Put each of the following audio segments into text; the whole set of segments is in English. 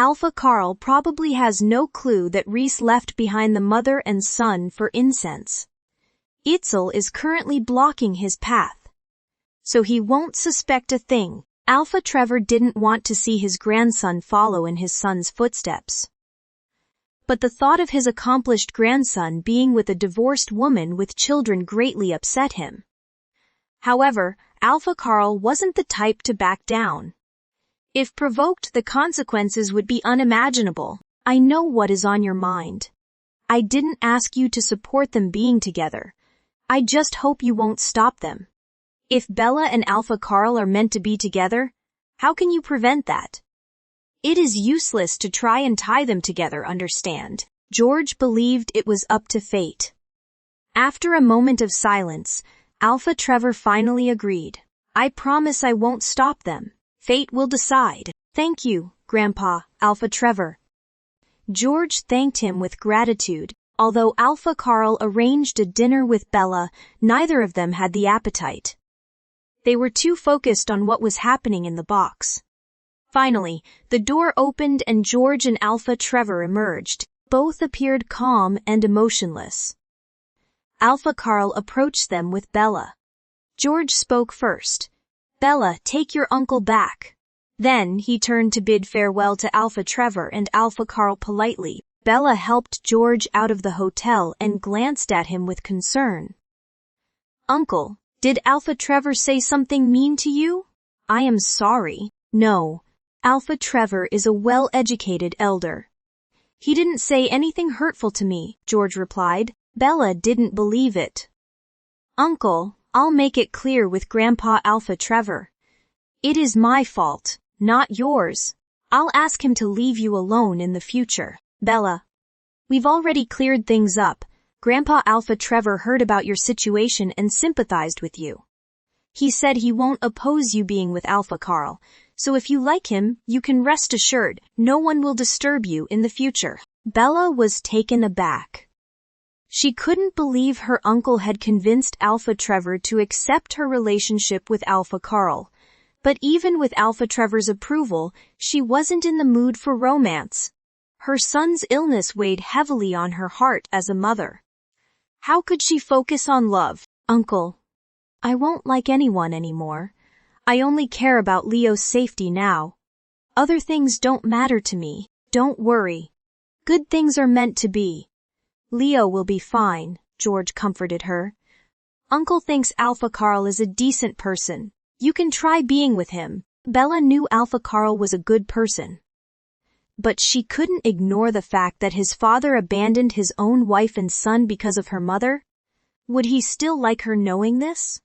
Alpha Carl probably has no clue that Reese left behind the mother and son for incense. Itzel is currently blocking his path, so he won't suspect a thing. Alpha Trevor didn't want to see his grandson follow in his son's footsteps. But the thought of his accomplished grandson being with a divorced woman with children greatly upset him. However, Alpha Carl wasn't the type to back down. If provoked, the consequences would be unimaginable. I know what is on your mind. I didn't ask you to support them being together. I just hope you won't stop them. If Bella and Alpha Carl are meant to be together, how can you prevent that? It is useless to try and tie them together, understand? George believed it was up to fate. After a moment of silence, Alpha Trevor finally agreed. I promise I won't stop them. Fate will decide. Thank you, Grandpa, Alpha Trevor. George thanked him with gratitude. Although Alpha Carl arranged a dinner with Bella, neither of them had the appetite. They were too focused on what was happening in the box. Finally, the door opened and George and Alpha Trevor emerged. Both appeared calm and emotionless. Alpha Carl approached them with Bella. George spoke first. Bella, take your uncle back. Then he turned to bid farewell to Alpha Trevor and Alpha Carl politely. Bella helped George out of the hotel and glanced at him with concern. Uncle, did Alpha Trevor say something mean to you? I am sorry. No. Alpha Trevor is a well-educated elder. He didn't say anything hurtful to me, George replied. Bella didn't believe it. Uncle, I'll make it clear with Grandpa Alpha Trevor. It is my fault, not yours. I'll ask him to leave you alone in the future. Bella, we've already cleared things up. Grandpa Alpha Trevor heard about your situation and sympathized with you. He said he won't oppose you being with Alpha Carl, so if you like him, you can rest assured no one will disturb you in the future. Bella was taken aback. She couldn't believe her uncle had convinced Alpha Trevor to accept her relationship with Alpha Carl. But even with Alpha Trevor's approval, she wasn't in the mood for romance. Her son's illness weighed heavily on her heart as a mother. How could she focus on love? Uncle, I won't like anyone anymore. I only care about Leo's safety now. Other things don't matter to me. Don't worry. Good things are meant to be. Leo will be fine, George comforted her. Uncle thinks Alpha Carl is a decent person. You can try being with him. Bella knew Alpha Carl was a good person. But she couldn't ignore the fact that his father abandoned his own wife and son because of her mother. Would he still like her knowing this?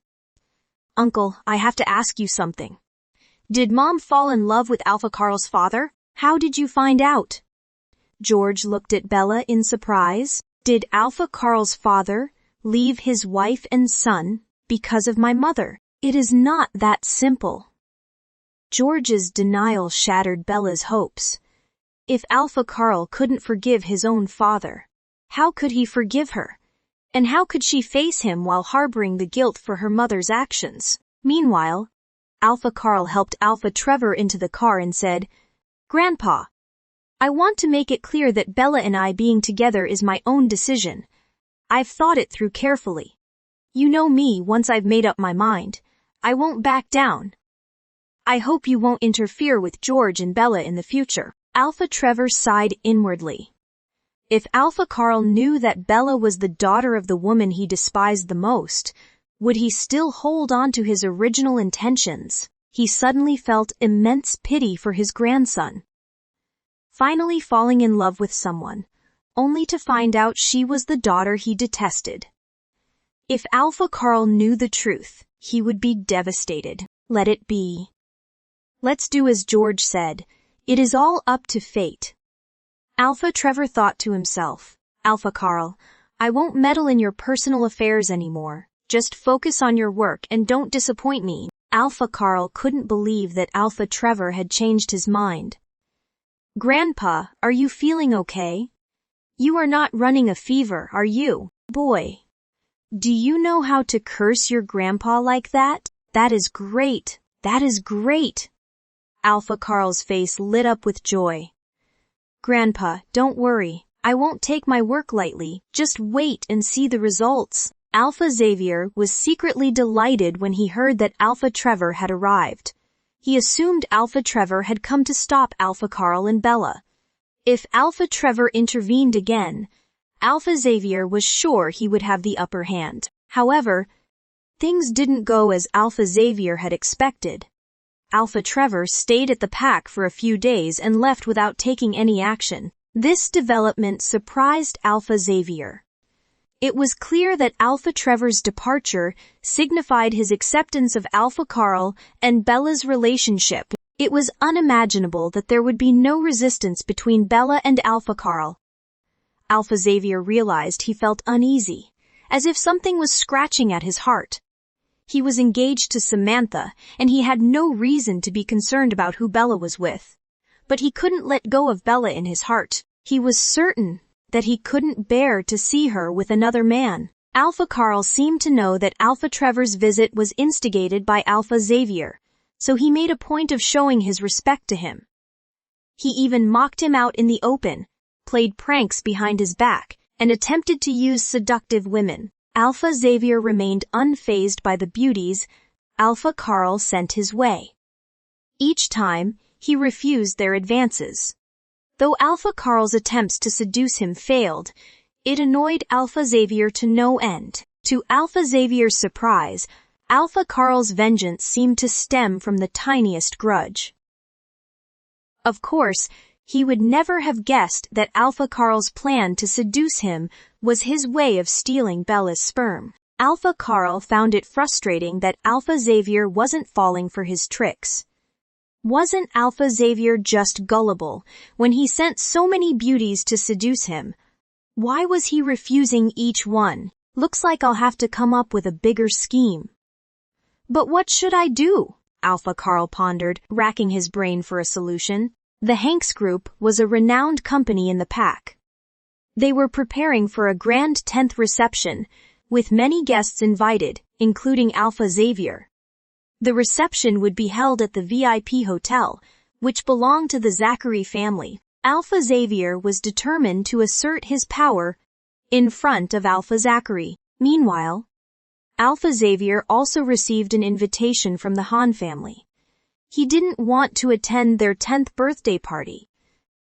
Uncle, I have to ask you something. Did Mom fall in love with Alpha Carl's father? How did you find out? George looked at Bella in surprise. Did Alpha Carl's father leave his wife and son because of my mother? It is not that simple. George's denial shattered Bella's hopes. If Alpha Carl couldn't forgive his own father, how could he forgive her? And how could she face him while harboring the guilt for her mother's actions? Meanwhile, Alpha Carl helped Alpha Trevor into the car and said, Grandpa, I want to make it clear that Bella and I being together is my own decision. I've thought it through carefully. You know me, once I've made up my mind, I won't back down. I hope you won't interfere with George and Bella in the future. Alpha Trevor sighed inwardly. If Alpha Carl knew that Bella was the daughter of the woman he despised the most, would he still hold on to his original intentions? He suddenly felt immense pity for his grandson. Finally falling in love with someone, only to find out she was the daughter he detested. If Alpha Carl knew the truth, he would be devastated. Let it be. Let's do as George said. It is all up to fate. Alpha Trevor thought to himself, Alpha Carl, I won't meddle in your personal affairs anymore. Just focus on your work and don't disappoint me. Alpha Carl couldn't believe that Alpha Trevor had changed his mind. Grandpa, are you feeling okay? You are not running a fever, are you? Boy, do you know how to curse your grandpa like that? That is great. That is great. Alpha Carl's face lit up with joy. Grandpa, don't worry. I won't take my work lightly. Just wait and see the results. Alpha Xavier was secretly delighted when he heard that Alpha Trevor had arrived. He assumed Alpha Trevor had come to stop Alpha Carl and Bella. If Alpha Trevor intervened again, Alpha Xavier was sure he would have the upper hand. However, things didn't go as Alpha Xavier had expected. Alpha Trevor stayed at the pack for a few days and left without taking any action. This development surprised Alpha Xavier. It was clear that Alpha Trevor's departure signified his acceptance of Alpha Carl and Bella's relationship. It was unimaginable that there would be no resistance between Bella and Alpha Carl. Alpha Xavier realized he felt uneasy, as if something was scratching at his heart. He was engaged to Samantha, and he had no reason to be concerned about who Bella was with. But he couldn't let go of Bella in his heart. He was certain that he couldn't bear to see her with another man. Alpha Carl seemed to know that Alpha Trevor's visit was instigated by Alpha Xavier, so he made a point of showing his respect to him. He even mocked him out in the open, played pranks behind his back, and attempted to use seductive women. Alpha Xavier remained unfazed by the beauties Alpha Carl sent his way. Each time, he refused their advances. Though Alpha Carl's attempts to seduce him failed, it annoyed Alpha Xavier to no end. To Alpha Xavier's surprise, Alpha Carl's vengeance seemed to stem from the tiniest grudge. Of course, he would never have guessed that Alpha Carl's plan to seduce him was his way of stealing Bella's sperm. Alpha Carl found it frustrating that Alpha Xavier wasn't falling for his tricks. Wasn't Alpha Xavier just gullible when he sent so many beauties to seduce him? Why was he refusing each one? Looks like I'll have to come up with a bigger scheme. But what should I do? Alpha Carl pondered, racking his brain for a solution. The Hanks Group was a renowned company in the pack. They were preparing for a grand 10th reception, with many guests invited, including Alpha Xavier. The reception would be held at the VIP hotel, which belonged to the Zachary family. Alpha Xavier was determined to assert his power in front of Alpha Zachary. Meanwhile, Alpha Xavier also received an invitation from the Hahn family. He didn't want to attend their 10th birthday party,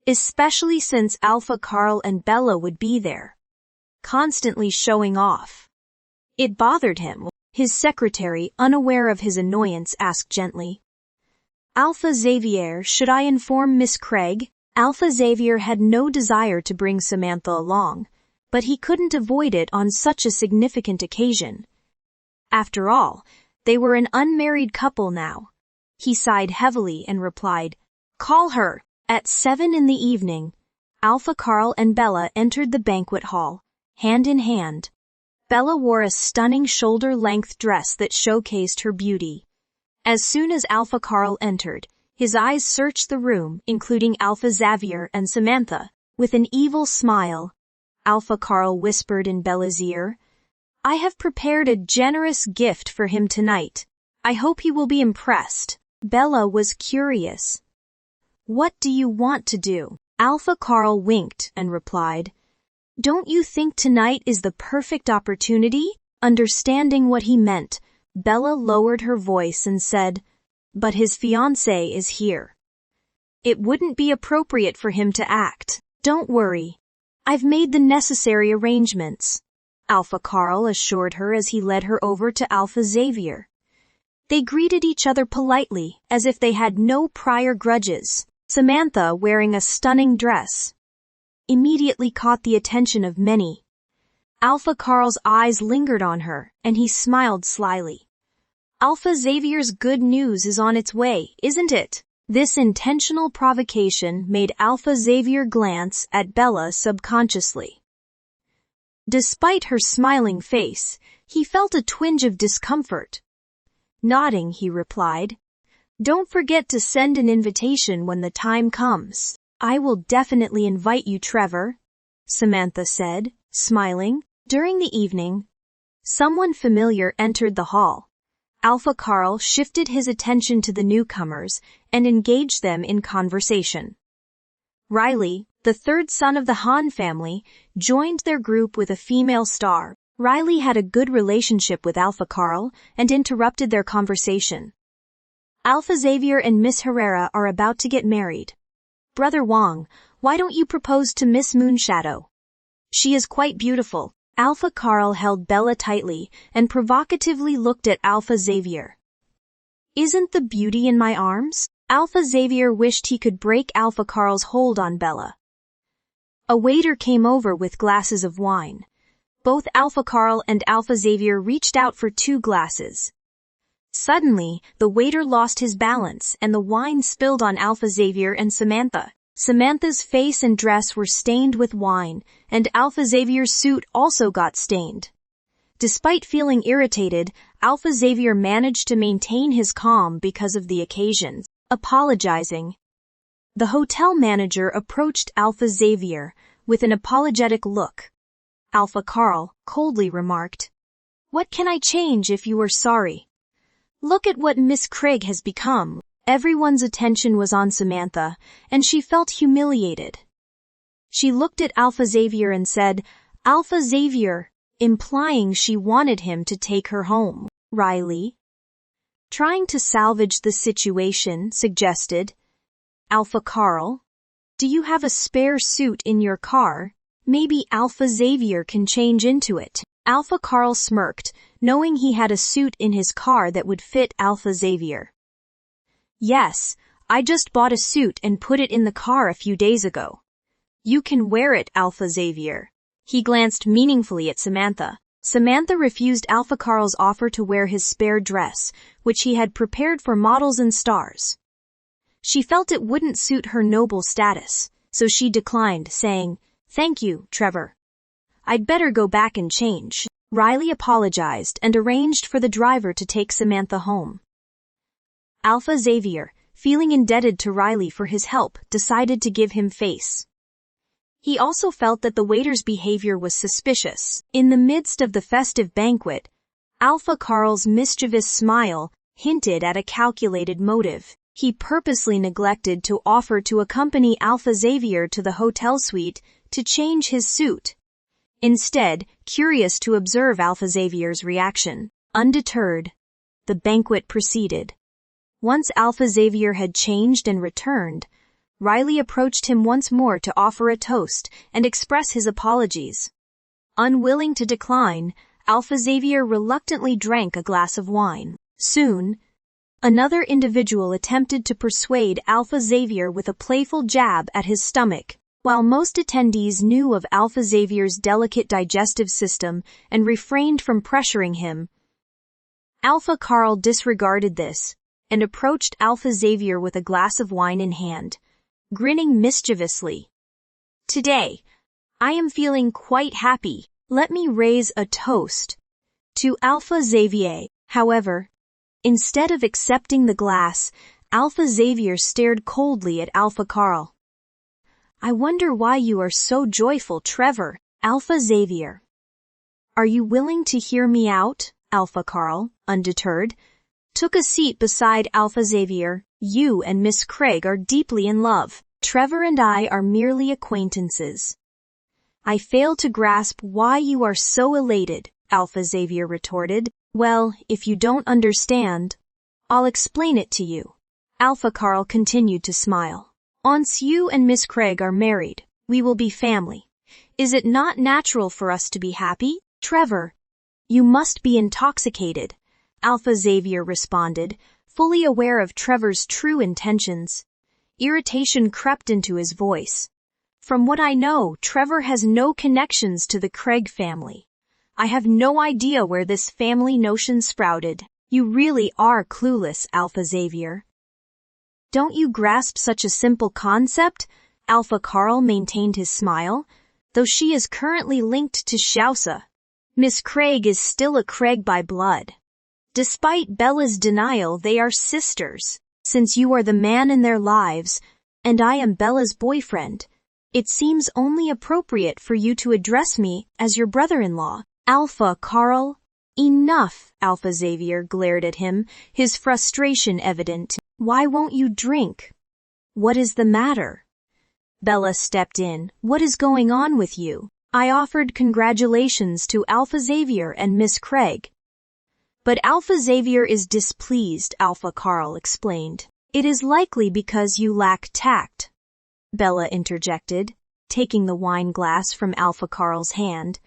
especially since Alpha Carl and Bella would be there, constantly showing off. It bothered him. His secretary, unaware of his annoyance, asked gently, Alpha Xavier, should I inform Miss Craig? Alpha Xavier had no desire to bring Samantha along, but he couldn't avoid it on such a significant occasion. After all, they were an unmarried couple now. He sighed heavily and replied, Call her. At 7 in the evening, Alpha Carl and Bella entered the banquet hall, hand in hand. Bella wore a stunning shoulder-length dress that showcased her beauty. As soon as Alpha Carl entered, his eyes searched the room, including Alpha Xavier and Samantha. With an evil smile, Alpha Carl whispered in Bella's ear, I have prepared a generous gift for him tonight. I hope he will be impressed. Bella was curious. What do you want to do? Alpha Carl winked and replied, Don't you think tonight is the perfect opportunity? Understanding what he meant, Bella lowered her voice and said, But his fiancée is here. It wouldn't be appropriate for him to act. Don't worry. I've made the necessary arrangements, Alpha Carl assured her as he led her over to Alpha Xavier. They greeted each other politely, as if they had no prior grudges. Samantha, wearing a stunning dress, immediately caught the attention of many. Alpha Carl's eyes lingered on her, and he smiled slyly. Alpha Xavier's good news is on its way, isn't it? This intentional provocation made Alpha Xavier glance at Bella subconsciously. Despite her smiling face, he felt a twinge of discomfort. Nodding, he replied, Don't forget to send an invitation when the time comes. I will definitely invite you, Trevor, Samantha said, smiling. During the evening, someone familiar entered the hall. Alpha Carl shifted his attention to the newcomers and engaged them in conversation. Riley, the third son of the Han family, joined their group with a female star. Riley had a good relationship with Alpha Carl and interrupted their conversation. Alpha Xavier and Miss Herrera are about to get married. Brother Wong, why don't you propose to Miss Moonshadow? She is quite beautiful. Alpha Carl held Bella tightly and provocatively looked at Alpha Xavier. Isn't the beauty in my arms? Alpha Xavier wished he could break Alpha Carl's hold on Bella. A waiter came over with glasses of wine. Both Alpha Carl and Alpha Xavier reached out for 2 glasses. Suddenly, the waiter lost his balance and the wine spilled on Alpha Xavier and Samantha. Samantha's face and dress were stained with wine, and Alpha Xavier's suit also got stained. Despite feeling irritated, Alpha Xavier managed to maintain his calm because of the occasion, apologizing. The hotel manager approached Alpha Xavier with an apologetic look. Alpha Carl coldly remarked, "What can I change if you are sorry? Look at what Miss Craig has become." Everyone's attention was on Samantha, and she felt humiliated. She looked at Alpha Xavier and said, "Alpha Xavier," implying she wanted him to take her home. Riley, trying to salvage the situation, suggested, "Alpha Carl, do you have a spare suit in your car? Maybe Alpha Xavier can change into it." Alpha Carl smirked, knowing he had a suit in his car that would fit Alpha Xavier. "Yes, I just bought a suit and put it in the car a few days ago. You can wear it, Alpha Xavier." He glanced meaningfully at Samantha. Samantha refused Alpha Carl's offer to wear his spare dress, which he had prepared for models and stars. She felt it wouldn't suit her noble status, so she declined, saying, "Thank you, Trevor. I'd better go back and change." Riley apologized and arranged for the driver to take Samantha home. Alpha Xavier, feeling indebted to Riley for his help, decided to give him face. He also felt that the waiter's behavior was suspicious. In the midst of the festive banquet, Alpha Carl's mischievous smile hinted at a calculated motive. He purposely neglected to offer to accompany Alpha Xavier to the hotel suite to change his suit. Instead, curious to observe Alpha Xavier's reaction, undeterred, the banquet proceeded. Once Alpha Xavier had changed and returned, Riley approached him once more to offer a toast and express his apologies. Unwilling to decline, Alpha Xavier reluctantly drank a glass of wine. Soon, another individual attempted to persuade Alpha Xavier with a playful jab at his stomach. While most attendees knew of Alpha Xavier's delicate digestive system and refrained from pressuring him, Alpha Carl disregarded this and approached Alpha Xavier with a glass of wine in hand, grinning mischievously. "Today, I am feeling quite happy. Let me raise a toast to Alpha Xavier." However, instead of accepting the glass, Alpha Xavier stared coldly at Alpha Carl. "I wonder why you are so joyful, Trevor." Alpha Xavier, "Are you willing to hear me out?" Alpha Carl, undeterred, took a seat beside Alpha Xavier. "You and Miss Craig are deeply in love. Trevor and I are merely acquaintances." "I fail to grasp why you are so elated," Alpha Xavier retorted. "Well, if you don't understand, I'll explain it to you." Alpha Carl continued to smile. "Once you and Miss Craig are married, we will be family. Is it not natural for us to be happy?" "Trevor, you must be intoxicated," Alpha Xavier responded, fully aware of Trevor's true intentions. Irritation crept into his voice. "From what I know, Trevor has no connections to the Craig family. I have no idea where this family notion sprouted." "You really are clueless, Alpha Xavier. Don't you grasp such a simple concept?" Alpha Carl maintained his smile. "Though she is currently linked to Xiaosa, Miss Craig is still a Craig by blood. Despite Bella's denial, they are sisters. Since you are the man in their lives, and I am Bella's boyfriend, it seems only appropriate for you to address me as your brother-in-law." "Alpha Carl, enough!" Alpha Xavier glared at him, his frustration evident. "Why won't you drink? What is the matter? Bella stepped in. "What is going on with you?" "I offered congratulations to Alpha Xavier and Miss Craig." "But Alpha Xavier is displeased," Alpha Carl explained. "It is likely because you lack tact," Bella interjected, taking the wine glass from Alpha Carl's hand.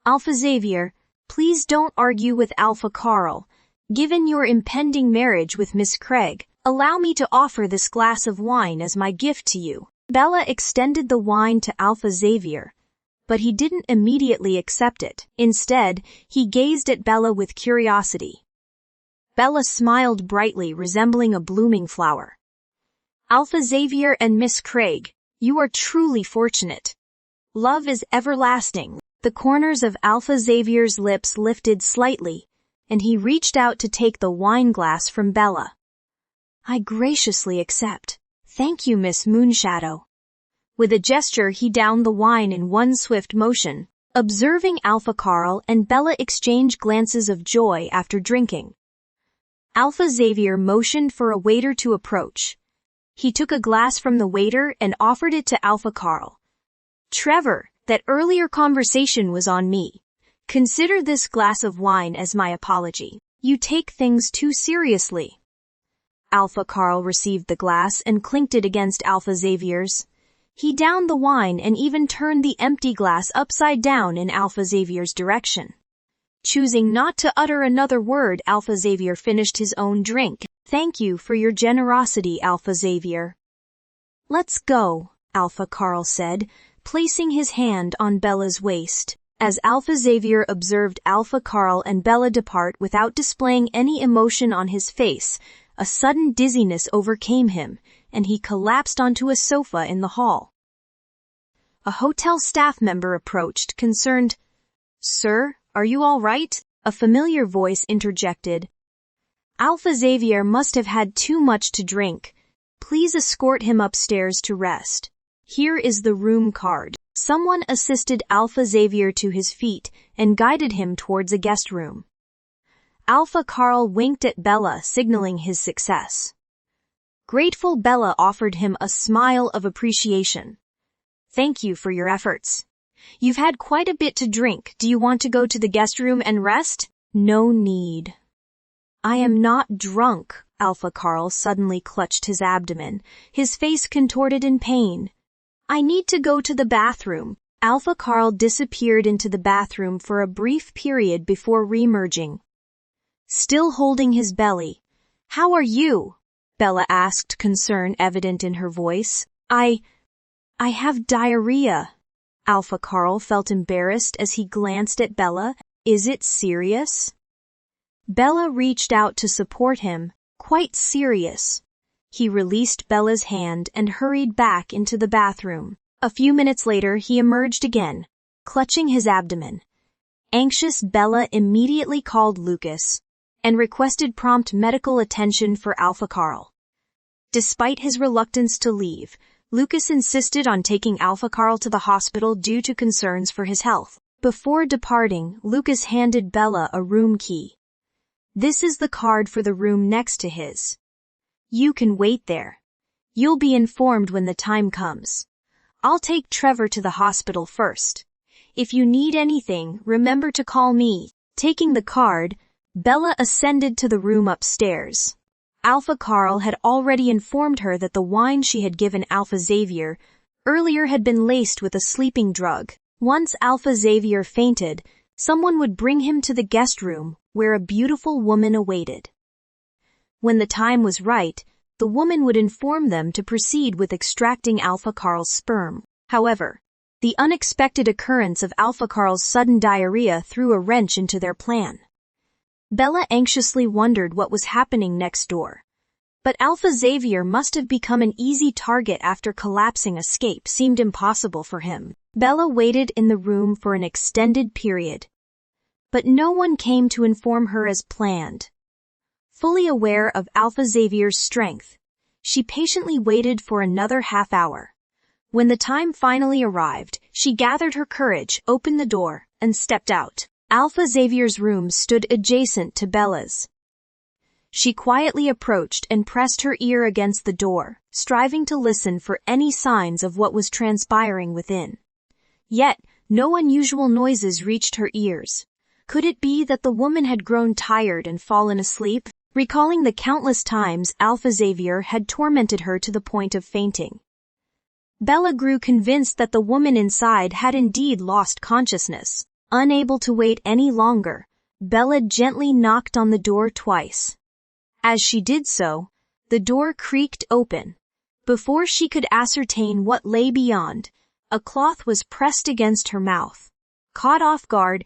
"Alpha Xavier, please don't argue with Alpha Carl. Given your impending marriage with Miss Craig, allow me to offer this glass of wine as my gift to you." Bella extended the wine to Alpha Xavier, but he didn't immediately accept it. Instead, he gazed at Bella with curiosity. Bella smiled brightly, resembling a blooming flower. "Alpha Xavier and Miss Craig, you are truly fortunate. Love is everlasting." The corners of Alpha Xavier's lips lifted slightly, and he reached out to take the wine glass from Bella. "I graciously accept. Thank you, Miss Moonshadow." With a gesture, he downed the wine in one swift motion. Observing Alpha Carl and Bella exchange glances of joy after drinking. Alpha Xavier motioned for a waiter to approach. He took a glass from the waiter and offered it to Alpha Carl. "Trevor, that earlier conversation was on me. Consider this glass of wine as my apology. You take things too seriously." Alpha Carl received the glass and clinked it against Alpha Xavier's. He downed the wine and even turned the empty glass upside down in Alpha Xavier's direction. Choosing not to utter another word, Alpha Xavier finished his own drink. "Thank you for your generosity, Alpha Xavier." "Let's go," Alpha Carl said, placing his hand on Bella's waist. As Alpha Xavier observed Alpha Carl and Bella depart without displaying any emotion on his face, a sudden dizziness overcame him, and he collapsed onto a sofa in the hall. A hotel staff member approached, concerned. "Sir, are you all right?" A familiar voice interjected. "Alpha Xavier must have had too much to drink. Please escort him upstairs to rest. Here is the room card." Someone assisted Alpha Xavier to his feet and guided him towards a guest room. Alpha Carl winked at Bella, signaling his success. Grateful Bella offered him a smile of appreciation. "Thank you for your efforts. You've had quite a bit to drink. Do you want to go to the guest room and rest?" "No need. I am not drunk." Alpha Carl suddenly clutched his abdomen, his face contorted in pain. "I need to go to the bathroom." Alpha Carl disappeared into the bathroom for a brief period before re-emerging. Still holding his belly. "How are you?" Bella asked, concern evident in her voice. I have diarrhea." Alpha Carl felt embarrassed as he glanced at Bella. "Is it serious?" Bella reached out to support him. "Quite serious." He released Bella's hand and hurried back into the bathroom. A few minutes later, he emerged again, clutching his abdomen. Anxious, Bella immediately called Lucas and requested prompt medical attention for Alpha Carl. Despite his reluctance to leave, Lucas insisted on taking Alpha Carl to the hospital due to concerns for his health. Before departing, Lucas handed Bella a room key. "This is the card for the room next to his. You can wait there. You'll be informed when the time comes. I'll take Trevor to the hospital first. If you need anything, remember to call me." Taking the card, Bella ascended to the room upstairs. Alpha Carl had already informed her that the wine she had given Alpha Xavier earlier had been laced with a sleeping drug. Once Alpha Xavier fainted, someone would bring him to the guest room where a beautiful woman awaited. When the time was right, the woman would inform them to proceed with extracting Alpha Carl's sperm. However, the unexpected occurrence of Alpha Carl's sudden diarrhea threw a wrench into their plan. Bella anxiously wondered what was happening next door. But Alpha Xavier must have become an easy target after collapsing. Escape seemed impossible for him. Bella waited in the room for an extended period. But no one came to inform her as planned. Fully aware of Alpha Xavier's strength, she patiently waited for another half hour. When the time finally arrived, she gathered her courage, opened the door, and stepped out. Alpha Xavier's room stood adjacent to Bella's. She quietly approached and pressed her ear against the door, striving to listen for any signs of what was transpiring within. Yet, no unusual noises reached her ears. Could it be that the woman had grown tired and fallen asleep, recalling the countless times Alpha Xavier had tormented her to the point of fainting? Bella grew convinced that the woman inside had indeed lost consciousness. Unable to wait any longer, Bella gently knocked on the door twice. As she did so, the door creaked open. Before she could ascertain what lay beyond, a cloth was pressed against her mouth. Caught off guard,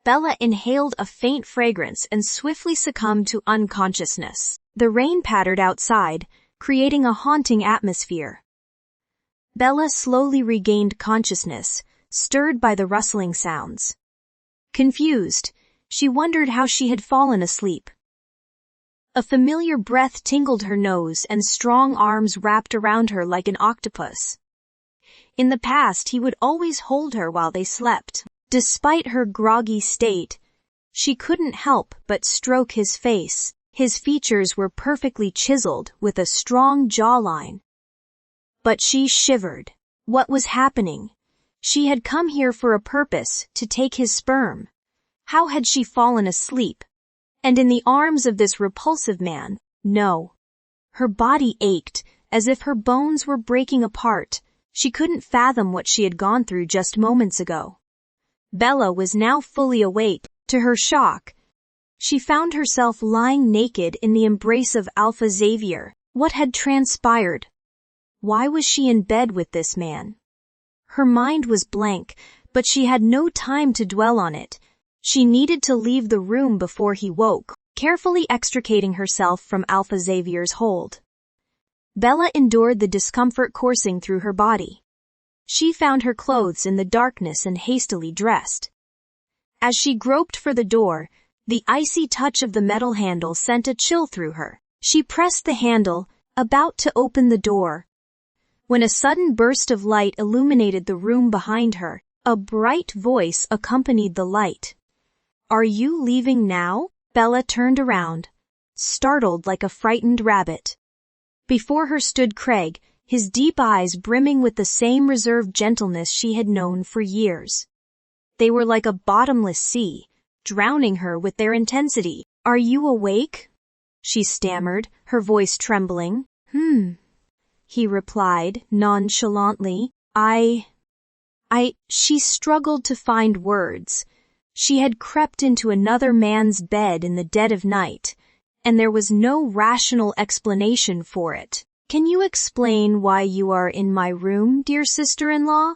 Bella inhaled a faint fragrance and swiftly succumbed to unconsciousness. The rain pattered outside, creating a haunting atmosphere. Bella slowly regained consciousness, stirred by the rustling sounds. Confused, she wondered how she had fallen asleep. A familiar breath tingled her nose and strong arms wrapped around her like an octopus. In the past, he would always hold her while they slept. Despite her groggy state, she couldn't help but stroke his face. His features were perfectly chiseled with a strong jawline. But she shivered. What was happening? She had come here for a purpose, to take his sperm. How had she fallen asleep? And in the arms of this repulsive man? No. Her body ached, as if her bones were breaking apart. She couldn't fathom what she had gone through just moments ago. Bella was now fully awake. To her shock, she found herself lying naked in the embrace of Alpha Xavier. What had transpired? Why was she in bed with this man? Her mind was blank, but she had no time to dwell on it. She needed to leave the room before he woke, carefully extricating herself from Alpha Xavier's hold. Bella endured the discomfort coursing through her body. She found her clothes in the darkness and hastily dressed. As she groped for the door, the icy touch of the metal handle sent a chill through her. She pressed the handle, about to open the door, when a sudden burst of light illuminated the room behind her. A bright voice accompanied the light. "Are you leaving now?" Bella turned around, startled like a frightened rabbit. Before her stood Craig, his deep eyes brimming with the same reserved gentleness she had known for years. They were like a bottomless sea, drowning her with their intensity. "Are you awake?" she stammered, her voice trembling. He replied nonchalantly. She struggled to find words. She had crept into another man's bed in the dead of night, and there was no rational explanation for it. "Can you explain why you are in my room, dear sister-in-law?"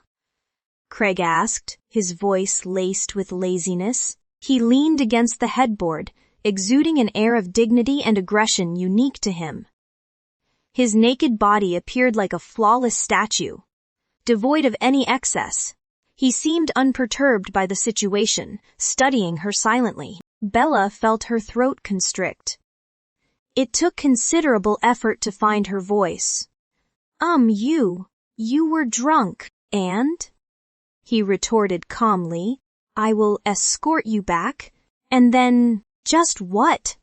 Craig asked, his voice laced with laziness. He leaned against the headboard, exuding an air of dignity and aggression unique to him. His naked body appeared like a flawless statue, devoid of any excess. He seemed unperturbed by the situation, studying her silently. Bella felt her throat constrict. It took considerable effort to find her voice. You were drunk, and?" He retorted calmly. "I will escort you back, and then—" "Just what?"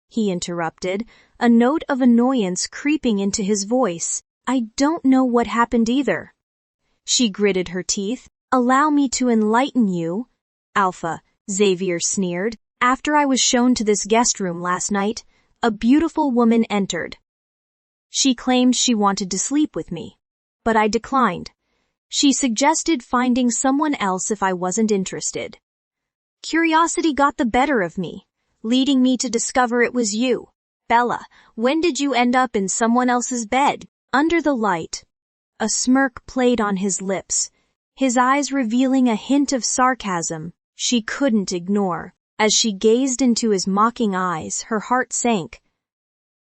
he interrupted, a note of annoyance creeping into his voice. "I don't know what happened either." She gritted her teeth. "Allow me to enlighten you." "Alpha," Xavier sneered. "After I was shown to this guest room last night, a beautiful woman entered. She claimed she wanted to sleep with me, but I declined. She suggested finding someone else if I wasn't interested. Curiosity got the better of me, leading me to discover it was you. Bella, when did you end up in someone else's bed?" Under the light, a smirk played on his lips, his eyes revealing a hint of sarcasm she couldn't ignore. As she gazed into his mocking eyes, her heart sank.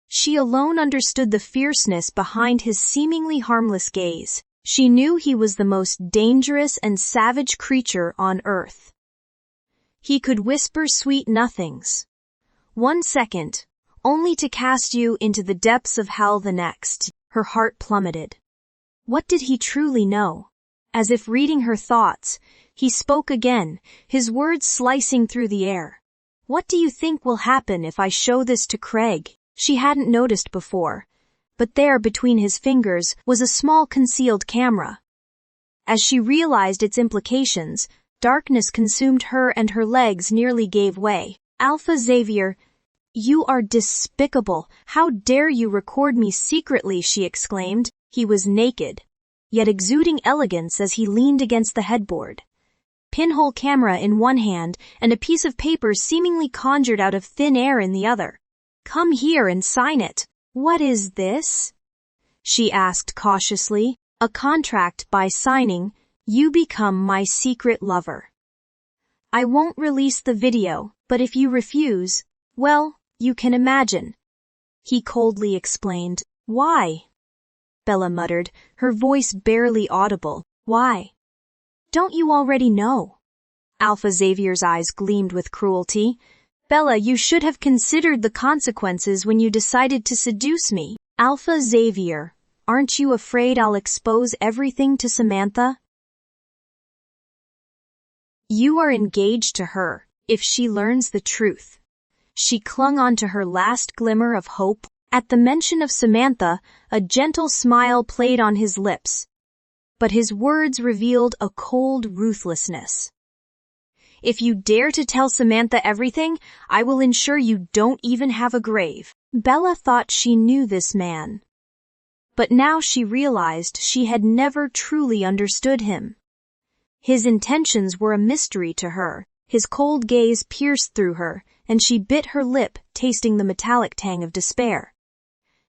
She alone understood the fierceness behind his seemingly harmless gaze. She knew he was the most dangerous and savage creature on earth. He could whisper sweet nothings. 1 second, only to cast you into the depths of hell the next. Her heart plummeted. What did he truly know? As if reading her thoughts, he spoke again, his words slicing through the air. What do you think will happen if I show this to Craig? She hadn't noticed before, but there between his fingers was a small concealed camera. As she realized its implications, darkness consumed her and her legs nearly gave way. Alpha Xavier, you are despicable. How dare you record me secretly, she exclaimed. He was naked, yet exuding elegance as he leaned against the headboard. Pinhole camera in one hand and a piece of paper seemingly conjured out of thin air in the other. Come here and sign it. What is this? She asked cautiously. A contract. By signing, you become my secret lover. I won't release the video, but if you refuse, well, you can imagine. He coldly explained. Why? Bella muttered, her voice barely audible. Why? Don't you already know? Alpha Xavier's eyes gleamed with cruelty. Bella, you should have considered the consequences when you decided to seduce me. Alpha Xavier, aren't you afraid I'll expose everything to Samantha? You are engaged to her, if she learns the truth. She clung on to her last glimmer of hope. At the mention of Samantha, a gentle smile played on his lips, but his words revealed a cold ruthlessness. If you dare to tell Samantha everything, I will ensure you don't even have a grave. Bella thought she knew this man, but now she realized she had never truly understood him. His intentions were a mystery to her. His cold gaze pierced through her, and she bit her lip, tasting the metallic tang of despair.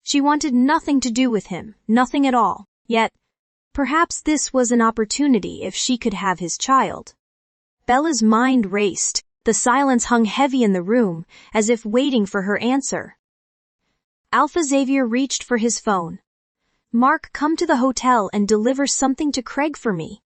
She wanted nothing to do with him, nothing at all, yet perhaps this was an opportunity if she could have his child. Bella's mind raced. The silence hung heavy in the room, as if waiting for her answer. Alpha Xavier reached for his phone. Mark, come to the hotel and deliver something to Craig for me.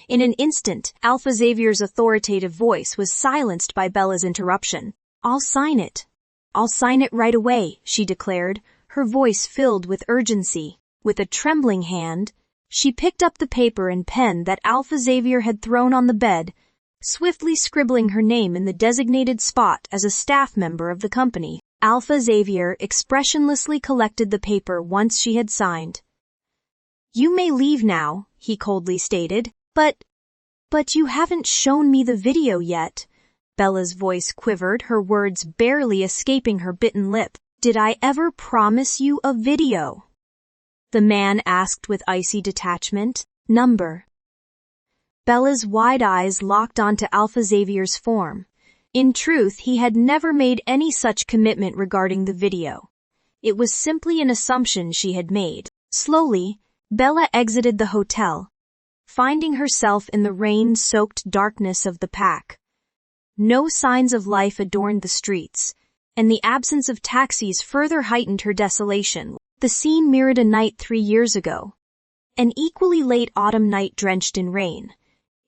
In an instant, Alpha Xavier's authoritative voice was silenced by Bella's interruption. I'll sign it. I'll sign it right away, she declared, her voice filled with urgency. With a trembling hand, she picked up the paper and pen that Alpha Xavier had thrown on the bed, swiftly scribbling her name in the designated spot as a staff member of the company. Alpha Xavier expressionlessly collected the paper once she had signed. You may leave now, he coldly stated. But you haven't shown me the video yet. Bella's voice quivered, her words barely escaping her bitten lip. Did I ever promise you a video? The man asked with icy detachment. Number. Bella's wide eyes locked onto Alpha Xavier's form. In truth, he had never made any such commitment regarding the video. It was simply an assumption she had made. Slowly, Bella exited the hotel, finding herself in the rain-soaked darkness of the pack. No signs of life adorned the streets, and the absence of taxis further heightened her desolation. The scene mirrored a night 3 years ago, an equally late autumn night drenched in rain.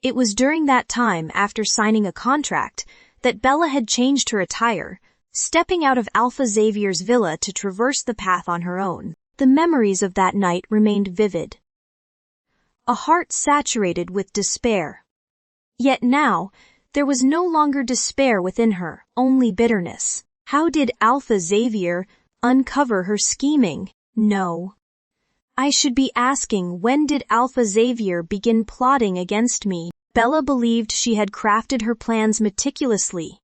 It was during that time, after signing a contract, that Bella had changed her attire, stepping out of Alpha Xavier's villa to traverse the path on her own. The memories of that night remained vivid. A heart saturated with despair. Yet now, there was no longer despair within her, only bitterness. How did Alpha Xavier uncover her scheming? No. I should be asking, when did Alpha Xavier begin plotting against me? Bella believed she had crafted her plans meticulously,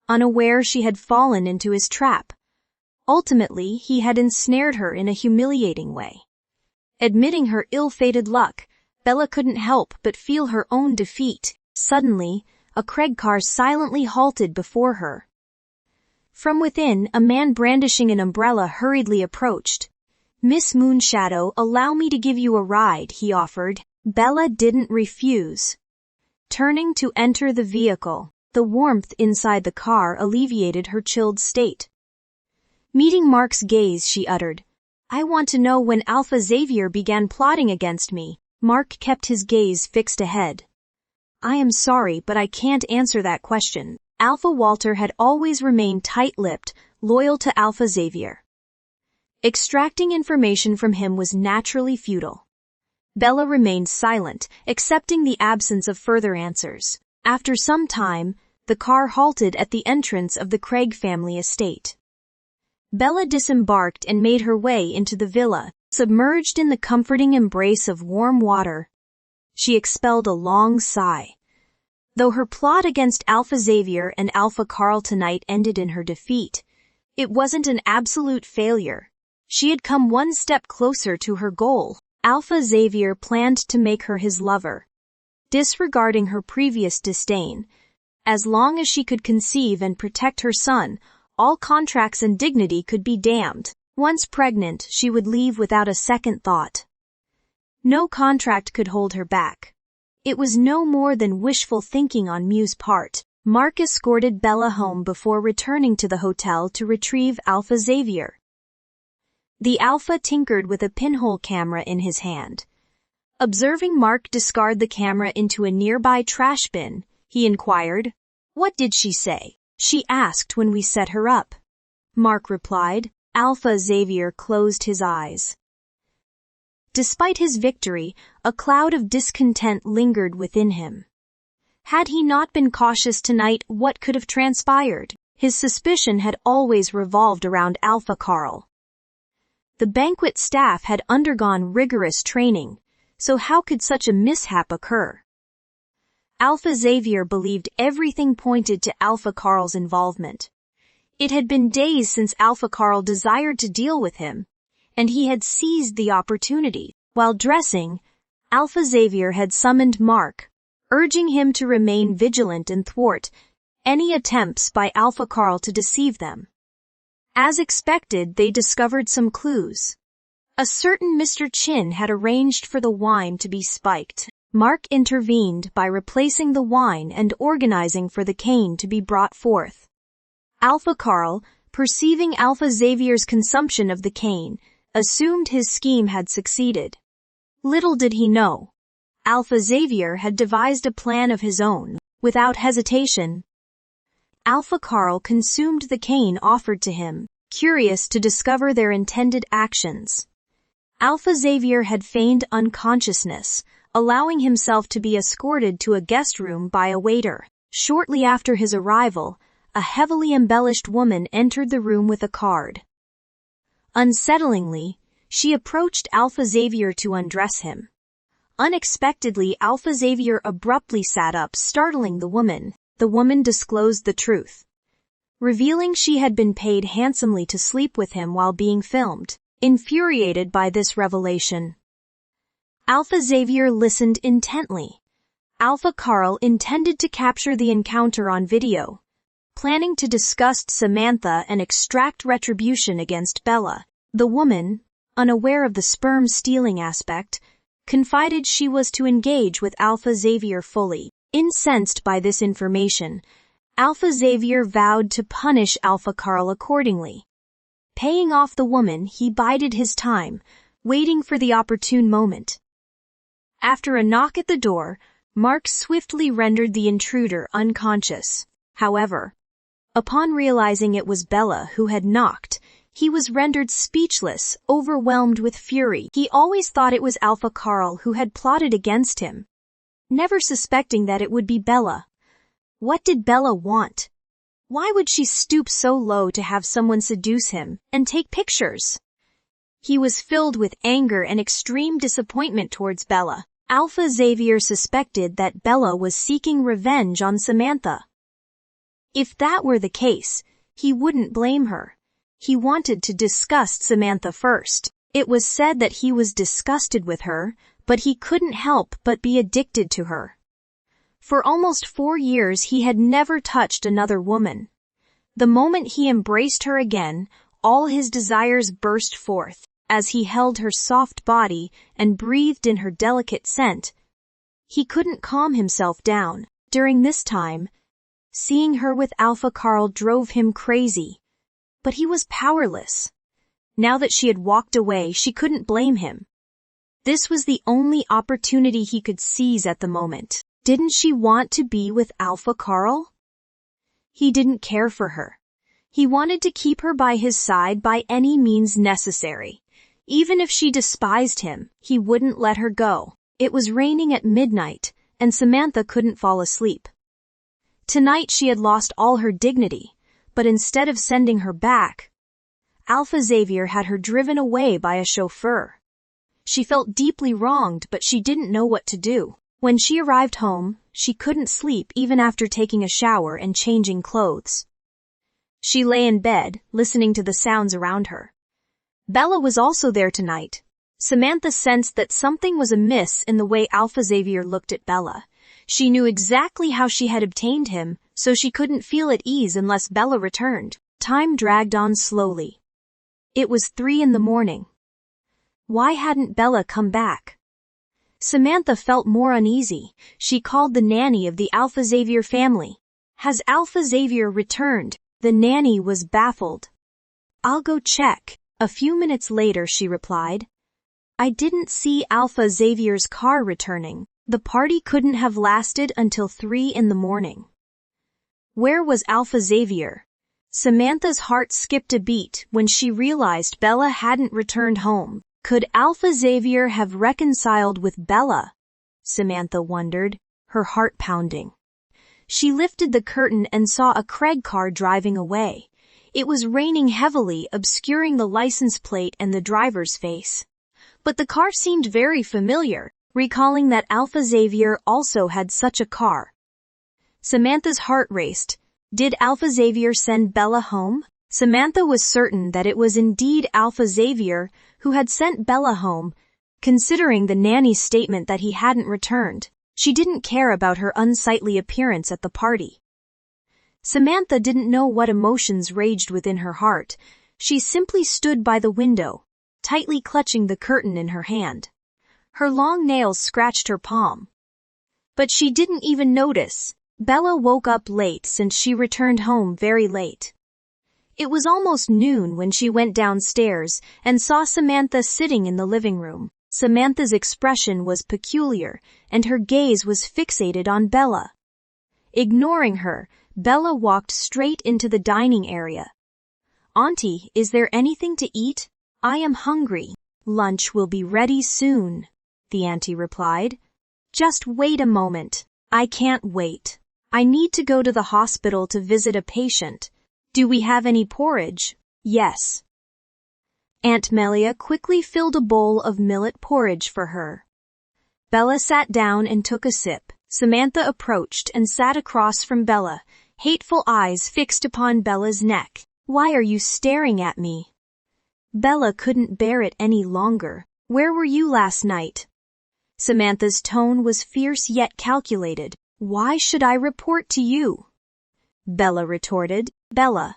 unaware she had fallen into his trap. Ultimately, he had ensnared her in a humiliating way. Admitting her ill-fated luck, Bella couldn't help but feel her own defeat. Suddenly, a Craig car silently halted before her. From within, a man brandishing an umbrella hurriedly approached. Miss Moonshadow, allow me to give you a ride, he offered. Bella didn't refuse. Turning to enter the vehicle, the warmth inside the car alleviated her chilled state. Meeting Mark's gaze, she uttered, I want to know when Alpha Xavier began plotting against me. Mark kept his gaze fixed ahead. I am sorry, but I can't answer that question. Alpha Walter had always remained tight-lipped, loyal to Alpha Xavier. Extracting information from him was naturally futile. Bella remained silent, accepting the absence of further answers. After some time, the car halted at the entrance of the Craig family estate. Bella disembarked and made her way into the villa, submerged in the comforting embrace of warm water. She expelled a long sigh. Though her plot against Alpha Xavier and Alpha Carl tonight ended in her defeat, it wasn't an absolute failure. She had come one step closer to her goal. Alpha Xavier planned to make her his lover. Disregarding her previous disdain, as long as she could conceive and protect her son, all contracts and dignity could be damned. Once pregnant, she would leave without a second thought. No contract could hold her back. It was no more than wishful thinking on Mew's part. Mark escorted Bella home before returning to the hotel to retrieve Alpha Xavier. The Alpha tinkered with a pinhole camera in his hand. Observing Mark discard the camera into a nearby trash bin, he inquired, "What did she say?" "She asked when we set her up," Mark replied. Alpha Xavier closed his eyes. Despite his victory, a cloud of discontent lingered within him. Had he not been cautious tonight, what could have transpired? His suspicion had always revolved around Alpha Carl. The banquet staff had undergone rigorous training, so how could such a mishap occur? Alpha Xavier believed everything pointed to Alpha Carl's involvement. It had been days since Alpha Carl desired to deal with him, and he had seized the opportunity. While dressing, Alpha Xavier had summoned Mark, urging him to remain vigilant and thwart any attempts by Alpha Carl to deceive them. As expected, they discovered some clues. A certain Mr. Chin had arranged for the wine to be spiked. Mark intervened by replacing the wine and organizing for the cane to be brought forth. Alpha Carl, perceiving Alpha Xavier's consumption of the cane, assumed his scheme had succeeded. Little did he know, Alpha Xavier had devised a plan of his own. Without hesitation, Alpha Carl consumed the cane offered to him, curious to discover their intended actions. Alpha Xavier had feigned unconsciousness, allowing himself to be escorted to a guest room by a waiter. Shortly after his arrival, a heavily embellished woman entered the room with a card. Unsettlingly, she approached Alpha Xavier to undress him. Unexpectedly, Alpha Xavier abruptly sat up, startling the woman. The woman disclosed the truth, revealing she had been paid handsomely to sleep with him while being filmed. Infuriated by this revelation, Alpha Xavier listened intently. Alpha Carl intended to capture the encounter on video, planning to disgust Samantha and extract retribution against Bella. The woman, unaware of the sperm-stealing aspect, confided she was to engage with Alpha Xavier fully. Incensed by this information, Alpha Xavier vowed to punish Alpha Carl accordingly. Paying off the woman, he bided his time, waiting for the opportune moment. After a knock at the door, Mark swiftly rendered the intruder unconscious. However, upon realizing it was Bella who had knocked, he was rendered speechless, overwhelmed with fury. He always thought it was Alpha Carl who had plotted against him, never suspecting that it would be Bella. What did Bella want? Why would she stoop so low to have someone seduce him and take pictures? He was filled with anger and extreme disappointment towards Bella. Alpha Xavier suspected that Bella was seeking revenge on Samantha. If that were the case, he wouldn't blame her. He wanted to disgust Samantha first. It was said that he was disgusted with her, but he couldn't help but be addicted to her. For almost 4 years he had never touched another woman. The moment he embraced her again, all his desires burst forth. As he held her soft body and breathed in her delicate scent, he couldn't calm himself down. During this time, seeing her with Alpha Carl drove him crazy. But he was powerless. Now that she had walked away, she couldn't blame him. This was the only opportunity he could seize at the moment. Didn't she want to be with Alpha Carl? He didn't care for her. He wanted to keep her by his side by any means necessary. Even if she despised him, he wouldn't let her go. It was raining at midnight, and Samantha couldn't fall asleep. Tonight she had lost all her dignity, but instead of sending her back, Alpha Xavier had her driven away by a chauffeur. She felt deeply wronged, but she didn't know what to do. When she arrived home, she couldn't sleep even after taking a shower and changing clothes. She lay in bed, listening to the sounds around her. Bella was also there tonight. Samantha sensed that something was amiss in the way Alpha Xavier looked at Bella. She knew exactly how she had obtained him, so she couldn't feel at ease unless Bella returned. Time dragged on slowly. It was 3 a.m. Why hadn't Bella come back? Samantha felt more uneasy. She called the nanny of the Alpha Xavier family. Has Alpha Xavier returned? The nanny was baffled. I'll go check. A few minutes later she replied. I didn't see Alpha Xavier's car returning. The party couldn't have lasted until 3 a.m. Where was Alpha Xavier? Samantha's heart skipped a beat when she realized Bella hadn't returned home. Could Alpha Xavier have reconciled with Bella? Samantha wondered, her heart pounding. She lifted the curtain and saw a Craig car driving away. It was raining heavily, obscuring the license plate and the driver's face. But the car seemed very familiar, recalling that Alpha Xavier also had such a car. Samantha's heart raced. Did Alpha Xavier send Bella home? Samantha was certain that it was indeed Alpha Xavier who had sent Bella home, considering the nanny's statement that he hadn't returned. She didn't care about her unsightly appearance at the party. Samantha didn't know what emotions raged within her heart. She simply stood by the window, tightly clutching the curtain in her hand. Her long nails scratched her palm. But she didn't even notice. Bella woke up late since she returned home very late. It was almost noon when she went downstairs and saw Samantha sitting in the living room. Samantha's expression was peculiar, and her gaze was fixated on Bella. Ignoring her, Bella walked straight into the dining area. Auntie, is there anything to eat? I am hungry. Lunch will be ready soon, the auntie replied. Just wait a moment. I can't wait. I need to go to the hospital to visit a patient. Do we have any porridge? Yes. Aunt Melia quickly filled a bowl of millet porridge for her. Bella sat down and took a sip. Samantha approached and sat across from Bella, hateful eyes fixed upon Bella's neck. Why are you staring at me? Bella couldn't bear it any longer. Where were you last night? Samantha's tone was fierce yet calculated. Why should I report to you? Bella retorted. Bella,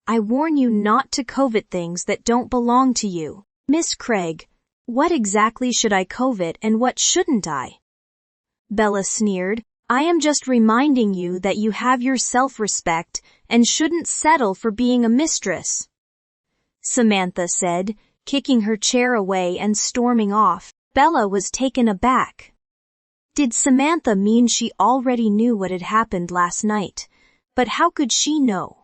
I warn you not to covet things that don't belong to you. Miss Craig, what exactly should I covet and what shouldn't I? Bella sneered. I am just reminding you that you have your self-respect and shouldn't settle for being a mistress. Samantha said, kicking her chair away and storming off. Bella was taken aback. Did Samantha mean she already knew what had happened last night? But how could she know?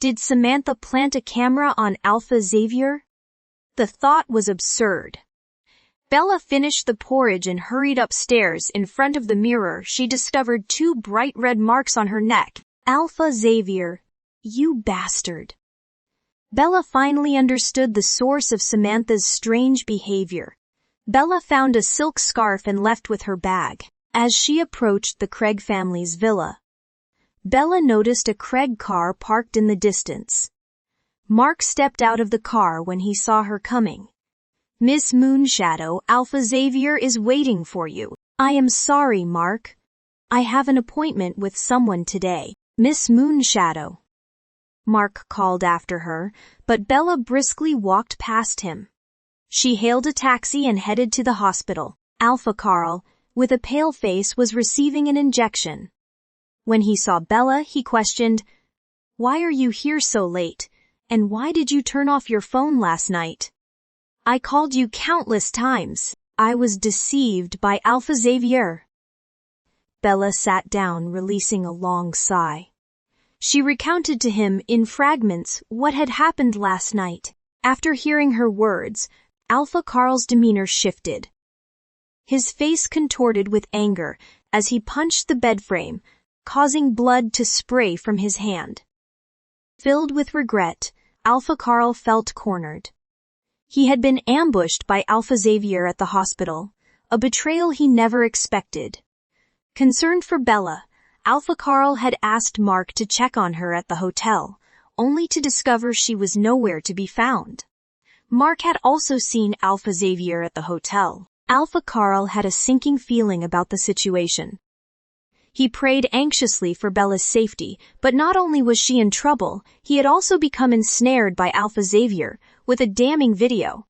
Did Samantha plant a camera on Alpha Xavier? The thought was absurd. Bella finished the porridge and hurried upstairs. In front of the mirror, she discovered 2 bright red marks on her neck. Alpha Xavier, you bastard. Bella finally understood the source of Samantha's strange behavior. Bella found a silk scarf and left with her bag. As she approached the Craig family's villa, Bella noticed a Craig car parked in the distance. Mark stepped out of the car when he saw her coming. Miss Moonshadow, Alpha Xavier is waiting for you. I am sorry, Mark. I have an appointment with someone today. Miss Moonshadow. Mark called after her, but Bella briskly walked past him. She hailed a taxi and headed to the hospital. Alpha Carl, with a pale face, was receiving an injection. When he saw Bella, he questioned, Why are you here so late? And why did you turn off your phone last night? I called you countless times. I was deceived by Alpha Xavier. Bella sat down, releasing a long sigh. She recounted to him in fragments what had happened last night. After hearing her words, Alpha Carl's demeanor shifted. His face contorted with anger as he punched the bed frame, causing blood to spray from his hand. Filled with regret, Alpha Carl felt cornered. He had been ambushed by Alpha Xavier at the hospital, a betrayal he never expected. Concerned for Bella, Alpha Carl had asked Mark to check on her at the hotel, only to discover she was nowhere to be found. Mark had also seen Alpha Xavier at the hotel. Alpha Carl had a sinking feeling about the situation. He prayed anxiously for Bella's safety, but not only was she in trouble, he had also become ensnared by Alpha Xavier with a damning video.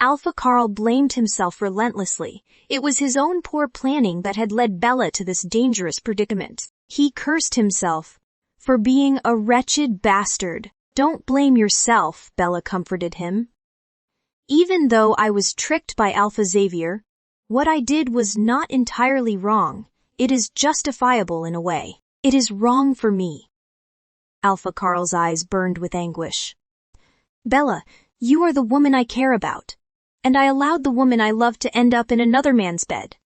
Alpha Carl blamed himself relentlessly. It was his own poor planning that had led Bella to this dangerous predicament. He cursed himself for being a wretched bastard. Don't blame yourself, Bella comforted him. Even though I was tricked by Alpha Xavier, what I did was not entirely wrong. It is justifiable in a way. It is wrong for me. Alpha Carl's eyes burned with anguish. Bella, you are the woman I care about, and I allowed the woman I love to end up in another man's bed.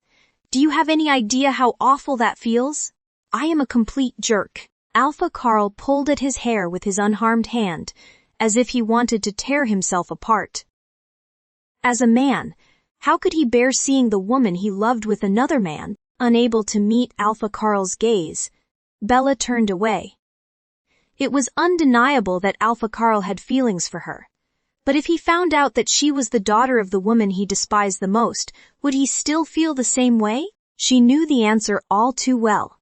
Do you have any idea how awful that feels? I am a complete jerk. Alpha Carl pulled at his hair with his unharmed hand, as if he wanted to tear himself apart. As a man, how could he bear seeing the woman he loved with another man? Unable to meet Alpha Carl's gaze, Bella turned away. It was undeniable that Alpha Carl had feelings for her. But if he found out that she was the daughter of the woman he despised the most, would he still feel the same way? She knew the answer all too well.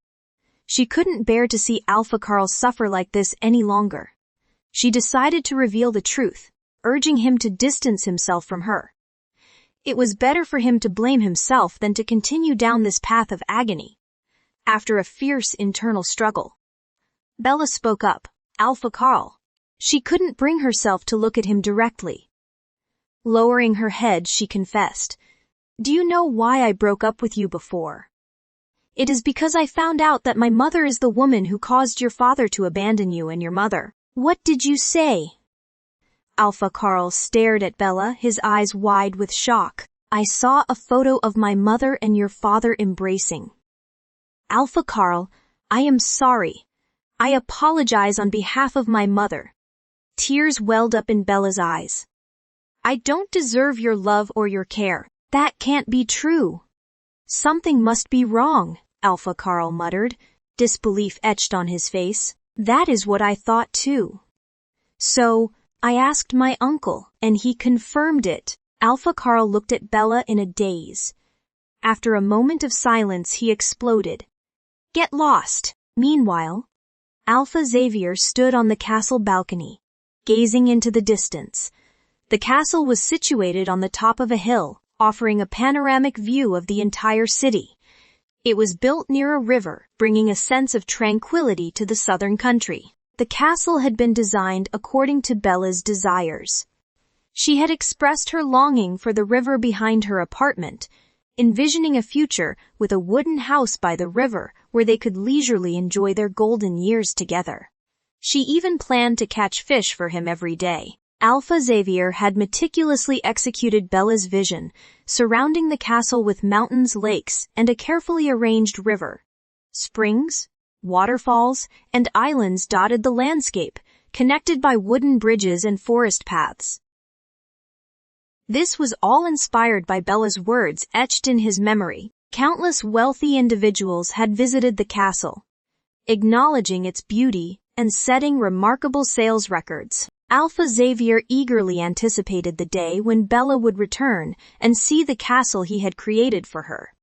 She couldn't bear to see Alpha Carl suffer like this any longer. She decided to reveal the truth, urging him to distance himself from her. It was better for him to blame himself than to continue down this path of agony. After a fierce internal struggle, Bella spoke up. Alpha Carl. She couldn't bring herself to look at him directly. Lowering her head, she confessed, Do you know why I broke up with you before? It is because I found out that my mother is the woman who caused your father to abandon you and your mother. What did you say? Alpha Carl stared at Bella, his eyes wide with shock. I saw a photo of my mother and your father embracing. Alpha Carl, I am sorry. I apologize on behalf of my mother. Tears welled up in Bella's eyes. I don't deserve your love or your care. That can't be true. Something must be wrong, Alpha Carl muttered, disbelief etched on his face. That is what I thought too. So, I asked my uncle, and he confirmed it. Alpha Carl looked at Bella in a daze. After a moment of silence, he exploded. Get lost. Meanwhile, Alpha Xavier stood on the castle balcony, gazing into the distance. The castle was situated on the top of a hill, offering a panoramic view of the entire city. It was built near a river, bringing a sense of tranquility to the southern country. The castle had been designed according to Bella's desires. She had expressed her longing for the river behind her apartment, envisioning a future with a wooden house by the river where they could leisurely enjoy their golden years together. She even planned to catch fish for him every day. Alpha Xavier had meticulously executed Bella's vision, surrounding the castle with mountains, lakes, and a carefully arranged river. Springs, waterfalls, and islands dotted the landscape, connected by wooden bridges and forest paths. This was all inspired by Bella's words etched in his memory. Countless wealthy individuals had visited the castle, acknowledging its beauty and setting remarkable sales records. Alpha Xavier eagerly anticipated the day when Bella would return and see the castle he had created for her.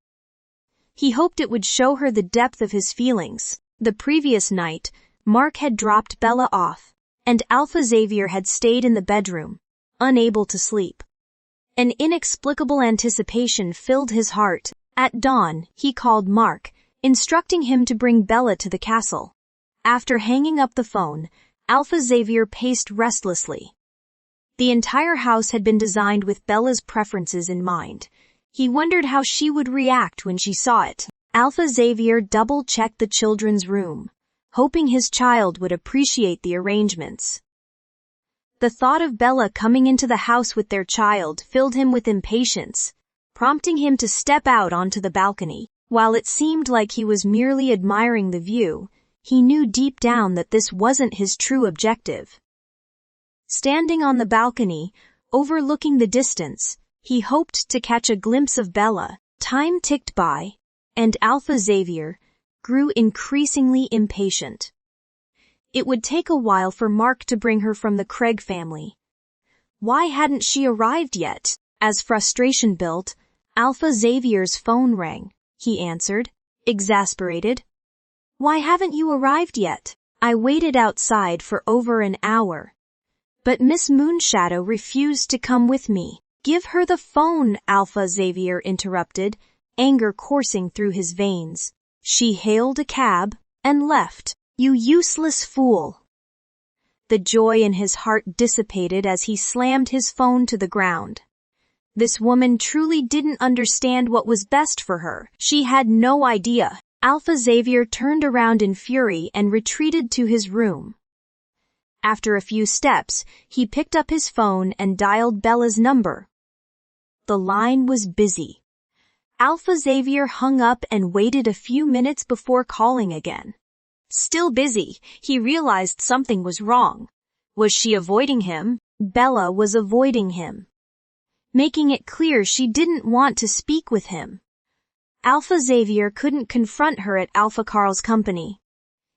He hoped it would show her the depth of his feelings. The previous night, Mark had dropped Bella off, and Alpha Xavier had stayed in the bedroom, unable to sleep. An inexplicable anticipation filled his heart. At dawn, he called Mark, instructing him to bring Bella to the castle. After hanging up the phone, Alpha Xavier paced restlessly. The entire house had been designed with Bella's preferences in mind. He wondered how she would react when she saw it. Alpha Xavier double-checked the children's room, hoping his child would appreciate the arrangements. The thought of Bella coming into the house with their child filled him with impatience, prompting him to step out onto the balcony. While it seemed like he was merely admiring the view, he knew deep down that this wasn't his true objective. Standing on the balcony, overlooking the distance, he hoped to catch a glimpse of Bella. Time ticked by, and Alpha Xavier grew increasingly impatient. It would take a while for Mark to bring her from the Craig family. Why hadn't she arrived yet? As frustration built, Alpha Xavier's phone rang. He answered, exasperated. Why haven't you arrived yet? I waited outside for over an hour. But Miss Moonshadow refused to come with me. Give her the phone, Alpha Xavier interrupted, anger coursing through his veins. She hailed a cab and left. You useless fool. The joy in his heart dissipated as he slammed his phone to the ground. This woman truly didn't understand what was best for her. She had no idea. Alpha Xavier turned around in fury and retreated to his room. After a few steps, he picked up his phone and dialed Bella's number. The line was busy. Alpha Xavier hung up and waited a few minutes before calling again. Still busy, he realized something was wrong. Was she avoiding him? Bella was avoiding him, making it clear she didn't want to speak with him. Alpha Xavier couldn't confront her at Alpha Carl's company.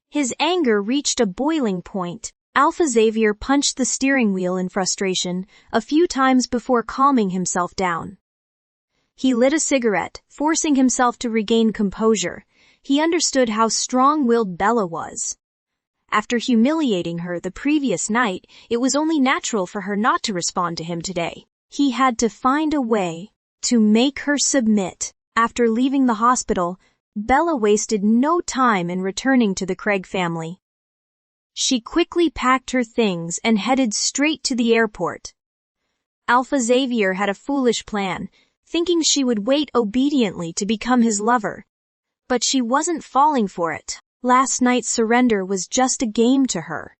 His anger reached a boiling point. Alpha Xavier punched the steering wheel in frustration a few times before calming himself down. He lit a cigarette, forcing himself to regain composure. He understood how strong-willed Bella was. After humiliating her the previous night, it was only natural for her not to respond to him today. He had to find a way to make her submit. After leaving the hospital, Bella wasted no time in returning to the Craig family. She quickly packed her things and headed straight to the airport. Alpha Xavier had a foolish plan, thinking she would wait obediently to become his lover. But she wasn't falling for it. Last night's surrender was just a game to her.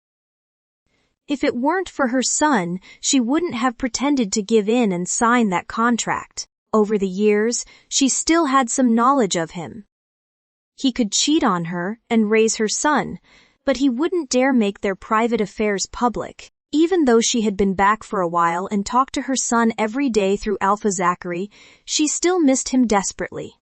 If it weren't for her son, she wouldn't have pretended to give in and sign that contract. Over the years, she still had some knowledge of him. He could cheat on her and raise her son, but he wouldn't dare make their private affairs public. Even though she had been back for a while and talked to her son every day through Alpha Zachary, she still missed him desperately.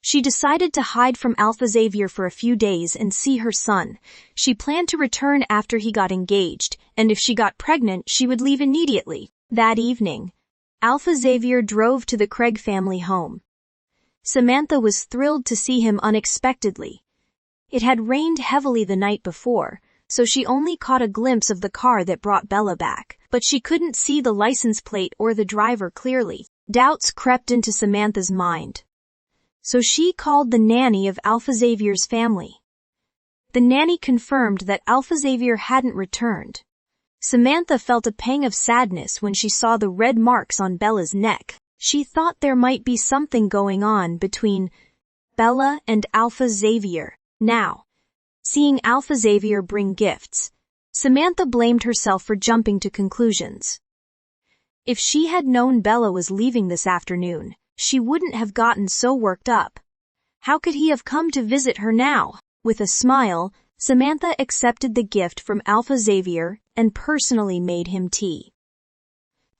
She decided to hide from Alpha Xavier for a few days and see her son. She planned to return after he got engaged, and if she got pregnant, she would leave immediately. That evening, Alpha Xavier drove to the Craig family home. Samantha was thrilled to see him unexpectedly. It had rained heavily the night before, so she only caught a glimpse of the car that brought Bella back, but she couldn't see the license plate or the driver clearly. Doubts crept into Samantha's mind. So she called the nanny of Alpha Xavier's family. The nanny confirmed that Alpha Xavier hadn't returned. Samantha felt a pang of sadness when she saw the red marks on Bella's neck. She thought there might be something going on between Bella and Alpha Xavier. Now, seeing Alpha Xavier bring gifts, Samantha blamed herself for jumping to conclusions. If she had known Bella was leaving this afternoon, she wouldn't have gotten so worked up. How could he have come to visit her now? With a smile, Samantha accepted the gift from Alpha Xavier and personally made him tea.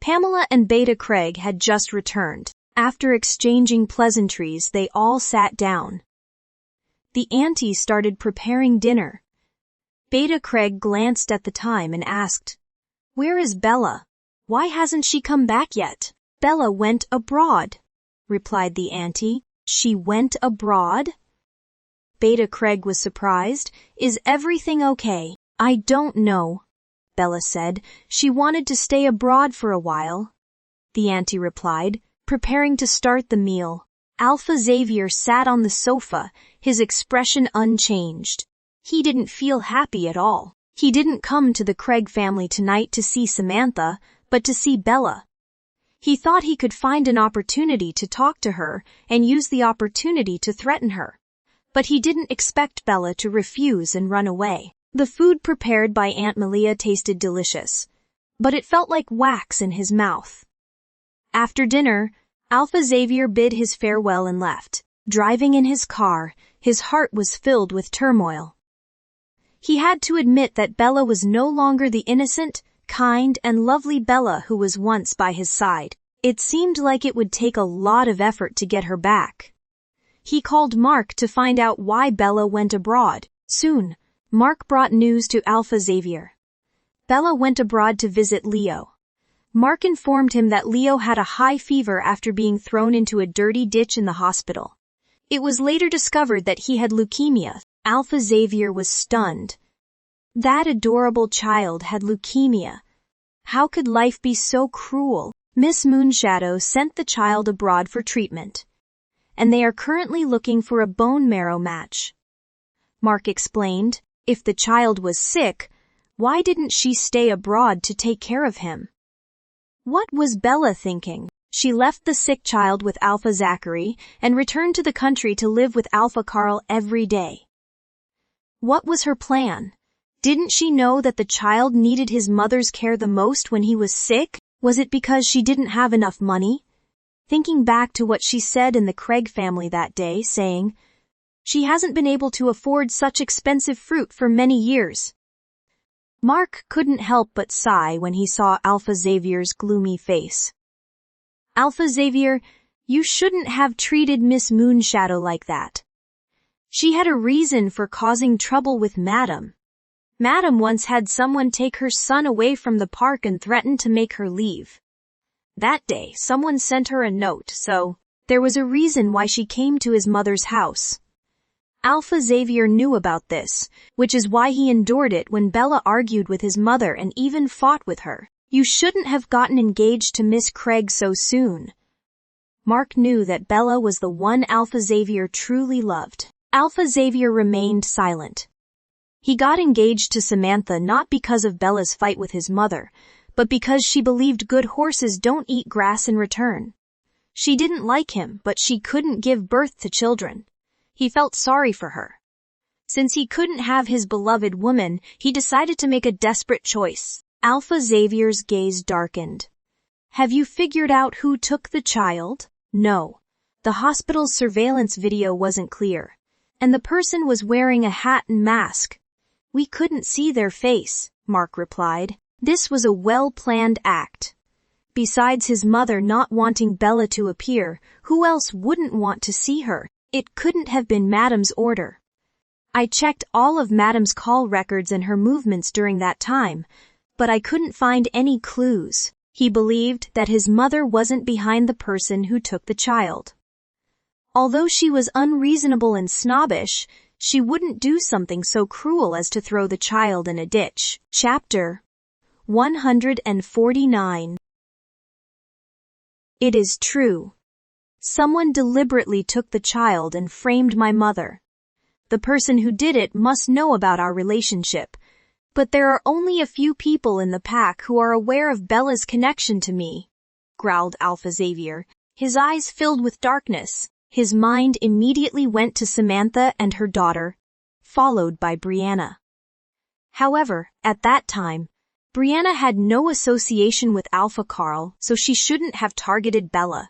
Pamela and Beta Craig had just returned. After exchanging pleasantries, they all sat down. The auntie started preparing dinner. Beta Craig glanced at the time and asked, "Where is Bella? Why hasn't she come back yet?" "Bella went abroad," replied the auntie. "She went abroad?" Beta Craig was surprised. "Is everything okay?" "I don't know," Bella said. "She wanted to stay abroad for a while," the auntie replied, preparing to start the meal. Alpha Xavier sat on the sofa, his expression unchanged. He didn't feel happy at all. He didn't come to the Craig family tonight to see Samantha, but to see Bella. He thought he could find an opportunity to talk to her and use the opportunity to threaten her. But he didn't expect Bella to refuse and run away. The food prepared by Aunt Malia tasted delicious, but it felt like wax in his mouth. After dinner, Alpha Xavier bid his farewell and left. Driving in his car, his heart was filled with turmoil. He had to admit that Bella was no longer the innocent, kind, and lovely Bella who was once by his side. It seemed like it would take a lot of effort to get her back. He called Mark to find out why Bella went abroad. Soon, Mark brought news to Alpha Xavier. Bella went abroad to visit Leo. Mark informed him that Leo had a high fever after being thrown into a dirty ditch in the hospital. It was later discovered that he had leukemia. Alpha Xavier was stunned. That adorable child had leukemia. How could life be so cruel? Miss Moonshadow sent the child abroad for treatment, and they are currently looking for a bone marrow match. Mark explained, if the child was sick, why didn't she stay abroad to take care of him? What was Bella thinking? She left the sick child with Alpha Zachary and returned to the country to live with Alpha Carl every day. What was her plan? Didn't she know that the child needed his mother's care the most when he was sick? Was it because she didn't have enough money? Thinking back to what she said in the Craig family that day, saying, "She hasn't been able to afford such expensive fruit for many years." Mark couldn't help but sigh when he saw Alpha Xavier's gloomy face. Alpha Xavier, you shouldn't have treated Miss Moonshadow like that. She had a reason for causing trouble with Madam. Madam once had someone take her son away from the park and threatened to make her leave. That day, someone sent her a note, so there was a reason why she came to his mother's house. Alpha Xavier knew about this, which is why he endured it when Bella argued with his mother and even fought with her. You shouldn't have gotten engaged to Miss Craig so soon. Mark knew that Bella was the one Alpha Xavier truly loved. Alpha Xavier remained silent. He got engaged to Samantha not because of Bella's fight with his mother, but because she believed good horses don't eat grass in return. She didn't like him, but she couldn't give birth to children. He felt sorry for her. Since he couldn't have his beloved woman, he decided to make a desperate choice. Alpha Xavier's gaze darkened. Have you figured out who took the child? No. The hospital's surveillance video wasn't clear, and the person was wearing a hat and mask. We couldn't see their face, Mark replied. This was a well-planned act. Besides his mother not wanting Bella to appear, who else wouldn't want to see her? It couldn't have been Madam's order. I checked all of Madam's call records and her movements during that time, but I couldn't find any clues. He believed that his mother wasn't behind the person who took the child. Although she was unreasonable and snobbish, she wouldn't do something so cruel as to throw the child in a ditch. Chapter 149. It is true. Someone deliberately took the child and framed my mother. The person who did it must know about our relationship, but there are only a few people in the pack who are aware of Bella's connection to me, growled Alpha Xavier, his eyes filled with darkness. His mind immediately went to Samantha and her daughter, followed by Brianna. However, at that time, Brianna had no association with Alpha Carl, so she shouldn't have targeted Bella.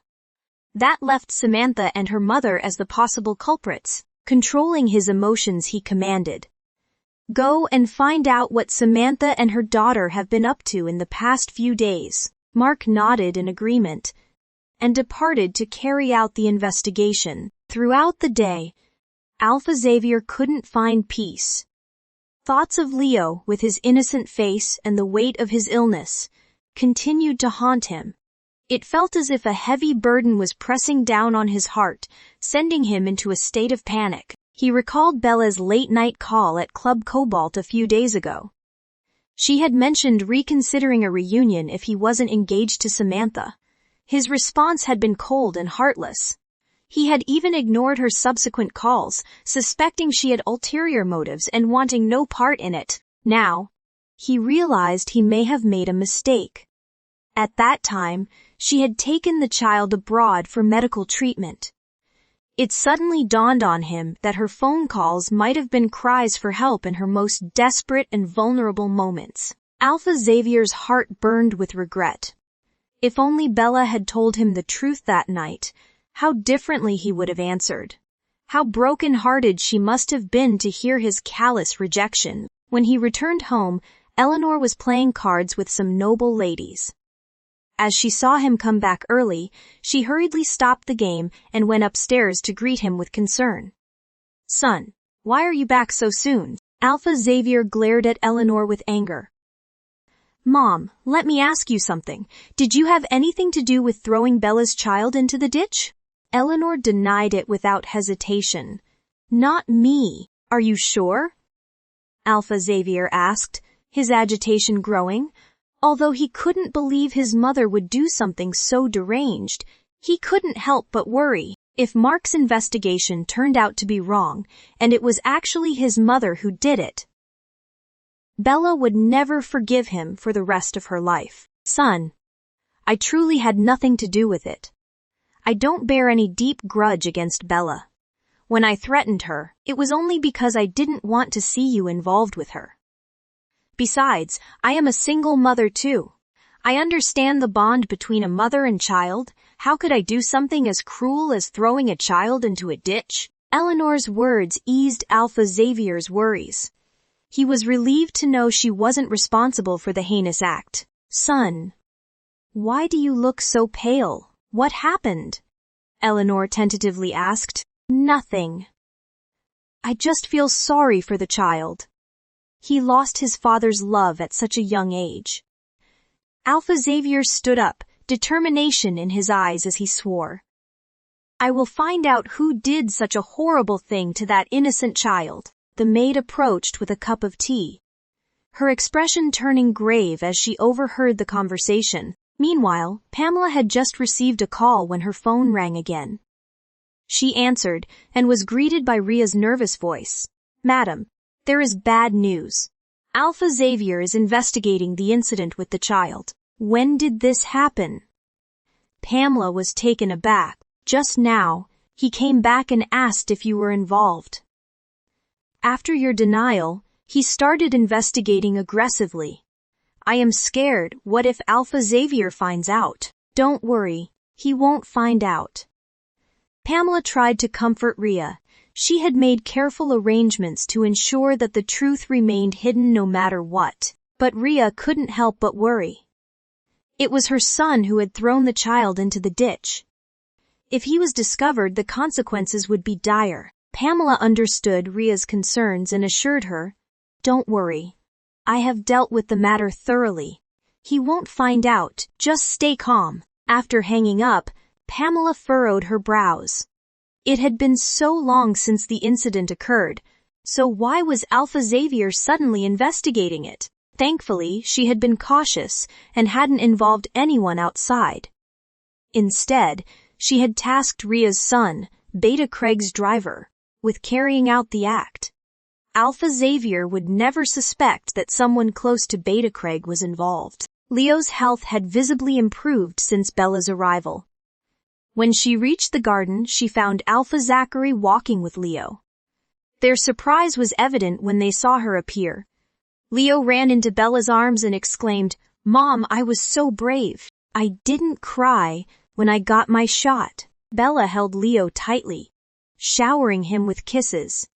That left Samantha and her mother as the possible culprits. Controlling his emotions, he commanded, "Go and find out what Samantha and her daughter have been up to in the past few days." Mark nodded in agreement and departed to carry out the investigation. Throughout the day, Alpha Xavier couldn't find peace. Thoughts of Leo, with his innocent face and the weight of his illness, continued to haunt him. It felt as if a heavy burden was pressing down on his heart, sending him into a state of panic. He recalled Bella's late-night call at Club Cobalt a few days ago. She had mentioned reconsidering a reunion if he wasn't engaged to Samantha. His response had been cold and heartless. He had even ignored her subsequent calls, suspecting she had ulterior motives and wanting no part in it. Now, he realized he may have made a mistake. At that time, she had taken the child abroad for medical treatment. It suddenly dawned on him that her phone calls might have been cries for help in her most desperate and vulnerable moments. Alpha Xavier's heart burned with regret. If only Bella had told him the truth that night, how differently he would have answered. How broken-hearted she must have been to hear his callous rejection. When he returned home, Eleanor was playing cards with some noble ladies. As she saw him come back early, she hurriedly stopped the game and went upstairs to greet him with concern. "Son, why are you back so soon?" Alpha Xavier glared at Eleanor with anger. "Mom, let me ask you something. Did you have anything to do with throwing Bella's child into the ditch?" Eleanor denied it without hesitation. "Not me. Are you sure?" Alpha Xavier asked, his agitation growing. Although he couldn't believe his mother would do something so deranged, he couldn't help but worry. If Mark's investigation turned out to be wrong, and it was actually his mother who did it, Bella would never forgive him for the rest of her life. "Son, I truly had nothing to do with it. I don't bear any deep grudge against Bella. When I threatened her, it was only because I didn't want to see you involved with her. Besides, I am a single mother too. I understand the bond between a mother and child. How could I do something as cruel as throwing a child into a ditch?" Eleanor's words eased Alpha Xavier's worries. He was relieved to know she wasn't responsible for the heinous act. "Son, why do you look so pale? What happened?" Eleanor tentatively asked. "Nothing. I just feel sorry for the child. He lost his father's love at such a young age." Alpha Xavier stood up, determination in his eyes as he swore. "I will find out who did such a horrible thing to that innocent child." The maid approached with a cup of tea, her expression turning grave as she overheard the conversation. Meanwhile, Pamela had just received a call when her phone rang again. She answered and was greeted by Ria's nervous voice. "Madam, there is bad news. Alpha Xavier is investigating the incident with the child." "When did this happen?" Pamela was taken aback. "Just now, he came back and asked if you were involved. After your denial, he started investigating aggressively. I am scared. What if Alpha Xavier finds out?" "Don't worry, he won't find out." Pamela tried to comfort Ria. She had made careful arrangements to ensure that the truth remained hidden no matter what. But Ria couldn't help but worry. It was her son who had thrown the child into the ditch. If he was discovered, the consequences would be dire. Pamela understood Ria's concerns and assured her, "Don't worry. I have dealt with the matter thoroughly. He won't find out, just stay calm." After hanging up, Pamela furrowed her brows. It had been so long since the incident occurred, so why was Alpha Xavier suddenly investigating it? Thankfully, she had been cautious and hadn't involved anyone outside. Instead, she had tasked Ria's son, Beta Craig's driver, with carrying out the act. Alpha Xavier would never suspect that someone close to Beta Craig was involved. Leo's health had visibly improved since Bella's arrival. When she reached the garden, she found Alpha Zachary walking with Leo. Their surprise was evident when they saw her appear. Leo ran into Bella's arms and exclaimed, "Mom, I was so brave. I didn't cry when I got my shot." Bella held Leo tightly, showering him with kisses.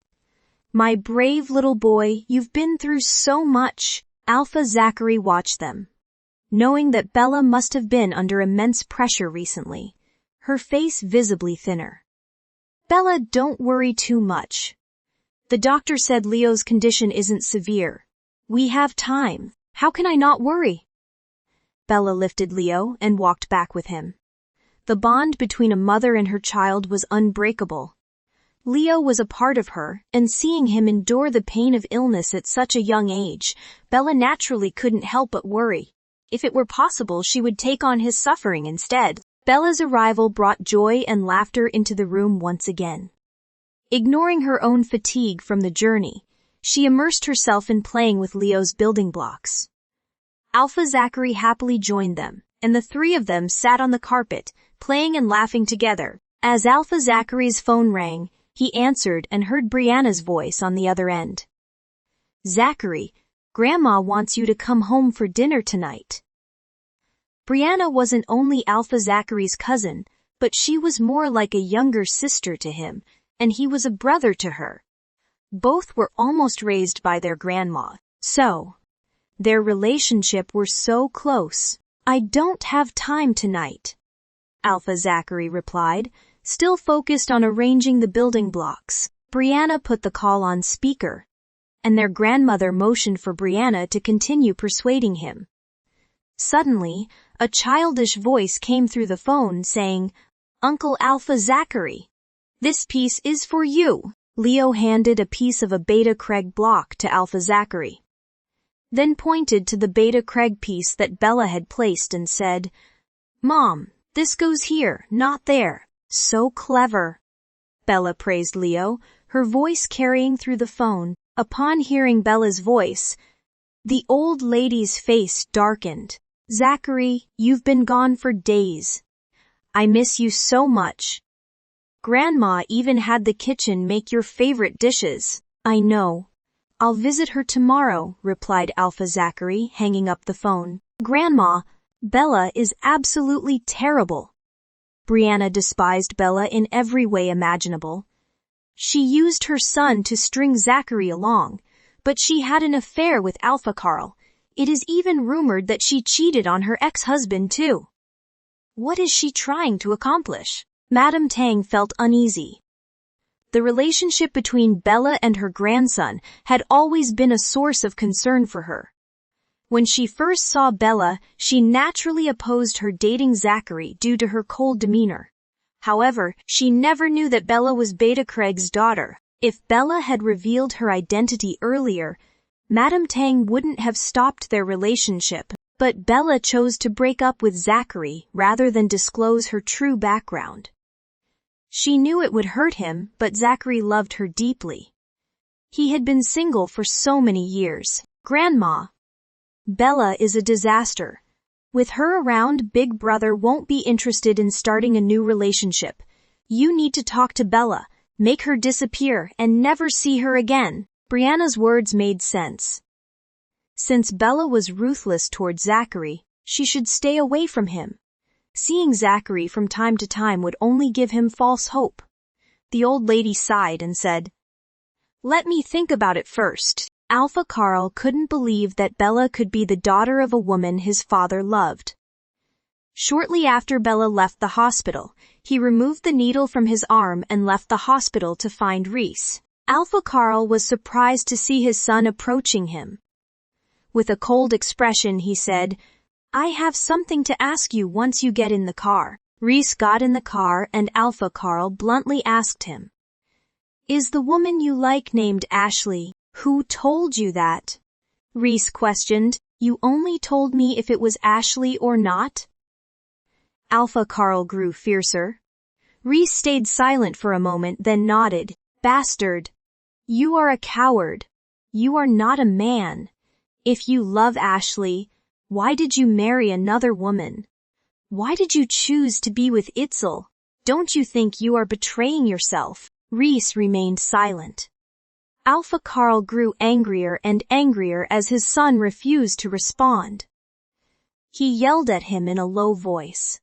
"My brave little boy, you've been through so much." Alpha Zachary watched them, knowing that Bella must have been under immense pressure recently, her face visibly thinner. "Bella, don't worry too much. The doctor said Leo's condition isn't severe. We have time. How can I not worry?" Bella lifted Leo and walked back with him. The bond between a mother and her child was unbreakable. Leo was a part of her, and seeing him endure the pain of illness at such a young age, Bella naturally couldn't help but worry. If it were possible, she would take on his suffering instead. Bella's arrival brought joy and laughter into the room once again. Ignoring her own fatigue from the journey, she immersed herself in playing with Leo's building blocks. Alpha Zachary happily joined them, and the three of them sat on the carpet, playing and laughing together. As Alpha Zachary's phone rang, he answered and heard Brianna's voice on the other end. "Zachary, Grandma wants you to come home for dinner tonight." Brianna wasn't only Alpha Zachary's cousin, but she was more like a younger sister to him, and he was a brother to her. Both were almost raised by their grandma, so their relationship were so close. "I don't have time tonight," Alpha Zachary replied, still focused on arranging the building blocks. Brianna put the call on speaker, and their grandmother motioned for Brianna to continue persuading him. Suddenly, a childish voice came through the phone saying, "Uncle Alpha Zachary, this piece is for you." Leo handed a piece of a Beta Craig block to Alpha Zachary, then pointed to the Beta Craig piece that Bella had placed and said, "Mom, this goes here, not there." "So clever," Bella praised Leo, her voice carrying through the phone. Upon hearing Bella's voice, the old lady's face darkened. "Zachary, you've been gone for days. I miss you so much. Grandma even had the kitchen make your favorite dishes." "I know. I'll visit her tomorrow," replied Alpha Zachary, hanging up the phone. "Grandma, Bella is absolutely terrible." Brianna despised Bella in every way imaginable. She used her son to string Zachary along, but she had an affair with Alpha Carl. It is even rumored that she cheated on her ex-husband too. What is she trying to accomplish? Madame Tang felt uneasy. The relationship between Bella and her grandson had always been a source of concern for her. When she first saw Bella, she naturally opposed her dating Zachary due to her cold demeanor. However, she never knew that Bella was Beta Craig's daughter. If Bella had revealed her identity earlier, Madame Tang wouldn't have stopped their relationship, but Bella chose to break up with Zachary rather than disclose her true background. She knew it would hurt him, but Zachary loved her deeply. He had been single for so many years. "Grandma, Bella is a disaster. With her around, Big Brother won't be interested in starting a new relationship. You need to talk to Bella, make her disappear, and never see her again." Brianna's words made sense. Since Bella was ruthless toward Zachary, she should stay away from him. Seeing Zachary from time to time would only give him false hope. The old lady sighed and said, "Let me think about it first." Alpha Carl couldn't believe that Bella could be the daughter of a woman his father loved. Shortly after Bella left the hospital, he removed the needle from his arm and left the hospital to find Reese. Alpha Carl was surprised to see his son approaching him. With a cold expression, he said, "I have something to ask you once you get in the car." Reese got in the car and Alpha Carl bluntly asked him, "Is the woman you like named Ashley?" "Who told you that?" Reese questioned. "You only told me if it was Ashley or not." Alpha Carl grew fiercer. Reese stayed silent for a moment, then nodded. "Bastard. You are a coward. You are not a man. If you love Ashley, why did you marry another woman? Why did you choose to be with Itzel? Don't you think you are betraying yourself?" Reese remained silent. Alpha Carl grew angrier and angrier as his son refused to respond. He yelled at him in a low voice.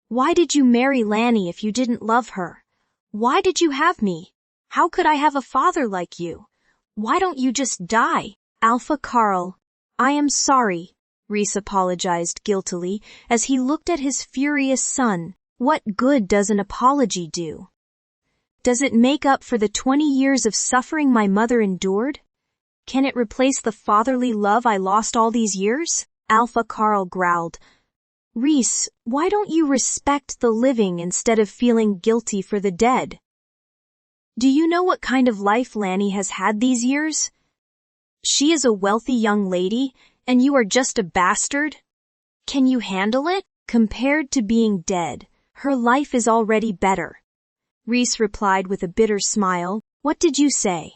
"Why did you marry Lanny if you didn't love her? Why did you have me? How could I have a father like you? Why don't you just die?" "Alpha Carl, I am sorry," Reese apologized guiltily as he looked at his furious son. "What good does an apology do? Does it make up for the 20 years of suffering my mother endured? Can it replace the fatherly love I lost all these years?" Alpha Carl growled. "Reese, why don't you respect the living instead of feeling guilty for the dead? Do you know what kind of life Lanny has had these years? She is a wealthy young lady, and you are just a bastard? Can you handle it? Compared to being dead, her life is already better." Reese replied with a bitter smile. "What did you say?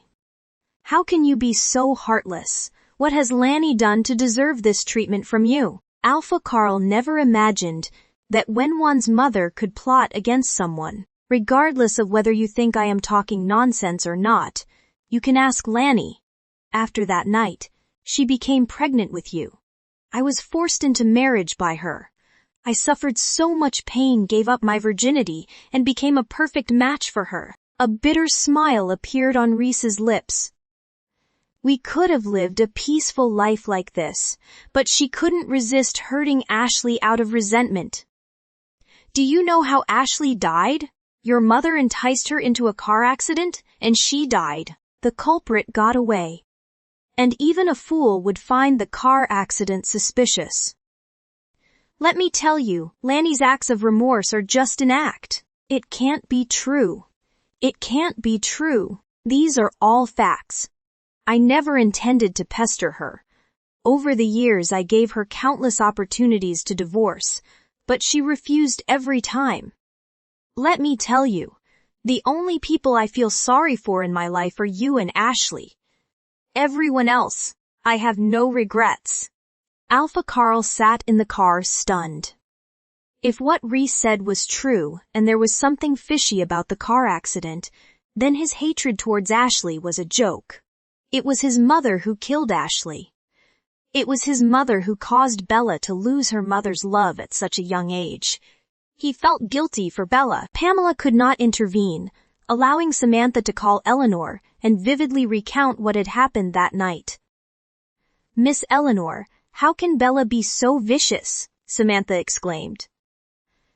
How can you be so heartless? What has Lanny done to deserve this treatment from you?" Alpha Carl never imagined that when one's mother could plot against someone, regardless of whether you think I am talking nonsense or not, you can ask Lanny. After that night, she became pregnant with you. I was forced into marriage by her. I suffered so much pain, gave up my virginity, and became a perfect match for her. A bitter smile appeared on Reese's lips. We could have lived a peaceful life like this, but she couldn't resist hurting Ashley out of resentment. Do you know how Ashley died? Your mother enticed her into a car accident, and she died. The culprit got away. And even a fool would find the car accident suspicious. Let me tell you, Lanny's acts of remorse are just an act. It can't be true. It can't be true. These are all facts. I never intended to pester her. Over the years I gave her countless opportunities to divorce, but she refused every time. Let me tell you, the only people I feel sorry for in my life are you and Ashley. Everyone else, I have no regrets. Alpha Carl sat in the car stunned. If what Reese said was true and there was something fishy about the car accident, then his hatred towards Ashley was a joke. It was his mother who killed Ashley. It was his mother who caused Bella to lose her mother's love at such a young age. He felt guilty for Bella. Pamela could not intervene, allowing Samantha to call Eleanor and vividly recount what had happened that night. Miss Eleanor, how can Bella be so vicious? Samantha exclaimed.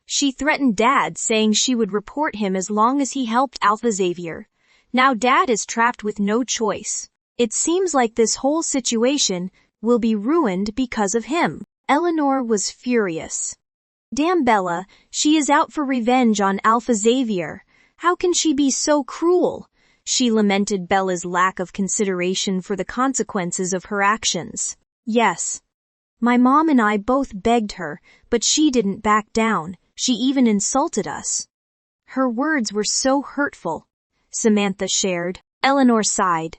She threatened Dad, saying she would report him as long as he helped Alpha Xavier. Now Dad is trapped with no choice. It seems like this whole situation will be ruined because of him. Eleanor was furious. Damn Bella, she is out for revenge on Alpha Xavier. How can she be so cruel? She lamented Bella's lack of consideration for the consequences of her actions. Yes. My mom and I both begged her, but she didn't back down. She even insulted us. Her words were so hurtful, Samantha shared. Eleanor sighed.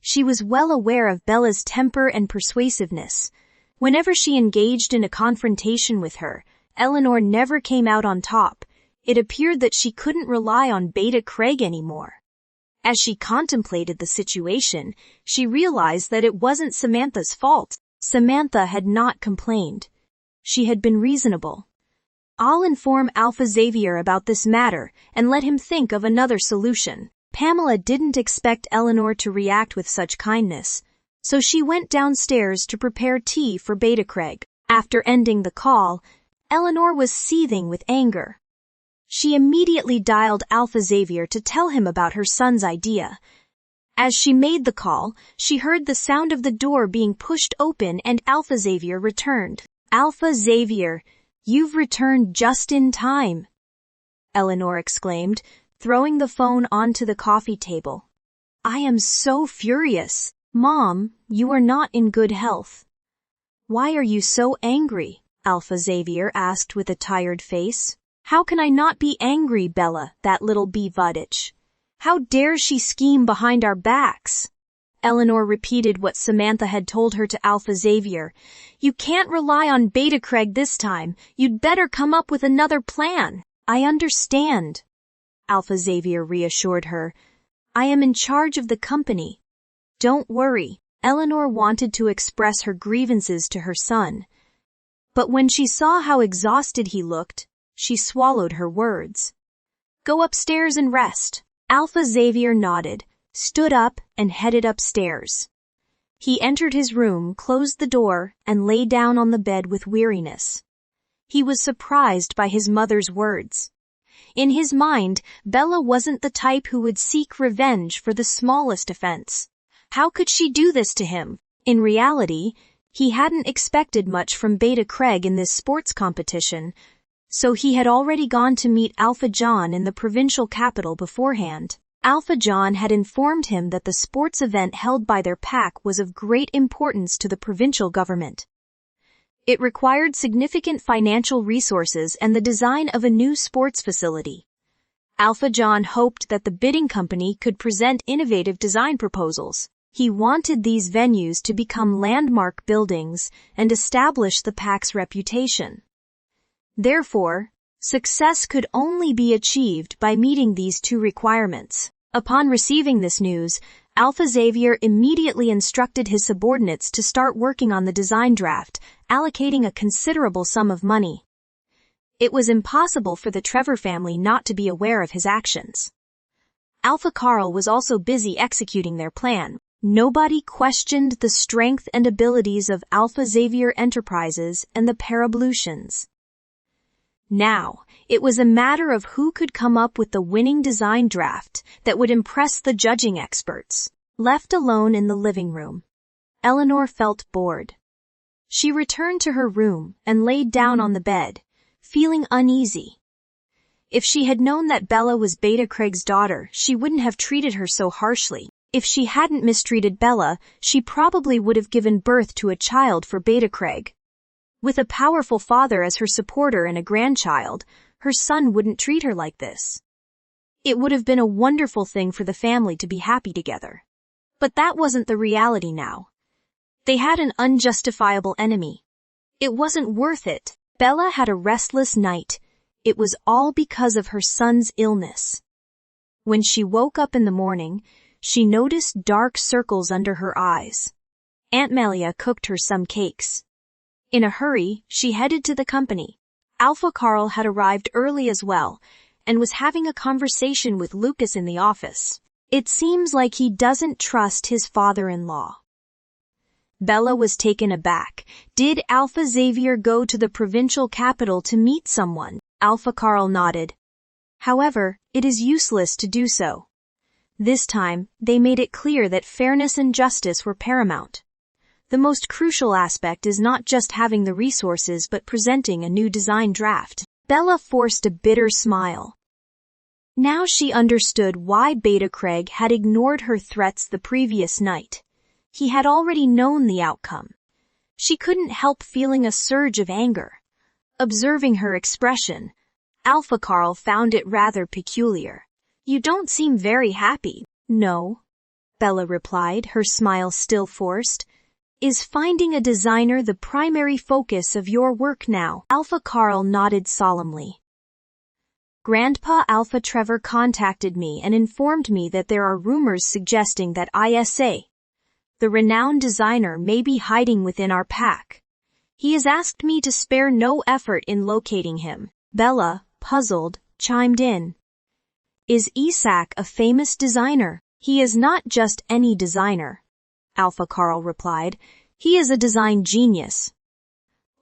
She was well aware of Bella's temper and persuasiveness. Whenever she engaged in a confrontation with her, Eleanor never came out on top. It appeared that she couldn't rely on Beta Craig anymore. As she contemplated the situation, she realized that it wasn't Samantha's fault. Samantha had not complained. She had been reasonable. I'll inform Alpha Xavier about this matter and let him think of another solution. Pamela didn't expect Eleanor to react with such kindness, so she went downstairs to prepare tea for Beta Craig. After ending the call, Eleanor was seething with anger. She immediately dialed Alpha Xavier to tell him about her son's idea. As she made the call, she heard the sound of the door being pushed open and Alpha Xavier returned. Alpha Xavier, you've returned just in time, Eleanor exclaimed, throwing the phone onto the coffee table. I am so furious. Mom, you are not in good health. Why are you so angry? Alpha Xavier asked with a tired face. How can I not be angry, Bella, that little bee-vuditch? How dare she scheme behind our backs? Eleanor repeated what Samantha had told her to Alpha Xavier. You can't rely on Beta Craig this time. You'd better come up with another plan. I understand, Alpha Xavier reassured her. I am in charge of the company. Don't worry. Eleanor wanted to express her grievances to her son. But when she saw how exhausted he looked, she swallowed her words. Go upstairs and rest. Alpha Xavier nodded, stood up, and headed upstairs. He entered his room, closed the door, and lay down on the bed with weariness. He was surprised by his mother's words. In his mind, Bella wasn't the type who would seek revenge for the smallest offense. How could she do this to him? In reality, he hadn't expected much from Beta Craig in this sports competition, so he had already gone to meet Alpha John in the provincial capital beforehand. Alpha John had informed him that the sports event held by their pack was of great importance to the provincial government. It required significant financial resources and the design of a new sports facility. Alpha John hoped that the bidding company could present innovative design proposals. He wanted these venues to become landmark buildings and establish the pack's reputation. Therefore, success could only be achieved by meeting these two requirements. Upon receiving this news, Alpha Xavier immediately instructed his subordinates to start working on the design draft, allocating a considerable sum of money. It was impossible for the Trevor family not to be aware of his actions. Alpha Carl was also busy executing their plan. Nobody questioned the strength and abilities of Alpha Xavier Enterprises and the Parablutions. Now, it was a matter of who could come up with the winning design draft that would impress the judging experts. Left alone in the living room, Eleanor felt bored. She returned to her room and laid down on the bed, feeling uneasy. If she had known that Bella was Beta Craig's daughter, she wouldn't have treated her so harshly. If she hadn't mistreated Bella, she probably would have given birth to a child for Beta Craig. With a powerful father as her supporter and a grandchild, her son wouldn't treat her like this. It would have been a wonderful thing for the family to be happy together. But that wasn't the reality now. They had an unjustifiable enemy. It wasn't worth it. Bella had a restless night. It was all because of her son's illness. When she woke up in the morning, she noticed dark circles under her eyes. Aunt Melia cooked her some cakes. In a hurry, she headed to the company. Alpha Carl had arrived early as well, and was having a conversation with Lucas in the office. It seems like he doesn't trust his father-in-law. Bella was taken aback. Did Alpha Xavier go to the provincial capital to meet someone? Alpha Carl nodded. However, it is useless to do so. This time, they made it clear that fairness and justice were paramount. The most crucial aspect is not just having the resources but presenting a new design draft. Bella forced a bitter smile. Now she understood why Beta Craig had ignored her threats the previous night. He had already known the outcome. She couldn't help feeling a surge of anger. Observing her expression, Alpha Carl found it rather peculiar. "You don't seem very happy." "No," Bella replied, her smile still forced. "Is finding a designer the primary focus of your work now?" Alpha Carl nodded solemnly. "Grandpa Alpha Trevor contacted me and informed me that there are rumors suggesting that ISA, the renowned designer, may be hiding within our pack. He has asked me to spare no effort in locating him." Bella, puzzled, chimed in. "Is Isaac a famous designer?" "He is not just any designer," Alpha Carl replied. "He is a design genius.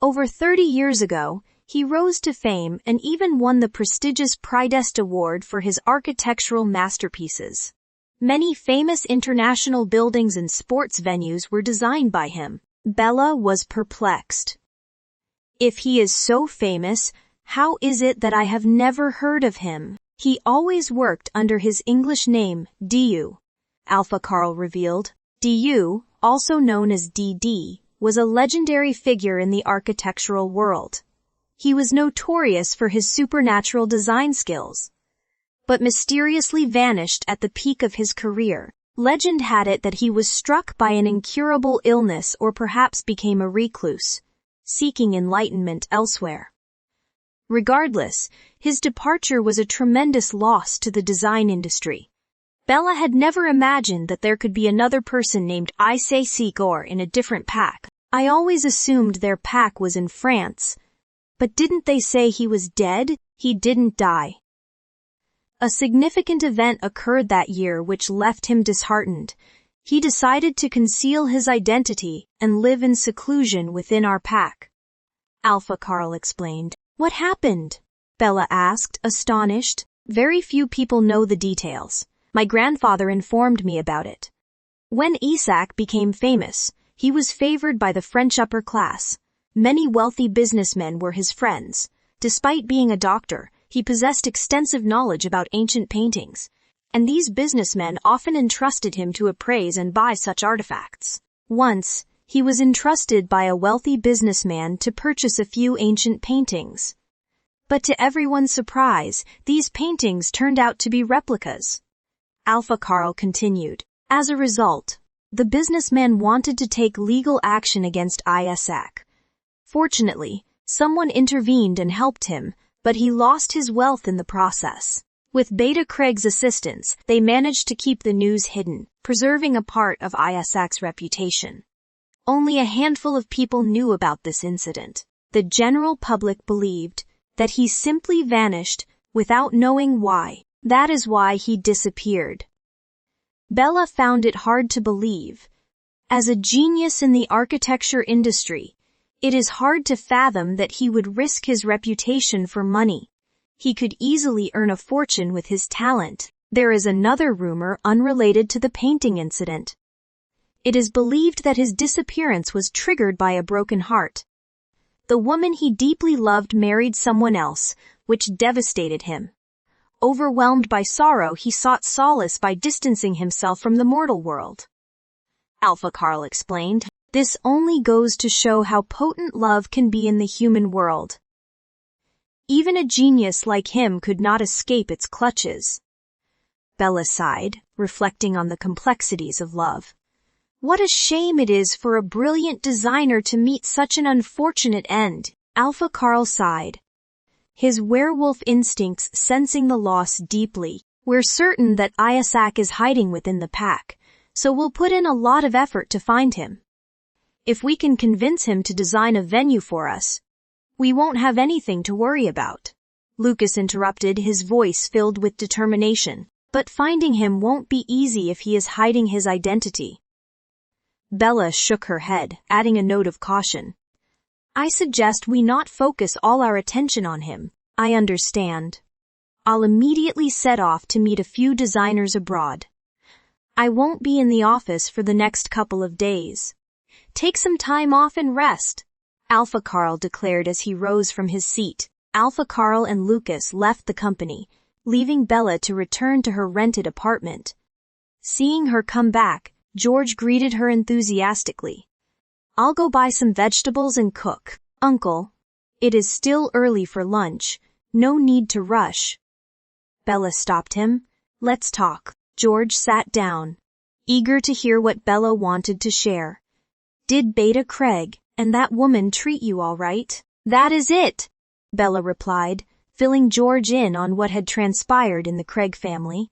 Over 30 years ago, he rose to fame and even won the prestigious Pridest Award for his architectural masterpieces. Many famous international buildings and sports venues were designed by him." Bella was perplexed. "If he is so famous, how is it that I have never heard of him?" "He always worked under his English name, Du," Alpha Carl revealed. Du, also known as DD, was a legendary figure in the architectural world. He was notorious for his supernatural design skills, but mysteriously vanished at the peak of his career. Legend had it that he was struck by an incurable illness or perhaps became a recluse, seeking enlightenment elsewhere. Regardless, his departure was a tremendous loss to the design industry. Bella had never imagined that there could be another person named Issei Sigor in a different pack. "I always assumed their pack was in France. But didn't they say he was dead?" "He didn't die. A significant event occurred that year which left him disheartened. He decided to conceal his identity and live in seclusion within our pack," Alpha Carl explained. "What happened?" Bella asked, astonished. "Very few people know the details. My grandfather informed me about it. When Isaac became famous, he was favored by the French upper class. Many wealthy businessmen were his friends. Despite being a doctor, he possessed extensive knowledge about ancient paintings, and these businessmen often entrusted him to appraise and buy such artifacts. Once, he was entrusted by a wealthy businessman to purchase a few ancient paintings. But to everyone's surprise, these paintings turned out to be replicas." Alpha Carl continued. "As a result, the businessman wanted to take legal action against Isaac. Fortunately, someone intervened and helped him, but he lost his wealth in the process. With Beta Craig's assistance, they managed to keep the news hidden, preserving a part of Isaac's reputation. Only a handful of people knew about this incident. The general public believed that he simply vanished without knowing why." That is why he disappeared. Bella found it hard to believe. As a genius in the architecture industry, it is hard to fathom that he would risk his reputation for money. He could easily earn a fortune with his talent. There is another rumor unrelated to the painting incident. It is believed that his disappearance was triggered by a broken heart. The woman he deeply loved married someone else, which devastated him. Overwhelmed by sorrow, he sought solace by distancing himself from the mortal world. Alpha Carl explained, "This only goes to show how potent love can be in the human world. Even a genius like him could not escape its clutches." Bella sighed, reflecting on the complexities of love. What a shame it is for a brilliant designer to meet such an unfortunate end. Alpha Carl sighed. His werewolf instincts sensing the loss deeply. "We're certain that Isaac is hiding within the pack, so we'll put in a lot of effort to find him. If we can convince him to design a venue for us, we won't have anything to worry about." Lucas interrupted, his voice filled with determination. "But finding him won't be easy if he is hiding his identity." Bella shook her head, adding a note of caution. "I suggest we not focus all our attention on him." "I understand. I'll immediately set off to meet a few designers abroad. I won't be in the office for the next couple of days. Take some time off and rest," Alpha Carl declared as he rose from his seat. Alpha Carl and Lucas left the company, leaving Bella to return to her rented apartment. Seeing her come back, George greeted her enthusiastically. "I'll go buy some vegetables and cook." "Uncle, it is still early for lunch. No need to rush." Bella stopped him. "Let's talk." George sat down, eager to hear what Bella wanted to share. "Did Beta Craig and that woman treat you all right?" "That is it," Bella replied, filling George in on what had transpired in the Craig family.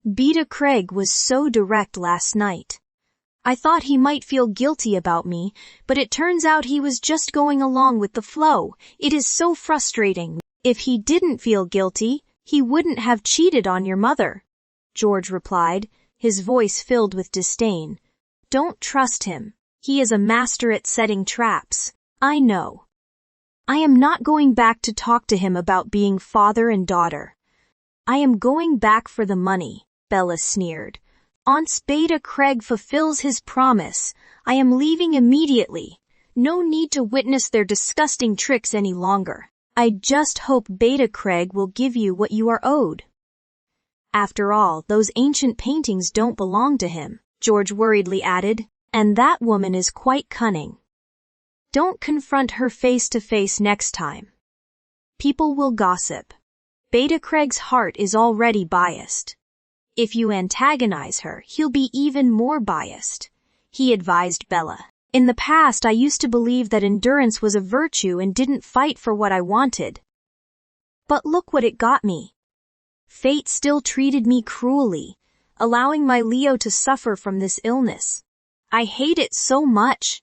"Beta Craig was so direct last night. I thought he might feel guilty about me, but it turns out he was just going along with the flow. It is so frustrating." "If he didn't feel guilty, he wouldn't have cheated on your mother," George replied, his voice filled with disdain. "Don't trust him. He is a master at setting traps." "I know. I am not going back to talk to him about being father and daughter. I am going back for the money," Bella sneered. "Once Beta Craig fulfills his promise, I am leaving immediately. No need to witness their disgusting tricks any longer. I just hope Beta Craig will give you what you are owed." "After all, those ancient paintings don't belong to him," George worriedly added, "and that woman is quite cunning. Don't confront her face to face next time. People will gossip. Beta Craig's heart is already biased. If you antagonize her, he'll be even more biased," he advised Bella. "In the past, I used to believe that endurance was a virtue and didn't fight for what I wanted. But look what it got me. Fate still treated me cruelly, allowing my Leo to suffer from this illness. I hate it so much."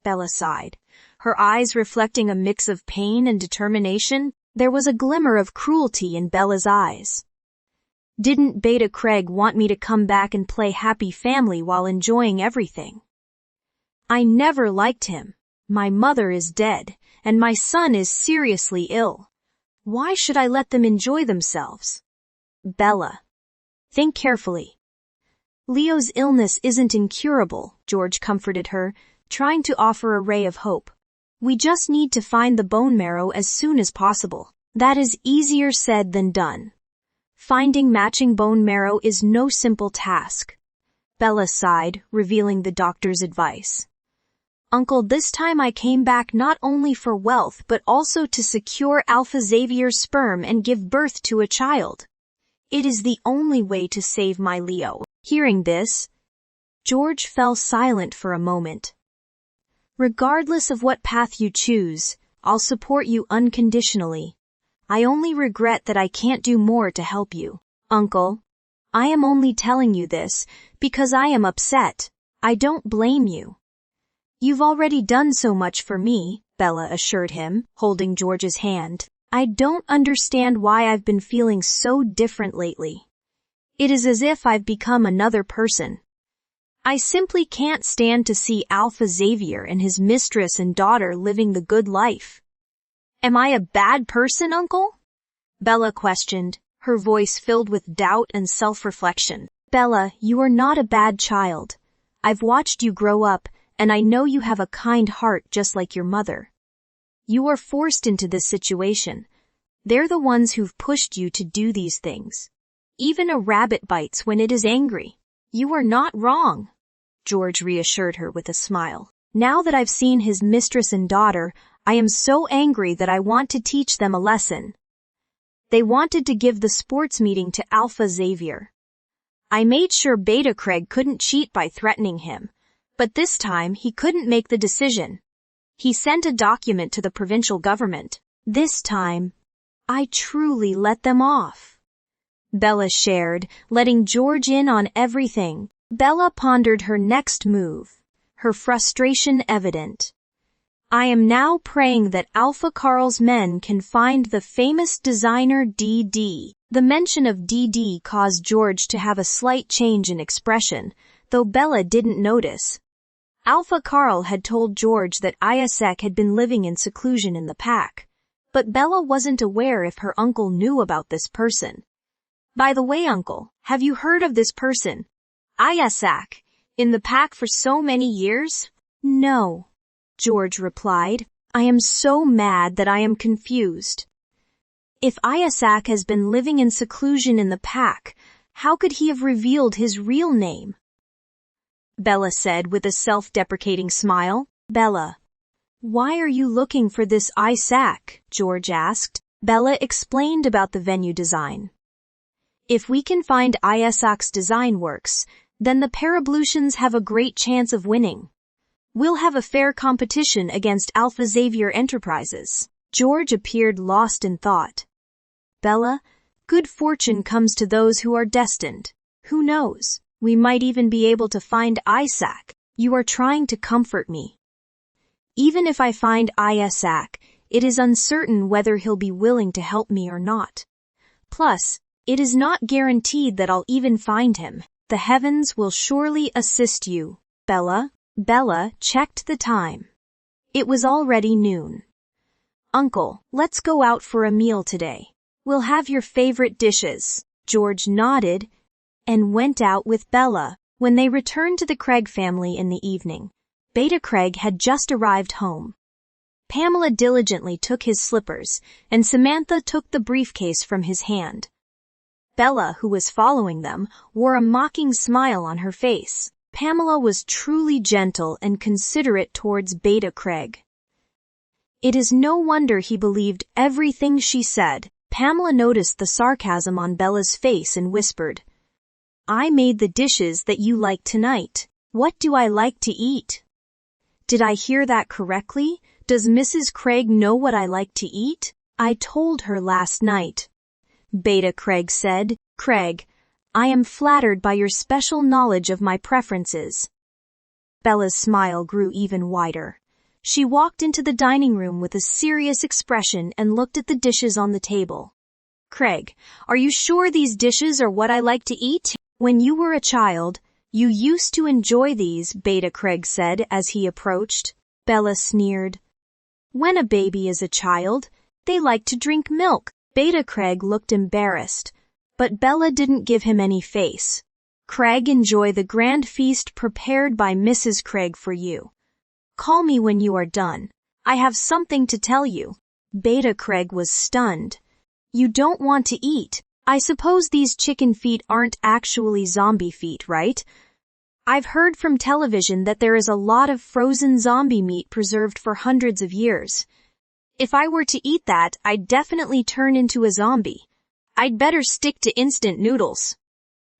Bella sighed, her eyes reflecting a mix of pain and determination. There was a glimmer of cruelty in Bella's eyes. "Didn't Beta Craig want me to come back and play happy family while enjoying everything? I never liked him. My mother is dead, and my son is seriously ill. Why should I let them enjoy themselves?" "Bella, think carefully. Leo's illness isn't incurable," George comforted her, trying to offer a ray of hope. "We just need to find the bone marrow as soon as possible." "That is easier said than done. Finding matching bone marrow is no simple task." Bella sighed, revealing the doctor's advice. "Uncle, this time I came back not only for wealth but also to secure Alpha Xavier's sperm and give birth to a child. It is the only way to save my Leo." Hearing this, George fell silent for a moment. "Regardless of what path you choose, I'll support you unconditionally. I only regret that I can't do more to help you." "Uncle, I am only telling you this because I am upset. I don't blame you." "You've already done so much for me," Bella assured him, holding George's hand. I don't understand why I've been feeling so different lately. It is as if I've become another person. I simply can't stand to see Alpha Xavier and his mistress and daughter living the good life. Am I a bad person, Uncle? Bella questioned, her voice filled with doubt and self-reflection. Bella, you are not a bad child. I've watched you grow up, and I know you have a kind heart just like your mother. You are forced into this situation. They're the ones who've pushed you to do these things. Even a rabbit bites when it is angry. You are not wrong, George reassured her with a smile. Now that I've seen his mistress and daughter, I am so angry that I want to teach them a lesson. They wanted to give the sports meeting to Alpha Xavier. I made sure Beta Craig couldn't cheat by threatening him, but this time he couldn't make the decision. He sent a document to the provincial government. This time, I truly let them off. Bella shared, letting George in on everything. Bella pondered her next move, her frustration evident. I am now praying that Alpha Carl's men can find the famous designer DD. The mention of DD caused George to have a slight change in expression, though Bella didn't notice. Alpha Carl had told George that Isaac had been living in seclusion in the pack, but Bella wasn't aware if her uncle knew about this person. By the way, Uncle, have you heard of this person? Isaac, in the pack for so many years? No, George replied. I am so mad that I am confused. If Isaac has been living in seclusion in the pack, how could he have revealed his real name? Bella said with a self-deprecating smile. Bella, why are you looking for this Isaac? George asked. Bella explained about the venue design. If we can find Isaac's design works, then the Parablutions have a great chance of winning. We'll have a fair competition against Alpha Xavier Enterprises. George appeared lost in thought. Bella, good fortune comes to those who are destined. Who knows? We might even be able to find Isaac. You are trying to comfort me. Even if I find Isaac, it is uncertain whether he'll be willing to help me or not. Plus, it is not guaranteed that I'll even find him. The heavens will surely assist you, Bella. Bella checked the time. It was already noon. Uncle, let's go out for a meal today. We'll have your favorite dishes. George nodded and went out with Bella. When they returned to the Craig family in the evening, Beta Craig had just arrived home. Pamela diligently took his slippers, and Samantha took the briefcase from his hand. Bella, who was following them, wore a mocking smile on her face. Pamela was truly gentle and considerate towards Beta Craig. It is no wonder he believed everything she said. Pamela noticed the sarcasm on Bella's face and whispered, I made the dishes that you like tonight. What do I like to eat? Did I hear that correctly? Does Mrs. Craig know what I like to eat? I told her last night. Beta Craig said. Craig, I am flattered by your special knowledge of my preferences. Bella's smile grew even wider. She walked into the dining room with a serious expression and looked at the dishes on the table. Craig, are you sure these dishes are what I like to eat? When you were a child, you used to enjoy these, Beta Craig said as he approached. Bella sneered. When a baby is a child, they like to drink milk. Beta Craig looked embarrassed, but Bella didn't give him any face. Craig, enjoy the grand feast prepared by Mrs. Craig for you. Call me when you are done. I have something to tell you. Beta Craig was stunned. You don't want to eat. I suppose these chicken feet aren't actually zombie feet, right? I've heard from television that there is a lot of frozen zombie meat preserved for hundreds of years. If I were to eat that, I'd definitely turn into a zombie. I'd better stick to instant noodles.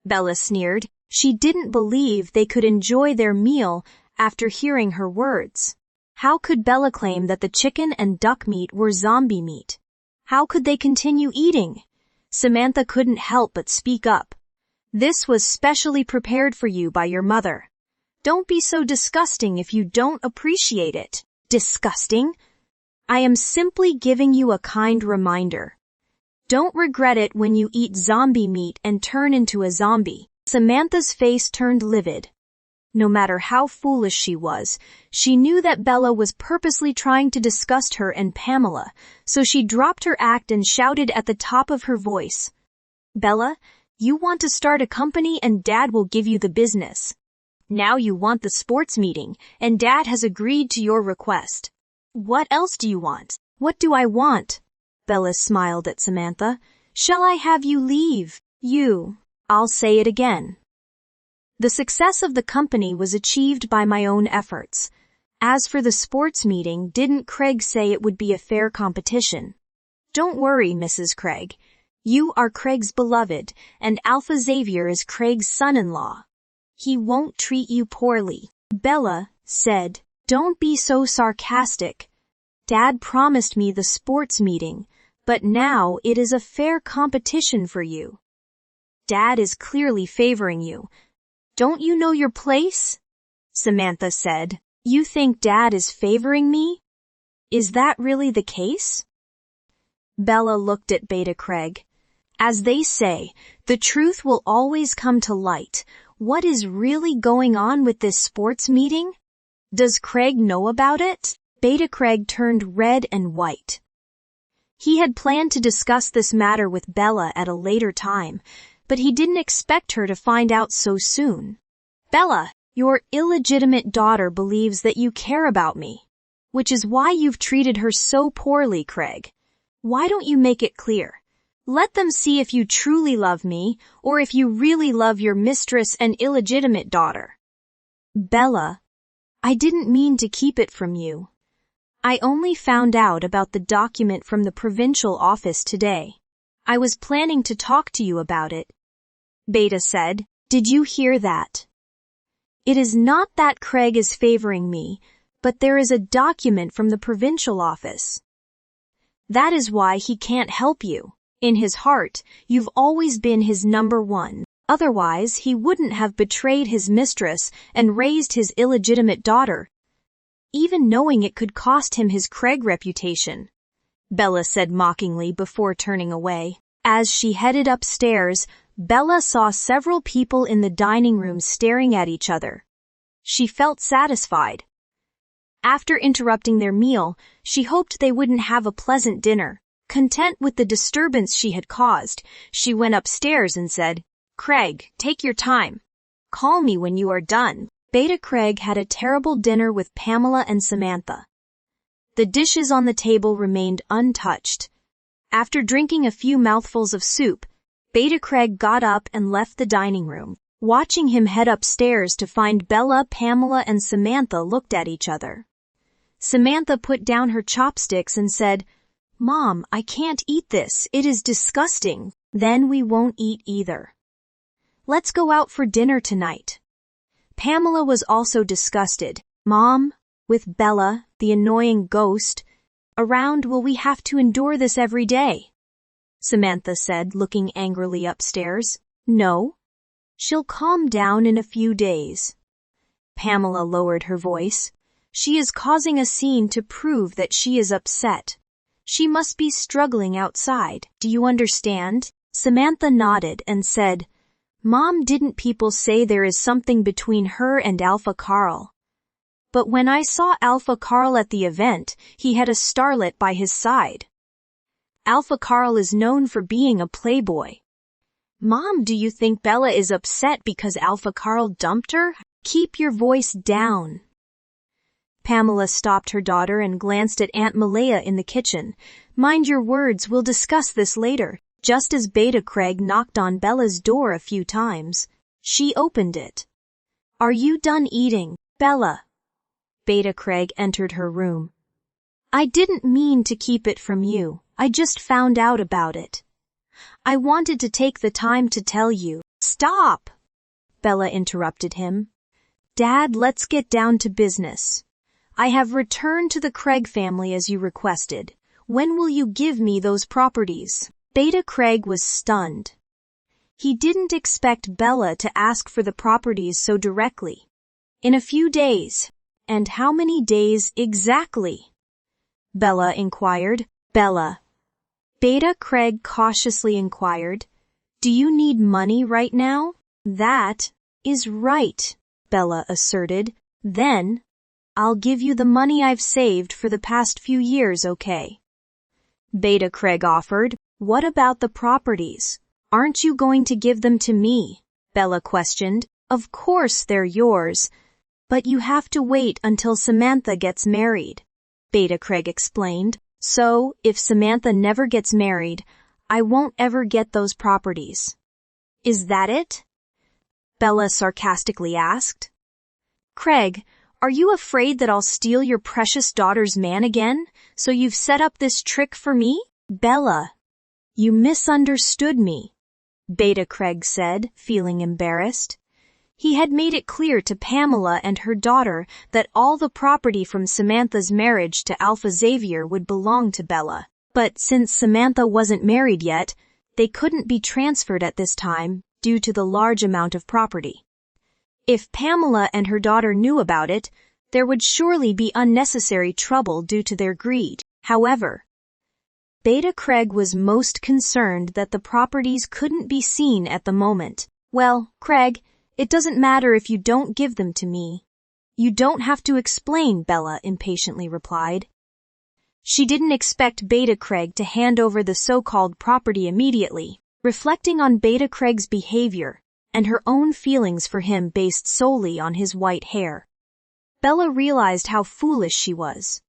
Bella sneered. She didn't believe they could enjoy their meal after hearing her words. How could Bella claim that the chicken and duck meat were zombie meat? How could they continue eating? Samantha couldn't help but speak up. This was specially prepared for you by your mother. Don't be so disgusting if you don't appreciate it. Disgusting? I am simply giving you a kind reminder. Don't regret it when you eat zombie meat and turn into a zombie. Samantha's face turned livid. No matter how foolish she was, she knew that Bella was purposely trying to disgust her and Pamela, so she dropped her act and shouted at the top of her voice. Bella, you want to start a company and Dad will give you the business. Now you want the sports meeting, and Dad has agreed to your request. What else do you want? What do I want? Bella smiled at Samantha. Shall I have you leave? I'll say it again. The success of the company was achieved by my own efforts. As for the sports meeting, didn't Craig say it would be a fair competition? Don't worry, Mrs. Craig. You are Craig's beloved, and Alpha Xavier is Craig's son-in-law. He won't treat you poorly. Bella said, Don't be so sarcastic. Dad promised me the sports meeting, but now it is a fair competition for you. Dad is clearly favoring you. Don't you know your place? Samantha said. You think Dad is favoring me? Is that really the case? Bella looked at Beta Craig. As they say, the truth will always come to light. What is really going on with this sports meeting? Does Craig know about it? Beta Craig turned red and white. He had planned to discuss this matter with Bella at a later time, but he didn't expect her to find out so soon. Bella, your illegitimate daughter believes that you care about me, which is why you've treated her so poorly, Craig. Why don't you make it clear? Let them see if you truly love me, or if you really love your mistress and illegitimate daughter. Bella, I didn't mean to keep it from you. I only found out about the document from the provincial office today. I was planning to talk to you about it. Beta said, Did you hear that? It is not that Craig is favoring me, but there is a document from the provincial office. That is why he can't help you. In his heart, you've always been his number one. Otherwise, he wouldn't have betrayed his mistress and raised his illegitimate daughter, even knowing it could cost him his Craig reputation. Bella said mockingly before turning away. As she headed upstairs, Bella saw several people in the dining room staring at each other. She felt satisfied. After interrupting their meal, she hoped they wouldn't have a pleasant dinner. Content with the disturbance she had caused, she went upstairs and said, Craig, take your time. Call me when you are done. Beta Craig had a terrible dinner with Pamela and Samantha. The dishes on the table remained untouched. After drinking a few mouthfuls of soup, Beta Craig got up and left the dining room. Watching him head upstairs to find Bella, Pamela, and Samantha looked at each other. Samantha put down her chopsticks and said, Mom, I can't eat this. It is disgusting. Then we won't eat either. Let's go out for dinner tonight. Pamela was also disgusted. Mom, with Bella, the annoying ghost, around, will we have to endure this every day? Samantha said, looking angrily upstairs. No. She'll calm down in a few days. Pamela lowered her voice. She is causing a scene to prove that she is upset. She must be struggling outside. Do you understand? Samantha nodded and said, Mom, didn't people say there is something between her and Alpha Carl? But when I saw Alpha Carl at the event, he had a starlet by his side. Alpha Carl is known for being a playboy. Mom, do you think Bella is upset because Alpha Carl dumped her? Keep your voice down. Pamela stopped her daughter and glanced at Aunt Malaya in the kitchen. Mind your words, we'll discuss this later. Just as Beta Craig knocked on Bella's door a few times, she opened it. Are you done eating, Bella? Beta Craig entered her room. I didn't mean to keep it from you. I just found out about it. I wanted to take the time to tell you. Stop! Bella interrupted him. Dad, let's get down to business. I have returned to the Craig family as you requested. When will you give me those properties? Beta Craig was stunned. He didn't expect Bella to ask for the properties so directly. In a few days. And how many days exactly? Bella inquired. Bella. Beta Craig cautiously inquired. Do you need money right now? That is right, Bella asserted. Then, I'll give you the money I've saved for the past few years, okay? Beta Craig offered. What about the properties? Aren't you going to give them to me? Bella questioned. Of course they're yours, but you have to wait until Samantha gets married, Beta Craig explained. So, if Samantha never gets married, I won't ever get those properties. Is that it? Bella sarcastically asked. Craig, are you afraid that I'll steal your precious daughter's man again, so you've set up this trick for me? Bella, you misunderstood me, Beta Craig said, feeling embarrassed. He had made it clear to Pamela and her daughter that all the property from Samantha's marriage to Alpha Xavier would belong to Bella. But since Samantha wasn't married yet, they couldn't be transferred at this time due to the large amount of property. If Pamela and her daughter knew about it, there would surely be unnecessary trouble due to their greed. However, Beta Craig was most concerned that the properties couldn't be seen at the moment. Well, Craig, it doesn't matter if you don't give them to me. You don't have to explain, Bella impatiently replied. She didn't expect Beta Craig to hand over the so-called property immediately. Reflecting on Beta Craig's behavior and her own feelings for him based solely on his white hair, Bella realized how foolish she was.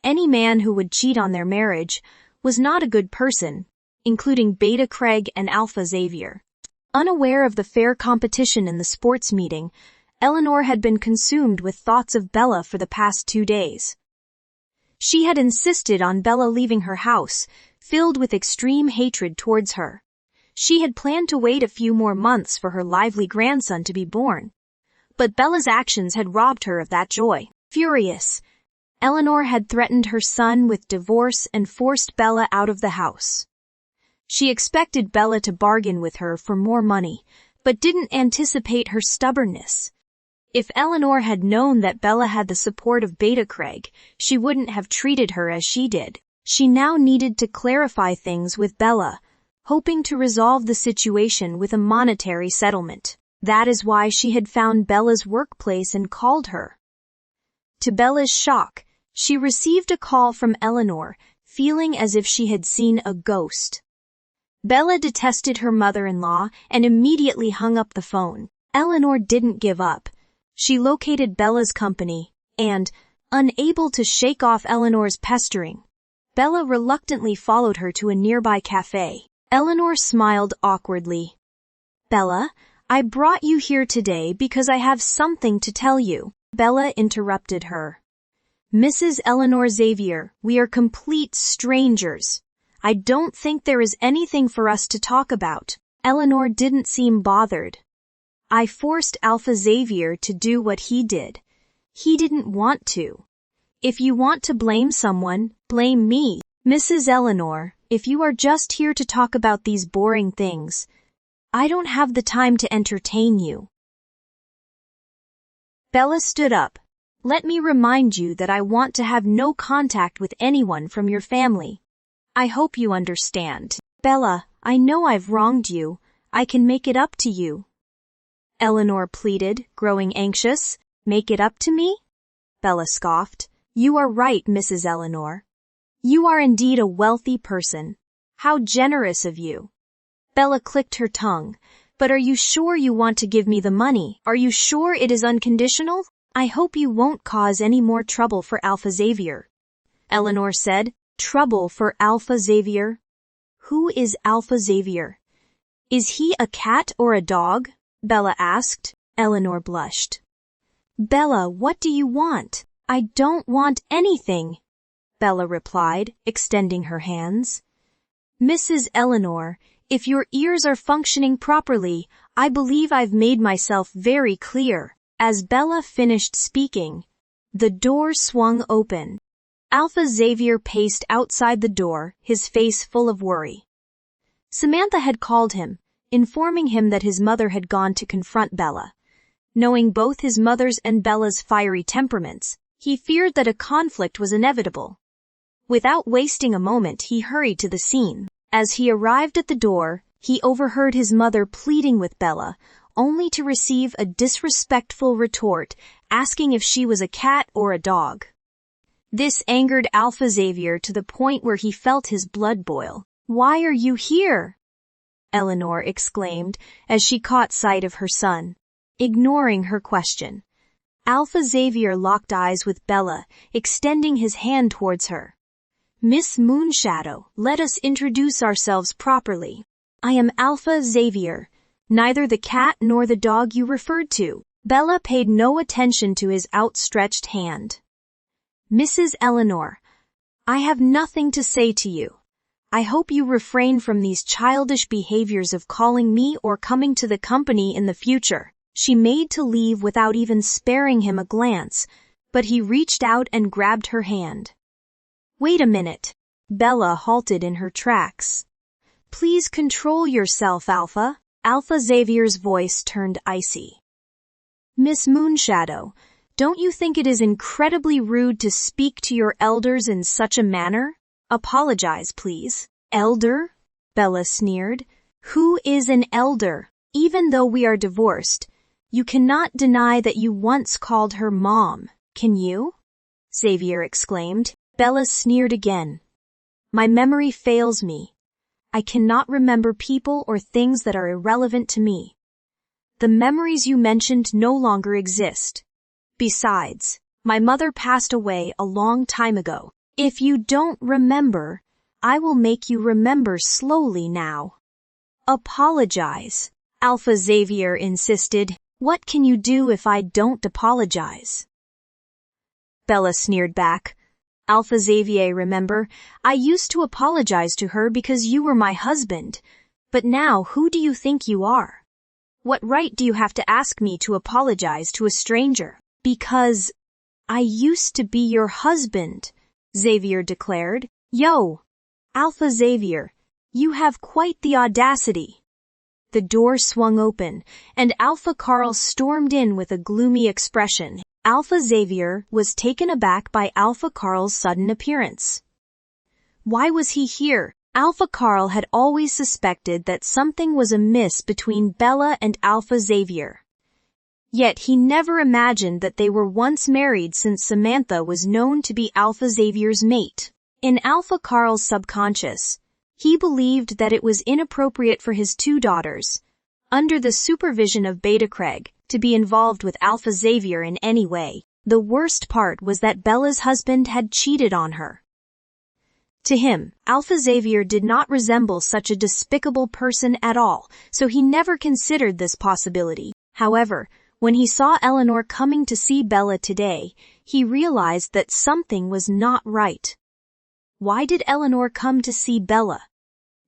Any man who would cheat on their marriage was not a good person, including Beta Craig and Alpha Xavier. Unaware of the fair competition in the sports meeting, Eleanor had been consumed with thoughts of Bella for the past 2 days. She had insisted on Bella leaving her house, filled with extreme hatred towards her. She had planned to wait a few more months for her lively grandson to be born. But Bella's actions had robbed her of that joy. Furious, Eleanor had threatened her son with divorce and forced Bella out of the house. She expected Bella to bargain with her for more money, but didn't anticipate her stubbornness. If Eleanor had known that Bella had the support of Beta Craig, she wouldn't have treated her as she did. She now needed to clarify things with Bella, hoping to resolve the situation with a monetary settlement. That is why she had found Bella's workplace and called her. To Bella's shock, she received a call from Eleanor, feeling as if she had seen a ghost. Bella detested her mother-in-law and immediately hung up the phone. Eleanor didn't give up. She located Bella's company and, unable to shake off Eleanor's pestering, Bella reluctantly followed her to a nearby cafe. Eleanor smiled awkwardly. Bella, I brought you here today because I have something to tell you. Bella interrupted her. Mrs. Eleanor Xavier, we are complete strangers. I don't think there is anything for us to talk about. Eleanor didn't seem bothered. I forced Alpha Xavier to do what he did. He didn't want to. If you want to blame someone, blame me. Mrs. Eleanor, if you are just here to talk about these boring things, I don't have the time to entertain you. Bella stood up. Let me remind you that I want to have no contact with anyone from your family. I hope you understand. Bella, I know I've wronged you. I can make it up to you. Eleanor pleaded, growing anxious. Make it up to me? Bella scoffed. You are right, Mrs. Eleanor. You are indeed a wealthy person. How generous of you. Bella clicked her tongue. But are you sure you want to give me the money? Are you sure it is unconditional? I hope you won't cause any more trouble for Alpha Xavier. Eleanor said. Trouble for Alpha Xavier? Who is Alpha Xavier? Is he a cat or a dog? Bella asked. Eleanor blushed. Bella, what do you want? I don't want anything, Bella replied, extending her hands. Mrs. Eleanor, if your ears are functioning properly, I believe I've made myself very clear. As Bella finished speaking, the door swung open. Alpha Xavier paced outside the door, his face full of worry. Samantha had called him, informing him that his mother had gone to confront Bella. Knowing both his mother's and Bella's fiery temperaments, he feared that a conflict was inevitable. Without wasting a moment, he hurried to the scene. As he arrived at the door, he overheard his mother pleading with Bella, only to receive a disrespectful retort asking if she was a cat or a dog. This angered Alpha Xavier to the point where he felt his blood boil. "Why are you here?" Eleanor exclaimed as she caught sight of her son. Ignoring her question, Alpha Xavier locked eyes with Bella, extending his hand towards her. "Miss Moonshadow, let us introduce ourselves properly. I am Alpha Xavier, neither the cat nor the dog you referred to." Bella paid no attention to his outstretched hand. "Mrs. Eleanor, I have nothing to say to you. I hope you refrain from these childish behaviors of calling me or coming to the company in the future." She made to leave without even sparing him a glance, but he reached out and grabbed her hand. "Wait a minute." Bella halted in her tracks. "Please control yourself, Alpha." Alpha Xavier's voice turned icy. "Miss Moonshadow, don't you think it is incredibly rude to speak to your elders in such a manner? Apologize, please." "Elder?" Bella sneered. "Who is an elder? Even though we are divorced, you cannot deny that you once called her Mom, can you?" Xavier exclaimed. Bella sneered again. "My memory fails me. I cannot remember people or things that are irrelevant to me. The memories you mentioned no longer exist. Besides, my mother passed away a long time ago. If you don't remember, I will make you remember slowly now." "Apologize," Alpha Xavier insisted. "What can you do if I don't apologize?" Bella sneered back. "Alpha Xavier, remember, I used to apologize to her because you were my husband. But now who do you think you are? What right do you have to ask me to apologize to a stranger?" "Because I used to be your husband," Xavier declared. "Yo, Alpha Xavier, you have quite the audacity." The door swung open, and Alpha Carl stormed in with a gloomy expression. Alpha Xavier was taken aback by Alpha Carl's sudden appearance. Why was he here? Alpha Carl had always suspected that something was amiss between Bella and Alpha Xavier. Yet he never imagined that they were once married, since Samantha was known to be Alpha Xavier's mate. In Alpha Carl's subconscious, he believed that it was inappropriate for his two daughters, under the supervision of Beta Craig, to be involved with Alpha Xavier in any way. The worst part was that Bella's husband had cheated on her. To him, Alpha Xavier did not resemble such a despicable person at all, so he never considered this possibility. However, when he saw Eleanor coming to see Bella today, he realized that something was not right. Why did Eleanor come to see Bella?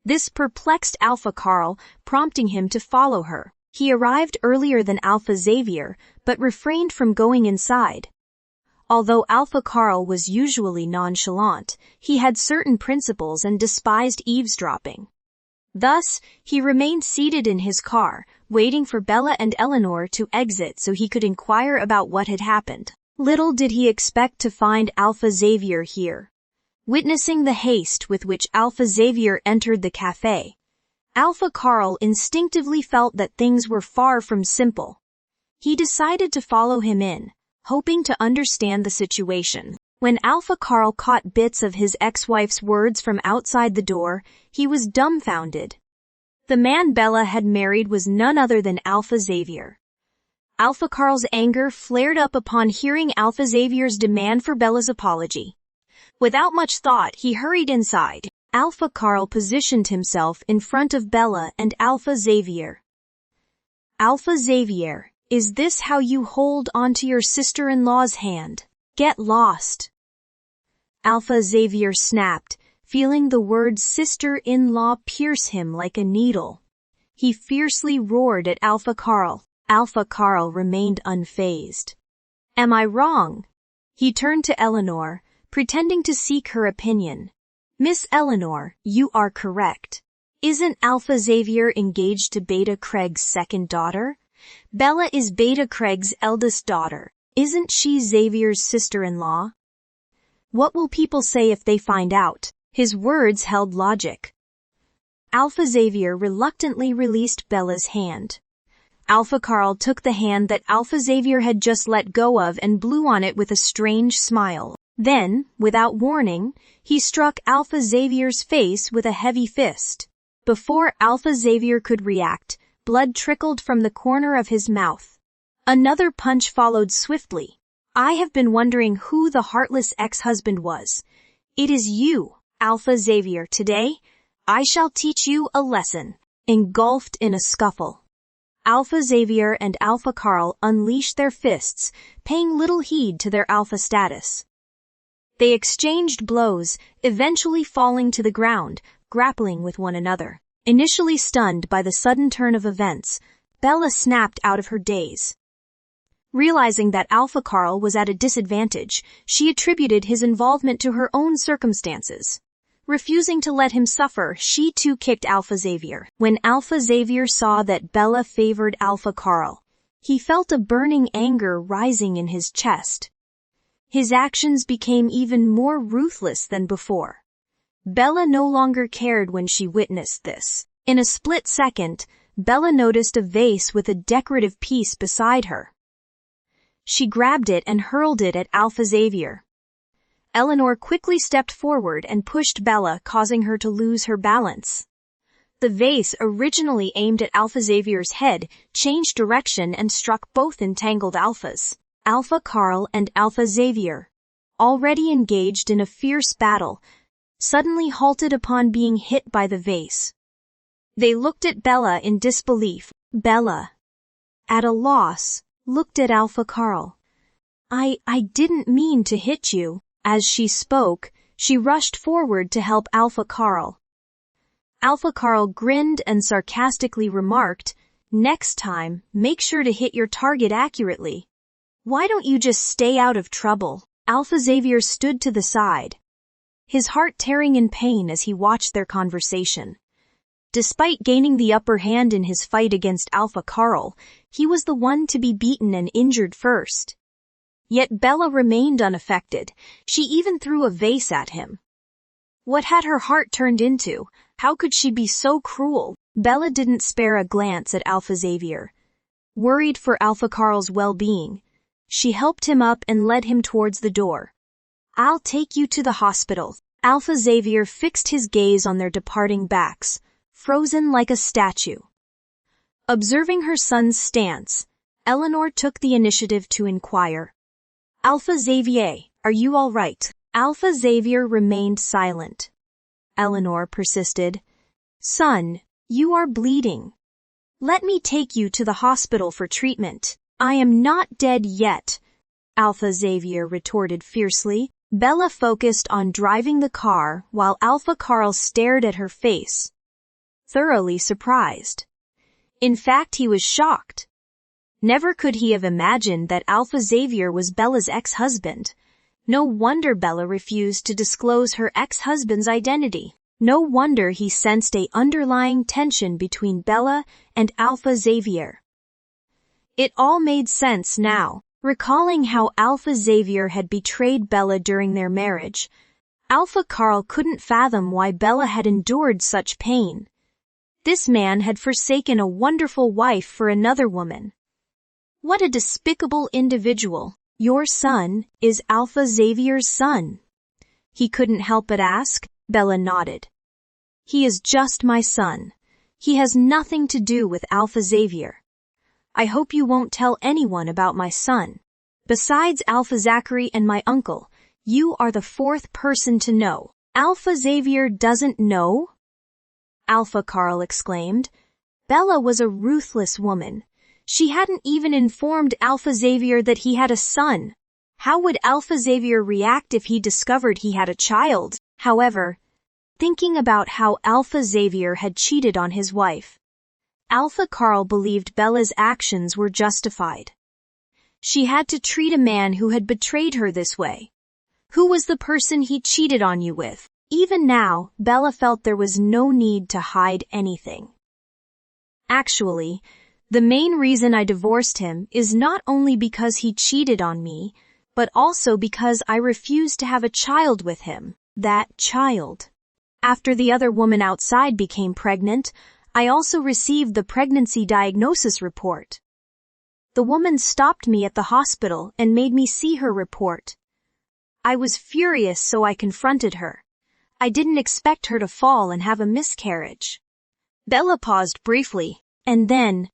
This perplexed Alpha Carl, prompting him to follow her. He arrived earlier than Alpha Xavier, but refrained from going inside. Although Alpha Carl was usually nonchalant, he had certain principles and despised eavesdropping. Thus, he remained seated in his car, waiting for Bella and Eleanor to exit so he could inquire about what had happened. Little did he expect to find Alpha Xavier here. Witnessing the haste with which Alpha Xavier entered the cafe, Alpha Carl instinctively felt that things were far from simple. He decided to follow him in, hoping to understand the situation. When Alpha Carl caught bits of his ex-wife's words from outside the door, he was dumbfounded. The man Bella had married was none other than Alpha Xavier. Alpha Carl's anger flared up upon hearing Alpha Xavier's demand for Bella's apology. Without much thought, he hurried inside. Alpha Carl positioned himself in front of Bella and Alpha Xavier. "Alpha Xavier, is this how you hold onto your sister-in-law's hand? Get lost." Alpha Xavier snapped, feeling the word sister-in-law pierce him like a needle. He fiercely roared at Alpha Carl. Alpha Carl remained unfazed. "Am I wrong?" He turned to Eleanor, pretending to seek her opinion. "Miss Eleanor, you are correct. Isn't Alpha Xavier engaged to Beta Craig's second daughter? Bella is Beta Craig's eldest daughter. Isn't she Xavier's sister-in-law?" What will people say if they find out? His words held logic. Alpha Xavier reluctantly released Bella's hand. Alpha Carl took the hand that Alpha Xavier had just let go of and blew on it with a strange smile. Then, without warning, he struck Alpha Xavier's face with a heavy fist. Before Alpha Xavier could react, blood trickled from the corner of his mouth. Another punch followed swiftly. I have been wondering who the heartless ex-husband was. It is you, Alpha Xavier. Today, I shall teach you a lesson. Engulfed in a scuffle, Alpha Xavier and Alpha Carl unleashed their fists, paying little heed to their alpha status. They exchanged blows, eventually falling to the ground, grappling with one another. Initially stunned by the sudden turn of events, Bella snapped out of her daze. Realizing that Alpha Carl was at a disadvantage, she attributed his involvement to her own circumstances. Refusing to let him suffer, she too kicked Alpha Xavier. When Alpha Xavier saw that Bella favored Alpha Carl, he felt a burning anger rising in his chest. His actions became even more ruthless than before. Bella no longer cared when she witnessed this. In a split second, Bella noticed a vase with a decorative piece beside her. She grabbed it and hurled it at Alpha Xavier. Eleanor quickly stepped forward and pushed Bella, causing her to lose her balance. The vase, originally aimed at Alpha Xavier's head, changed direction and struck both entangled alphas. Alpha Carl and Alpha Xavier, already engaged in a fierce battle, suddenly halted upon being hit by the vase. They looked at Bella in disbelief. Bella, at a loss, looked at Alpha Carl. I didn't mean to hit you. As she spoke, she rushed forward to help Alpha Carl. Alpha Carl grinned and sarcastically remarked, "Next time, make sure to hit your target accurately. Why don't you just stay out of trouble?" Alpha Xavier stood to the side, his heart tearing in pain as he watched their conversation. Despite gaining the upper hand in his fight against Alpha Carl, he was the one to be beaten and injured first. Yet Bella remained unaffected. She even threw a vase at him. What had her heart turned into? How could she be so cruel? Bella didn't spare a glance at Alpha Xavier. Worried for Alpha Carl's well-being, she helped him up and led him towards the door. "I'll take you to the hospital." Alpha Xavier fixed his gaze on their departing backs, frozen like a statue. Observing her son's stance, Eleanor took the initiative to inquire, "Alpha Xavier, are you all right?" Alpha Xavier remained silent. Eleanor persisted, "Son, you are bleeding. Let me take you to the hospital for treatment." "I am not dead yet," Alpha Xavier retorted fiercely. Bella focused on driving the car while Alpha Carl stared at her face, thoroughly surprised. In fact, he was shocked. Never could he have imagined that Alpha Xavier was Bella's ex-husband. No wonder Bella refused to disclose her ex-husband's identity. No wonder he sensed an underlying tension between Bella and Alpha Xavier. It all made sense now. Recalling how Alpha Xavier had betrayed Bella during their marriage, Alpha Carl couldn't fathom why Bella had endured such pain. This man had forsaken a wonderful wife for another woman. What a despicable individual. "Your son is Alpha Xavier's son?" he couldn't help but ask. Bella nodded. "He is just my son. He has nothing to do with Alpha Xavier. I hope you won't tell anyone about my son. Besides Alpha Zachary and my uncle, you are the fourth person to know." "Alpha Xavier doesn't know?" Alpha Carl exclaimed. Bella was a ruthless woman. She hadn't even informed Alpha Xavier that he had a son. How would Alpha Xavier react if he discovered he had a child? However, thinking about how Alpha Xavier had cheated on his wife, Alpha Carl believed Bella's actions were justified. She had to treat a man who had betrayed her this way. Who was the person he cheated on you with? Even now, Bella felt there was no need to hide anything. "Actually, the main reason I divorced him is not only because he cheated on me, but also because I refused to have a child with him. That child. After the other woman outside became pregnant, I also received the pregnancy diagnosis report. The woman stopped me at the hospital and made me see her report. I was furious, so I confronted her. I didn't expect her to fall and have a miscarriage. Bella paused briefly, and then,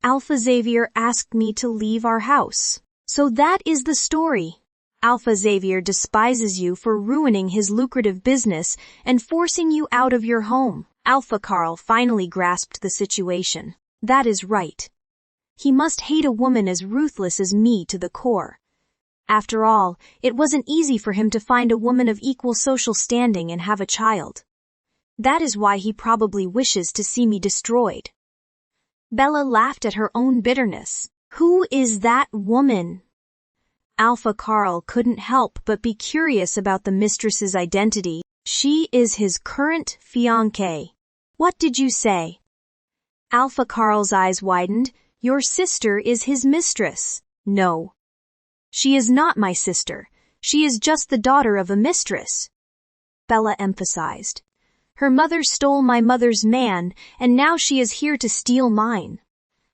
Alpha Xavier asked me to leave our house. So that is the story. Alpha Xavier despises you for ruining his lucrative business and forcing you out of your home. Alpha Carl finally grasped the situation. That is right. He must hate a woman as ruthless as me to the core. After all, it wasn't easy for him to find a woman of equal social standing and have a child. That is why he probably wishes to see me destroyed. Bella laughed at her own bitterness. Who is that woman? Alpha Carl couldn't help but be curious about the mistress's identity. She is his current fiancée. What did you say? Alpha Carl's eyes widened. Your sister is his mistress. No. She is not my sister. She is just the daughter of a mistress. Bella emphasized. Her mother stole my mother's man, and now she is here to steal mine.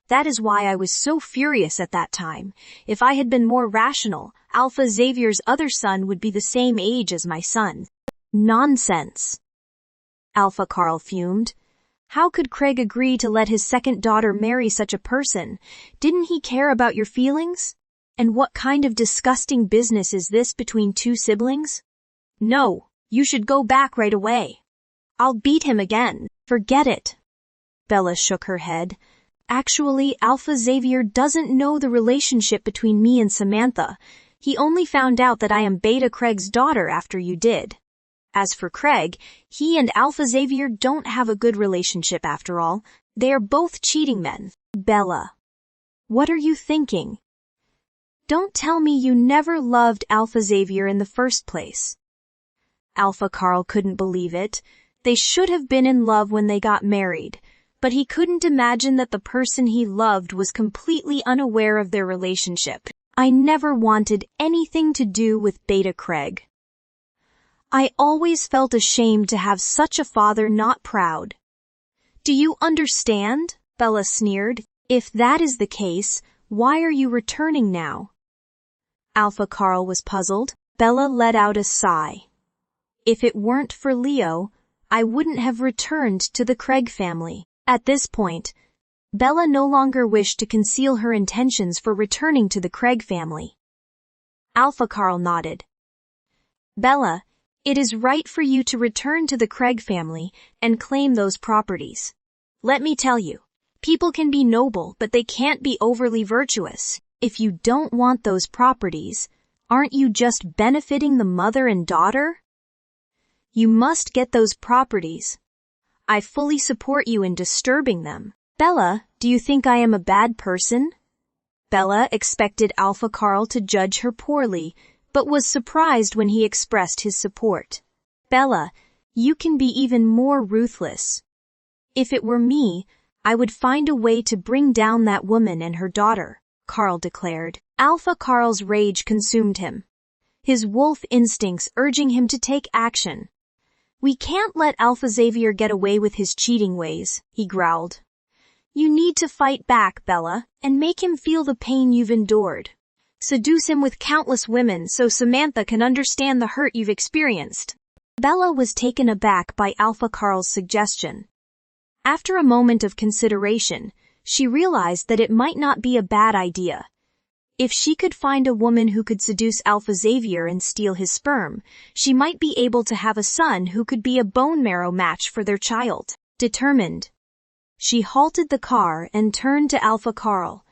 That is why I was so furious at that time. If I had been more rational, Alpha Xavier's other son would be the same age as my son. Nonsense. Alpha Carl fumed. How could Craig agree to let his second daughter marry such a person? Didn't he care about your feelings? And what kind of disgusting business is this between two siblings? No, you should go back right away. I'll beat him again. Forget it. Bella shook her head. Actually, Alpha Xavier doesn't know the relationship between me and Samantha. He only found out that I am Beta Craig's daughter after you did. As for Craig, he and Alpha Xavier don't have a good relationship after all. They are both cheating men. Bella. What are you thinking? Don't tell me you never loved Alpha Xavier in the first place. Alpha Carl couldn't believe it. They should have been in love when they got married, but he couldn't imagine that the person he loved was completely unaware of their relationship. I never wanted anything to do with Beta Craig. I always felt ashamed to have such a father not proud. Do you understand? Bella sneered. If that is the case, why are you returning now? Alpha Carl was puzzled. Bella let out a sigh. If it weren't for Leo, I wouldn't have returned to the Craig family. At this point, Bella no longer wished to conceal her intentions for returning to the Craig family. Alpha Carl nodded. Bella, it is right for you to return to the Craig family and claim those properties. Let me tell you, people can be noble, but they can't be overly virtuous. If you don't want those properties, aren't you just benefiting the mother and daughter? You must get those properties. I fully support you in disturbing them. Bella, do you think I am a bad person? Bella expected Alpha Carl to judge her poorly, but was surprised when he expressed his support. Bella, you can be even more ruthless. If it were me, I would find a way to bring down that woman and her daughter, Carl declared. Alpha Carl's rage consumed him, his wolf instincts urging him to take action. We can't let Alpha Xavier get away with his cheating ways, he growled. You need to fight back, Bella, and make him feel the pain you've endured. Seduce him with countless women so Samantha can understand the hurt you've experienced. Bella was taken aback by Alpha Carl's suggestion. After a moment of consideration, she realized that it might not be a bad idea. If she could find a woman who could seduce Alpha Xavier and steal his sperm, she might be able to have a son who could be a bone marrow match for their child. Determined, she halted the car and turned to Alpha Carl.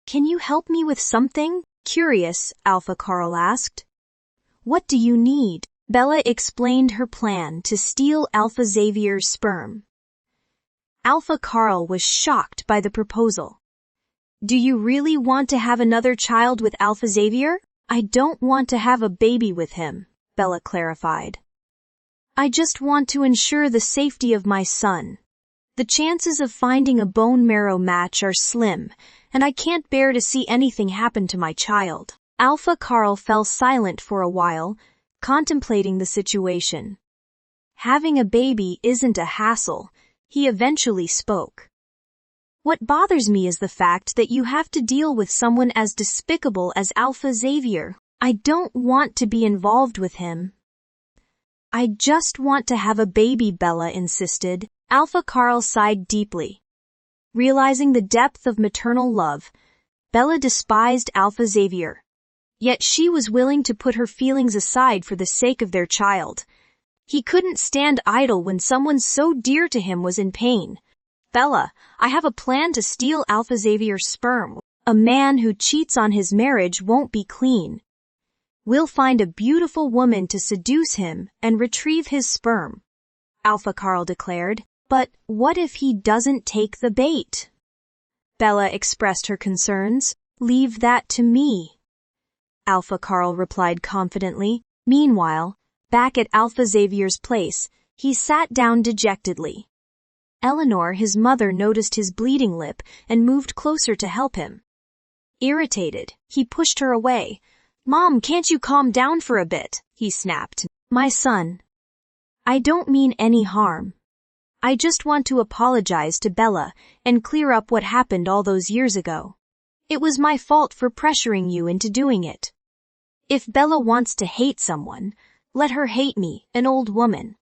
Can you help me with something? Curious, Alpha Carl asked. What do you need? Bella explained her plan to steal Alpha Xavier's sperm. Alpha Carl was shocked by the proposal. Do you really want to have another child with Alpha Xavier? I don't want to have a baby with him, Bella clarified. I just want to ensure the safety of my son. The chances of finding a bone marrow match are slim, and I can't bear to see anything happen to my child. Alpha Carl fell silent for a while, contemplating the situation. Having a baby isn't a hassle, he eventually spoke. What bothers me is the fact that you have to deal with someone as despicable as Alpha Xavier. I don't want to be involved with him. I just want to have a baby, Bella insisted. Alpha Carl sighed deeply. Realizing the depth of maternal love, Bella despised Alpha Xavier. Yet she was willing to put her feelings aside for the sake of their child. He couldn't stand idle when someone so dear to him was in pain. Bella, I have a plan to steal Alpha Xavier's sperm. A man who cheats on his marriage won't be clean. We'll find a beautiful woman to seduce him and retrieve his sperm, Alpha Carl declared. But what if he doesn't take the bait? Bella expressed her concerns. Leave that to me, Alpha Carl replied confidently. Meanwhile, back at Alpha Xavier's place, he sat down dejectedly. Eleanor, his mother, noticed his bleeding lip and moved closer to help him. Irritated, he pushed her away. Mom, can't you calm down for a bit? He snapped. My son. I don't mean any harm. I just want to apologize to Bella and clear up what happened all those years ago. It was my fault for pressuring you into doing it. If Bella wants to hate someone, let her hate me, an old woman.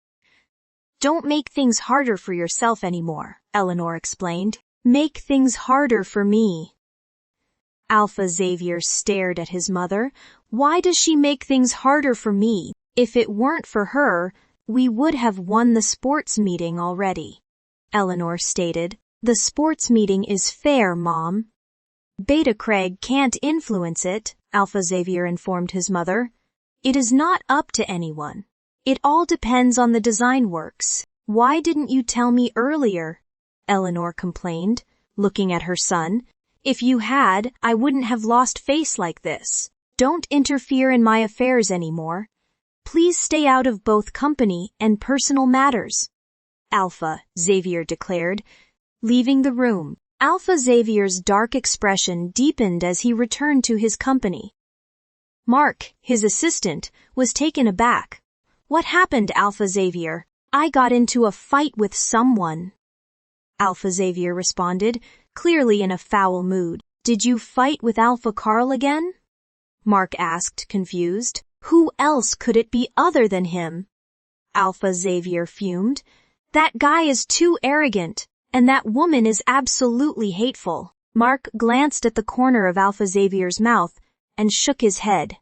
Don't make things harder for yourself anymore, Eleanor explained. Make things harder for me. Alpha Xavier stared at his mother. Why does she make things harder for me? If it weren't for her, we would have won the sports meeting already, Eleanor stated. The sports meeting is fair, Mom. Beta Craig can't influence it, Alpha Xavier informed his mother. It is not up to anyone. It all depends on the design works. Why didn't you tell me earlier? Eleanor complained, looking at her son. If you had, I wouldn't have lost face like this. Don't interfere in my affairs anymore. Please stay out of both company and personal matters, Alpha Xavier declared. Leaving the room, Alpha Xavier's dark expression deepened as he returned to his company. Mark, his assistant, was taken aback. What happened, Alpha Xavier? I got into a fight with someone, Alpha Xavier responded, clearly in a foul mood. Did you fight with Alpha Carl again? Mark asked, confused. Who else could it be other than him? Alpha Xavier fumed. That guy is too arrogant, and that woman is absolutely hateful. Mark glanced at the corner of Alpha Xavier's mouth and shook his head.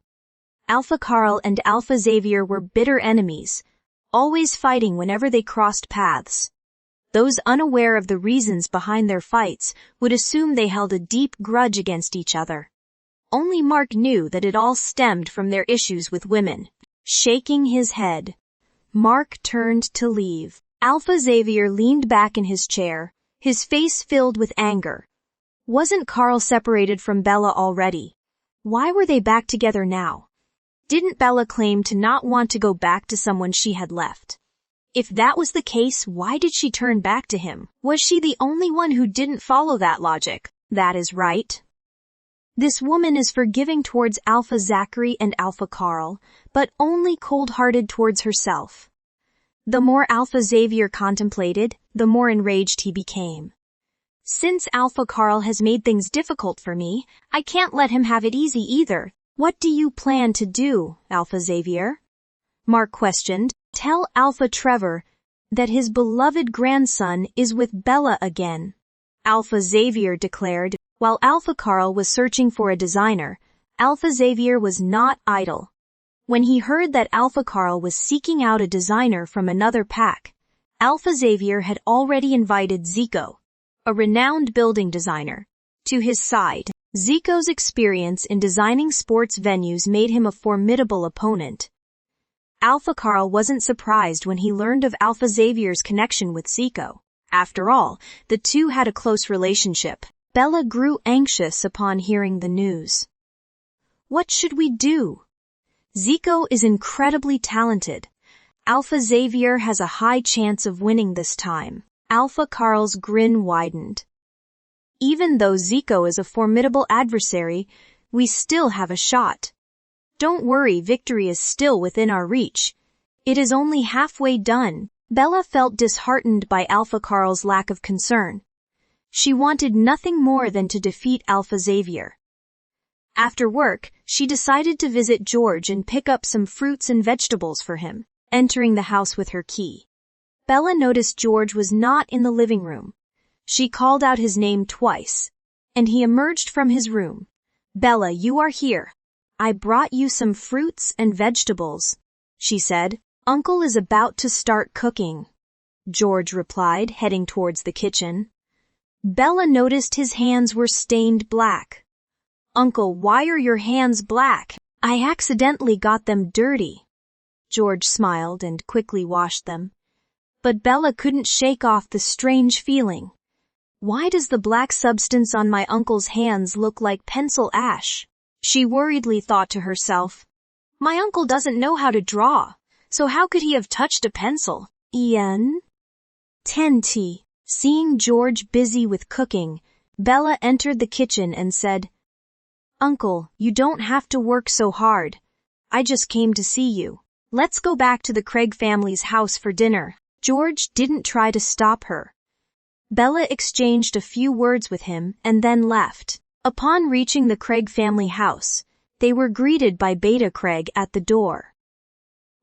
Alpha Carl and Alpha Xavier were bitter enemies, always fighting whenever they crossed paths. Those unaware of the reasons behind their fights would assume they held a deep grudge against each other. Only Mark knew that it all stemmed from their issues with women. Shaking his head, Mark turned to leave. Alpha Xavier leaned back in his chair, his face filled with anger. Wasn't Carl separated from Bella already? Why were they back together now? Didn't Bella claim to not want to go back to someone she had left? If that was the case, why did she turn back to him? Was she the only one who didn't follow that logic? That is right. This woman is forgiving towards Alpha Zachary and Alpha Carl, but only cold-hearted towards herself. The more Alpha Xavier contemplated, the more enraged he became. Since Alpha Carl has made things difficult for me, I can't let him have it easy either. What do you plan to do, Alpha Xavier? Mark questioned. Tell Alpha Trevor that his beloved grandson is with Bella again, Alpha Xavier declared. While Alpha Carl was searching for a designer, Alpha Xavier was not idle. When he heard that Alpha Carl was seeking out a designer from another pack, Alpha Xavier had already invited Zico, a renowned building designer, to his side. Zico's experience in designing sports venues made him a formidable opponent. Alpha Carl wasn't surprised when he learned of Alpha Xavier's connection with Zico. After all, the two had a close relationship. Bella grew anxious upon hearing the news. What should we do? Zico is incredibly talented. Alpha Xavier has a high chance of winning this time. Alpha Carl's grin widened. Even though Zico is a formidable adversary, we still have a shot. Don't worry, victory is still within our reach. It is only halfway done. Bella felt disheartened by Alpha Carl's lack of concern. She wanted nothing more than to defeat Alpha Xavier. After work, she decided to visit George and pick up some fruits and vegetables for him, entering the house with her key. Bella noticed George was not in the living room. She called out his name twice, and he emerged from his room. "Bella, you are here. I brought you some fruits and vegetables," she said. "Uncle is about to start cooking," George replied, heading towards the kitchen. Bella noticed his hands were stained black. "Uncle, why are your hands black?" "I accidentally got them dirty." George smiled and quickly washed them. But Bella couldn't shake off the strange feeling. Why does the black substance on my uncle's hands look like pencil ash? She worriedly thought to herself. My uncle doesn't know how to draw, so how could he have touched a pencil? Ian? 10 Seeing George busy with cooking, Bella entered the kitchen and said, "Uncle, you don't have to work so hard. I just came to see you. Let's go back to the Craig family's house for dinner." George didn't try to stop her. Bella exchanged a few words with him and then left. Upon reaching the Craig family house, they were greeted by Beta Craig at the door.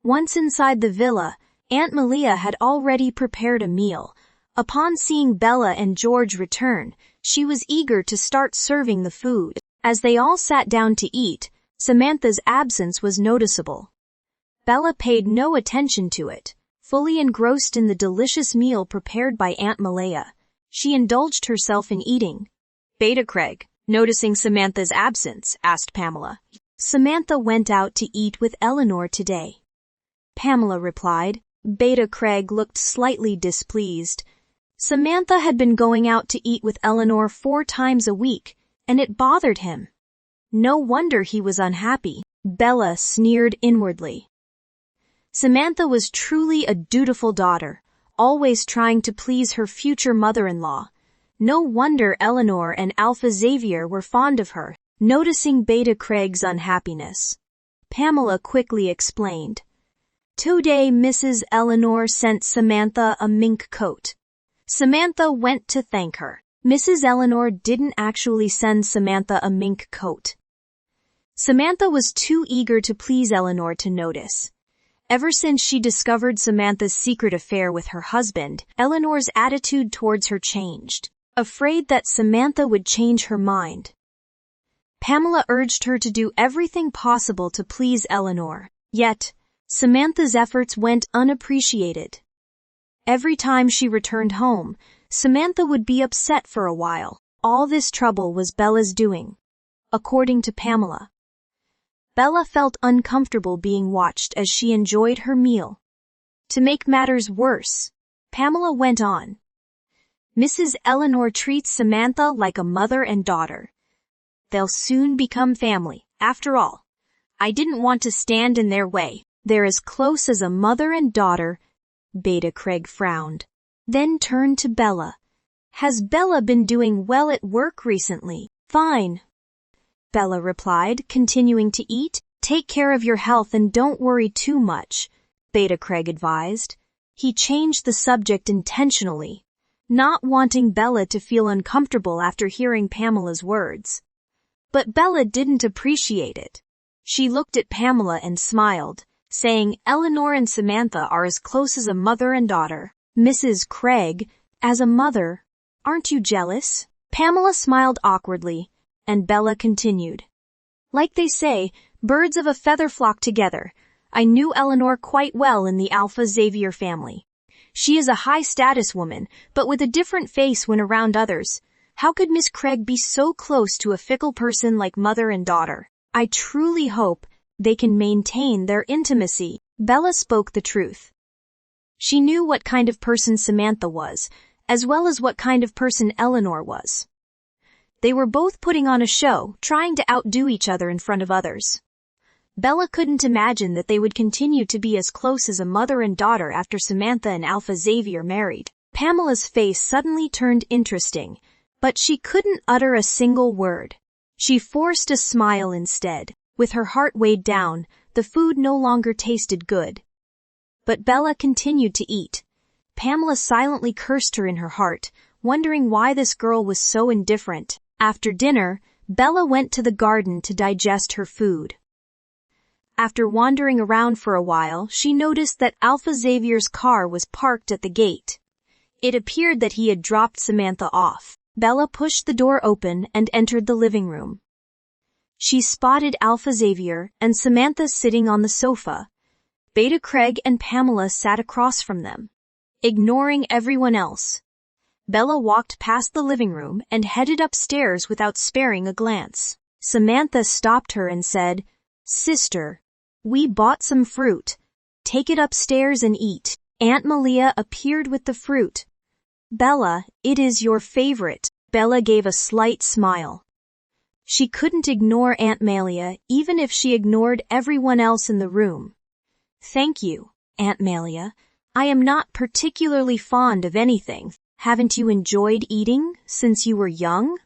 Once inside the villa, Aunt Malia had already prepared a meal. Upon seeing Bella and George return, she was eager to start serving the food. As they all sat down to eat, Samantha's absence was noticeable. Bella paid no attention to it. Fully engrossed in the delicious meal prepared by Aunt Malia, she indulged herself in eating. Beta Craig, noticing Samantha's absence, asked Pamela. "Samantha went out to eat with Eleanor today," Pamela replied. Beta Craig looked slightly displeased. Samantha had been going out to eat with Eleanor 4 times a week, and it bothered him. No wonder he was unhappy. Bella sneered inwardly. Samantha was truly a dutiful daughter, always trying to please her future mother-in-law. No wonder Eleanor and Alpha Xavier were fond of her. Noticing Beta Craig's unhappiness, Pamela quickly explained. Today Mrs. Eleanor sent Samantha a mink coat. Samantha went to thank her. Mrs. Eleanor didn't actually send Samantha a mink coat. Samantha was too eager to please Eleanor to notice. Ever since she discovered Samantha's secret affair with her husband, Eleanor's attitude towards her changed. Afraid that Samantha would change her mind, Pamela urged her to do everything possible to please Eleanor. Yet, Samantha's efforts went unappreciated. Every time she returned home, Samantha would be upset for a while. All this trouble was Bella's doing, according to Pamela. Bella felt uncomfortable being watched as she enjoyed her meal. To make matters worse, Pamela went on. Mrs. Eleanor treats Samantha like a mother and daughter. They'll soon become family, after all. I didn't want to stand in their way. They're as close as a mother and daughter. Beta Craig frowned, then turned to Bella. Has Bella been doing well at work recently? Fine, Bella replied, continuing to eat. Take care of your health and don't worry too much, Beta Craig advised. He changed the subject intentionally, not wanting Bella to feel uncomfortable after hearing Pamela's words. But Bella didn't appreciate it. She looked at Pamela and smiled, saying Eleanor and Samantha are as close as a mother and daughter. Mrs. Craig, as a mother, aren't you jealous? Pamela smiled awkwardly, and Bella continued. Like they say, birds of a feather flock together. I knew Eleanor quite well in the Alpha Xavier family. She is a high-status woman, but with a different face when around others. How could Miss Craig be so close to a fickle person like mother and daughter? I truly hope they can maintain their intimacy. Bella spoke the truth. She knew what kind of person Samantha was, as well as what kind of person Eleanor was. They were both putting on a show, trying to outdo each other in front of others. Bella couldn't imagine that they would continue to be as close as a mother and daughter after Samantha and Alpha Xavier married. Pamela's face suddenly turned interesting, but she couldn't utter a single word. She forced a smile instead. With her heart weighed down, the food no longer tasted good. But Bella continued to eat. Pamela silently cursed her in her heart, wondering why this girl was so indifferent. After dinner, Bella went to the garden to digest her food. After wandering around for a while, she noticed that Alpha Xavier's car was parked at the gate. It appeared that he had dropped Samantha off. Bella pushed the door open and entered the living room. She spotted Alpha Xavier and Samantha sitting on the sofa. Beta Craig and Pamela sat across from them, ignoring everyone else. Bella walked past the living room and headed upstairs without sparing a glance. Samantha stopped her and said, "Sister, we bought some fruit. Take it upstairs and eat." Aunt Malia appeared with the fruit. "Bella, it is your favorite." Bella gave a slight smile. She couldn't ignore Aunt Malia even if she ignored everyone else in the room. "Thank you, Aunt Malia. I am not particularly fond of anything." "Haven't you enjoyed eating since you were young?"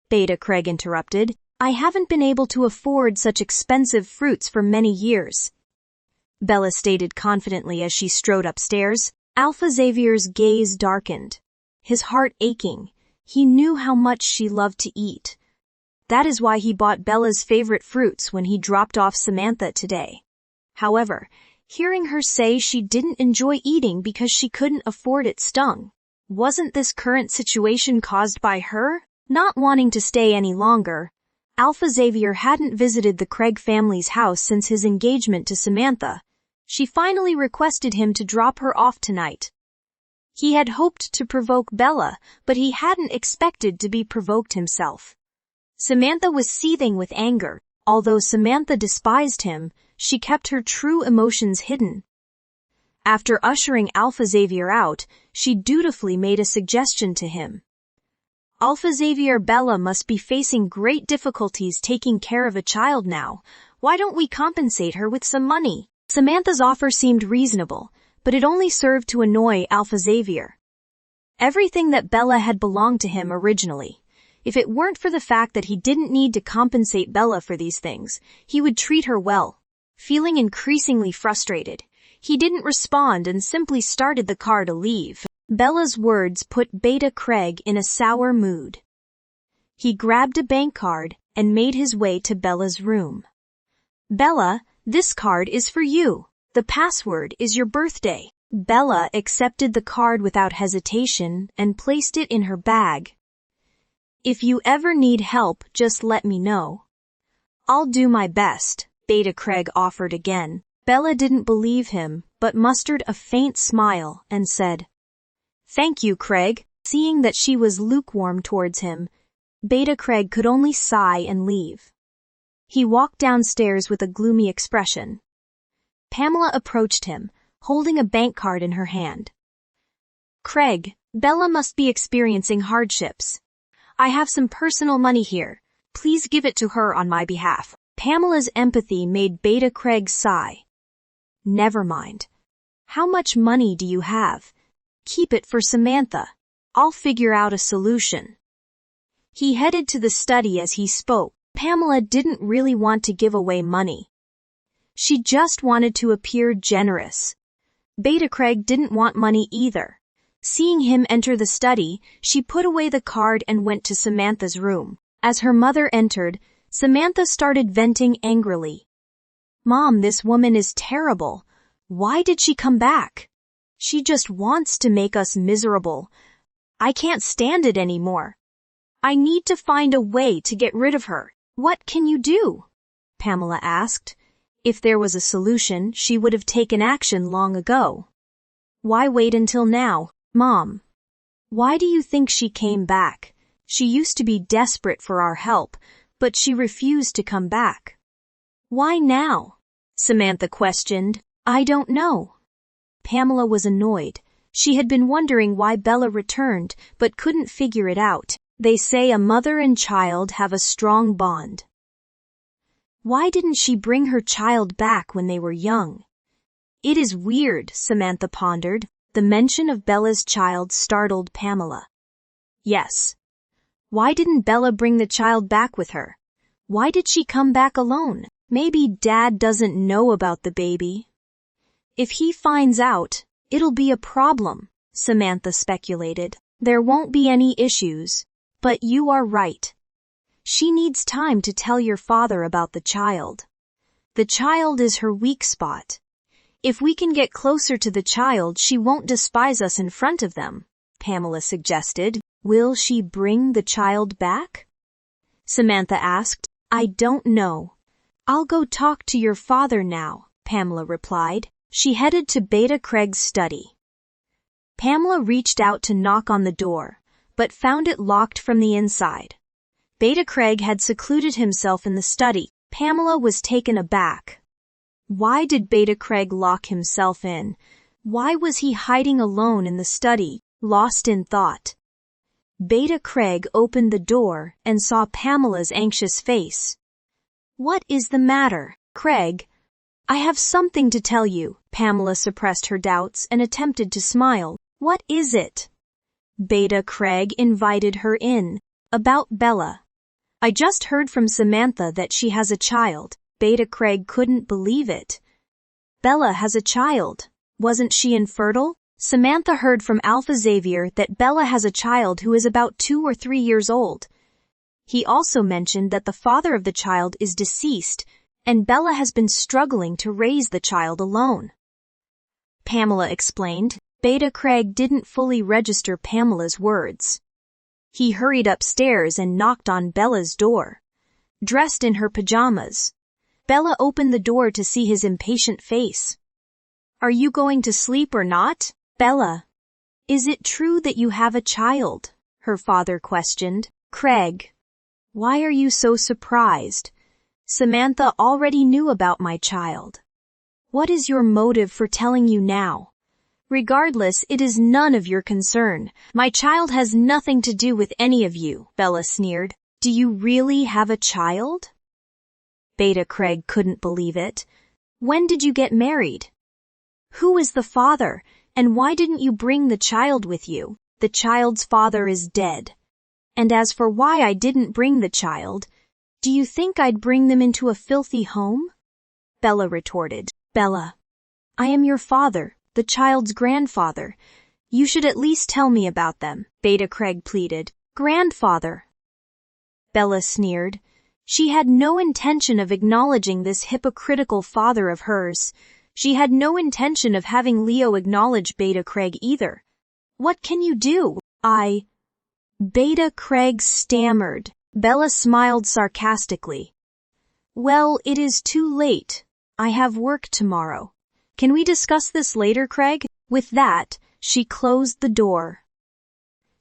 Beta Craig interrupted. "I haven't been able to afford such expensive fruits for many years," Bella stated confidently as she strode upstairs. Alpha Xavier's gaze darkened, his heart aching. He knew how much she loved to eat. That is why he bought Bella's favorite fruits when he dropped off Samantha today. However, hearing her say she didn't enjoy eating because she couldn't afford it stung. Wasn't this current situation caused by her not wanting to stay any longer? Alpha Xavier hadn't visited the Craig family's house since his engagement to Samantha. She finally requested him to drop her off tonight. He had hoped to provoke Bella, but he hadn't expected to be provoked himself. Samantha was seething with anger. Although Samantha despised him, she kept her true emotions hidden. After ushering Alpha Xavier out, she dutifully made a suggestion to him. "Alpha Xavier, Bella must be facing great difficulties taking care of a child now. Why don't we compensate her with some money?" Samantha's offer seemed reasonable, but it only served to annoy Alpha Xavier. Everything that Bella had belonged to him originally. If it weren't for the fact that he didn't need to compensate Bella for these things, he would treat her well. Feeling increasingly frustrated, he didn't respond and simply started the car to leave. Bella's words put Beta Craig in a sour mood. He grabbed a bank card and made his way to Bella's room. "Bella, this card is for you. The password is your birthday." Bella accepted the card without hesitation and placed it in her bag. "If you ever need help, just let me know." "I'll do my best," Beta Craig offered again. Bella didn't believe him, but mustered a faint smile and said, "Thank you, Craig." Seeing that she was lukewarm towards him, Beta Craig could only sigh and leave. He walked downstairs with a gloomy expression. Pamela approached him, holding a bank card in her hand. "Craig, Bella must be experiencing hardships. I have some personal money here. Please give it to her on my behalf." Pamela's empathy made Beta Craig sigh. "Never mind. How much money do you have? Keep it for Samantha. I'll figure out a solution." He headed to the study as he spoke. Pamela didn't really want to give away money. She just wanted to appear generous. Beta Craig didn't want money either. Seeing him enter the study, she put away the card and went to Samantha's room. As her mother entered, Samantha started venting angrily. "Mom, this woman is terrible. Why did she come back? She just wants to make us miserable. I can't stand it anymore. I need to find a way to get rid of her." "What can you do?" Pamela asked. If there was a solution, she would have taken action long ago. Why wait until now? "Mom, why do you think she came back? She used to be desperate for our help, but she refused to come back." "Why now?" Samantha questioned. "I don't know." Pamela was annoyed. She had been wondering why Bella returned, but couldn't figure it out. They say a mother and child have a strong bond. Why didn't she bring her child back when they were young? It is weird, Samantha pondered. The mention of Bella's child startled Pamela. Yes. Why didn't Bella bring the child back with her? Why did she come back alone? Maybe Dad doesn't know about the baby. If he finds out, it'll be a problem, Samantha speculated. There won't be any issues, but you are right. She needs time to tell your father about the child. The child is her weak spot. If we can get closer to the child, she won't despise us in front of them, Pamela suggested. Will she bring the child back? Samantha asked. I don't know. I'll go talk to your father now, Pamela replied. She headed to Beta Craig's study. Pamela reached out to knock on the door, but found it locked from the inside. Beta Craig had secluded himself in the study. Pamela was taken aback. Why did Beta Craig lock himself in? Why was he hiding alone in the study, lost in thought? Beta Craig opened the door and saw Pamela's anxious face. What is the matter, Craig? I have something to tell you. Pamela suppressed her doubts and attempted to smile. What is it? Beta Craig invited her in. About Bella. I just heard from Samantha that she has a child. Beta Craig couldn't believe it. Bella has a child. Wasn't she infertile? Samantha heard from Alpha Xavier that Bella has a child who is about 2 or 3 years old. He also mentioned that the father of the child is deceased, and Bella has been struggling to raise the child alone. Pamela explained. Beta Craig didn't fully register Pamela's words. He hurried upstairs and knocked on Bella's door. Dressed in her pajamas, Bella opened the door to see his impatient face. Are you going to sleep or not? Bella, is it true that you have a child? Her father questioned. Craig, why are you so surprised? Samantha already knew about my child. What is your motive for telling you now? Regardless, it is none of your concern. My child has nothing to do with any of you, Bella sneered. Do you really have a child? Beta Craig couldn't believe it. When did you get married? Who is the father, and why didn't you bring the child with you? The child's father is dead. And as for why I didn't bring the child, do you think I'd bring them into a filthy home? Bella retorted. Bella, I am your father, the child's grandfather. You should at least tell me about them, Beta Craig pleaded. Grandfather. Bella sneered. She had no intention of acknowledging this hypocritical father of hers. She had no intention of having Leo acknowledge Beta Craig either. What can you do? Beta Craig stammered. Bella smiled sarcastically. Well, it is too late. I have work tomorrow. Can we discuss this later, Craig? With that, she closed the door.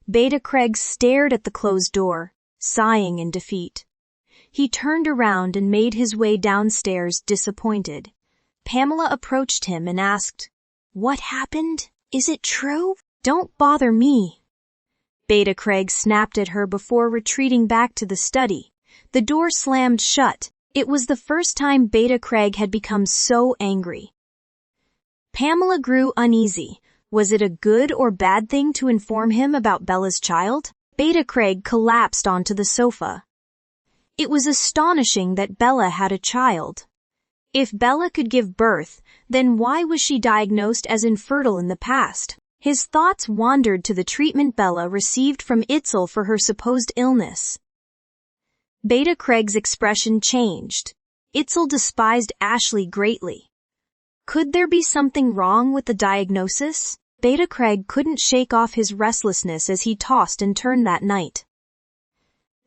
Beta Craig stared at the closed door, sighing in defeat. He turned around and made his way downstairs disappointed. Pamela approached him and asked, What happened? Is it true? Don't bother me. Beta Craig snapped at her before retreating back to the study. The door slammed shut. It was the first time Beta Craig had become so angry. Pamela grew uneasy. Was it a good or bad thing to inform him about Bella's child? Beta Craig collapsed onto the sofa. It was astonishing that Bella had a child. If Bella could give birth, then why was she diagnosed as infertile in the past? His thoughts wandered to the treatment Bella received from Itzel for her supposed illness. Beta Craig's expression changed. Itzel despised Ashley greatly. Could there be something wrong with the diagnosis? Beta Craig couldn't shake off his restlessness as he tossed and turned that night.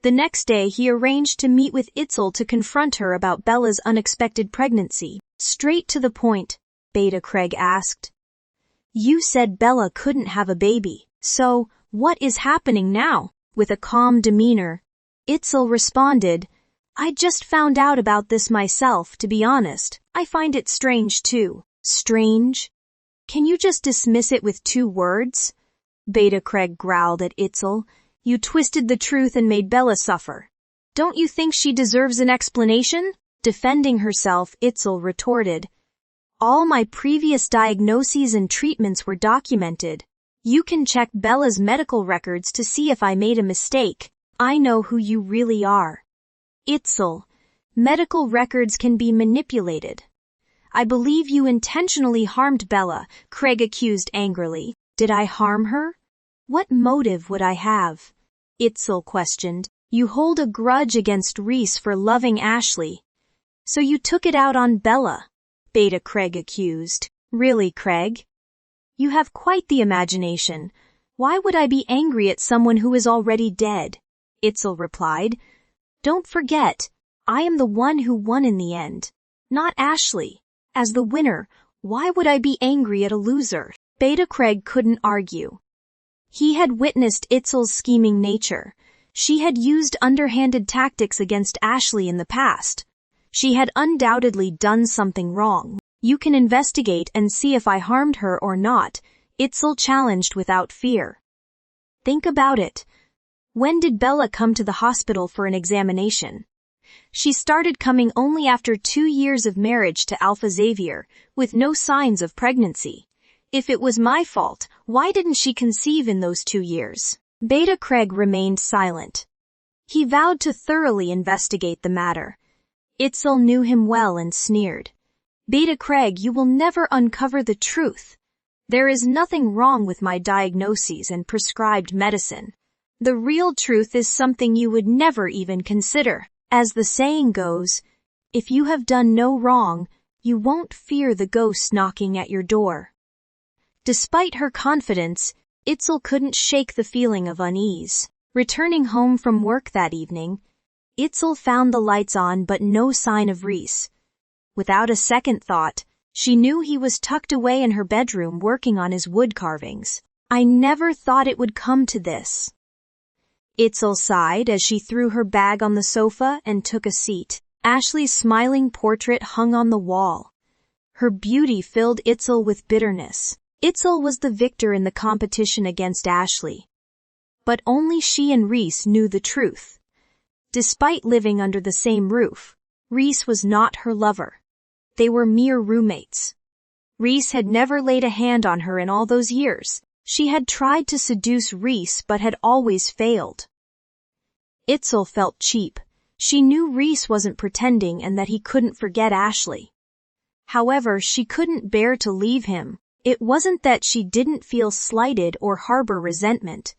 The next day he arranged to meet with Itzel to confront her about Bella's unexpected pregnancy. Straight to the point, Beta Craig asked. You said Bella couldn't have a baby, so what is happening now? With a calm demeanor, Itzel responded, I just found out about this myself, to be honest. I find it strange too. Strange? Can you just dismiss it with 2 words? Beta Craig growled at Itzel. You twisted the truth and made Bella suffer. Don't you think she deserves an explanation? Defending herself, Itzel retorted. All my previous diagnoses and treatments were documented. You can check Bella's medical records to see if I made a mistake. I know who you really are. Itzel, Medical records can be manipulated. I believe you intentionally harmed Bella, Craig accused angrily. Did I harm her? What motive would I have? Itzel questioned. You hold a grudge against Reese for loving Ashley. So you took it out on Bella, Beta Craig accused. Really, Craig? You have quite the imagination. Why would I be angry at someone who is already dead? Itzel replied. Don't forget, I am the one who won in the end, not Ashley. As the winner, why would I be angry at a loser? Beta Craig couldn't argue. He had witnessed Itzel's scheming nature. She had used underhanded tactics against Ashley in the past. She had undoubtedly done something wrong. You can investigate and see if I harmed her or not, Itzel challenged without fear. Think about it. When did Bella come to the hospital for an examination? She started coming only after 2 years of marriage to Alpha Xavier, with no signs of pregnancy. If it was my fault, why didn't she conceive in those 2 years? Beta Craig remained silent. He vowed to thoroughly investigate the matter. Itzel knew him well and sneered. Beta Craig, you will never uncover the truth. There is nothing wrong with my diagnoses and prescribed medicine. The real truth is something you would never even consider. As the saying goes, if you have done no wrong, you won't fear the ghost knocking at your door. Despite her confidence, Itzel couldn't shake the feeling of unease. Returning home from work that evening, Itzel found the lights on but no sign of Reese. Without a second thought, she knew he was tucked away in her bedroom working on his wood carvings. I never thought it would come to this. Itzel sighed as she threw her bag on the sofa and took a seat. Ashley's smiling portrait hung on the wall. Her beauty filled Itzel with bitterness. Itzel was the victor in the competition against Ashley. But only she and Reese knew the truth. Despite living under the same roof, Reese was not her lover. They were mere roommates. Reese had never laid a hand on her in all those years. She had tried to seduce Reese but had always failed. Itzel felt cheap. She knew Reese wasn't pretending and that he couldn't forget Ashley. However, she couldn't bear to leave him. It wasn't that she didn't feel slighted or harbor resentment.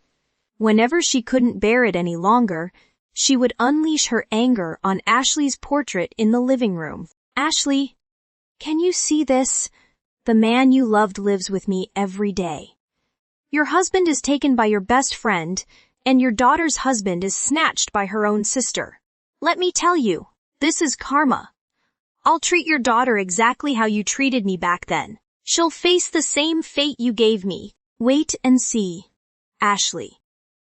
Whenever she couldn't bear it any longer, she would unleash her anger on Ashley's portrait in the living room. Ashley, can you see this? The man you loved lives with me every day. Your husband is taken by your best friend, and your daughter's husband is snatched by her own sister. Let me tell you, this is karma. I'll treat your daughter exactly how you treated me back then. She'll face the same fate you gave me. Wait and see, Ashley.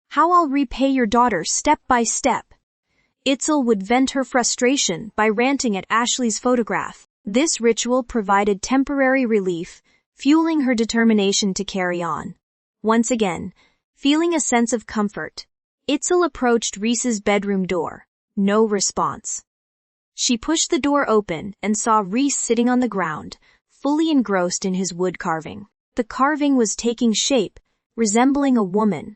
How I'll repay your daughter step by step. Itzel would vent her frustration by ranting at Ashley's photograph. This ritual provided temporary relief, fueling her determination to carry on. Once again, feeling a sense of comfort, Itzel approached Reese's bedroom door. No response. She pushed the door open and saw Reese sitting on the ground, fully engrossed in his wood carving. The carving was taking shape, resembling a woman.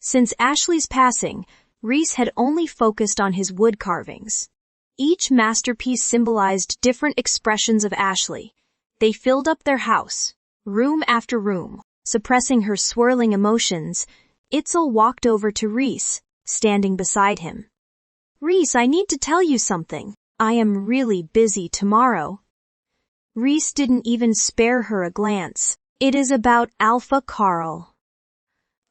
Since Ashley's passing, Reese had only focused on his wood carvings. Each masterpiece symbolized different expressions of Ashley. They filled up their house, room after room. Suppressing her swirling emotions, Itzel walked over to Reese, standing beside him. Reese, I need to tell you something. I am really busy tomorrow. Reese didn't even spare her a glance. It is about Alpha Carl.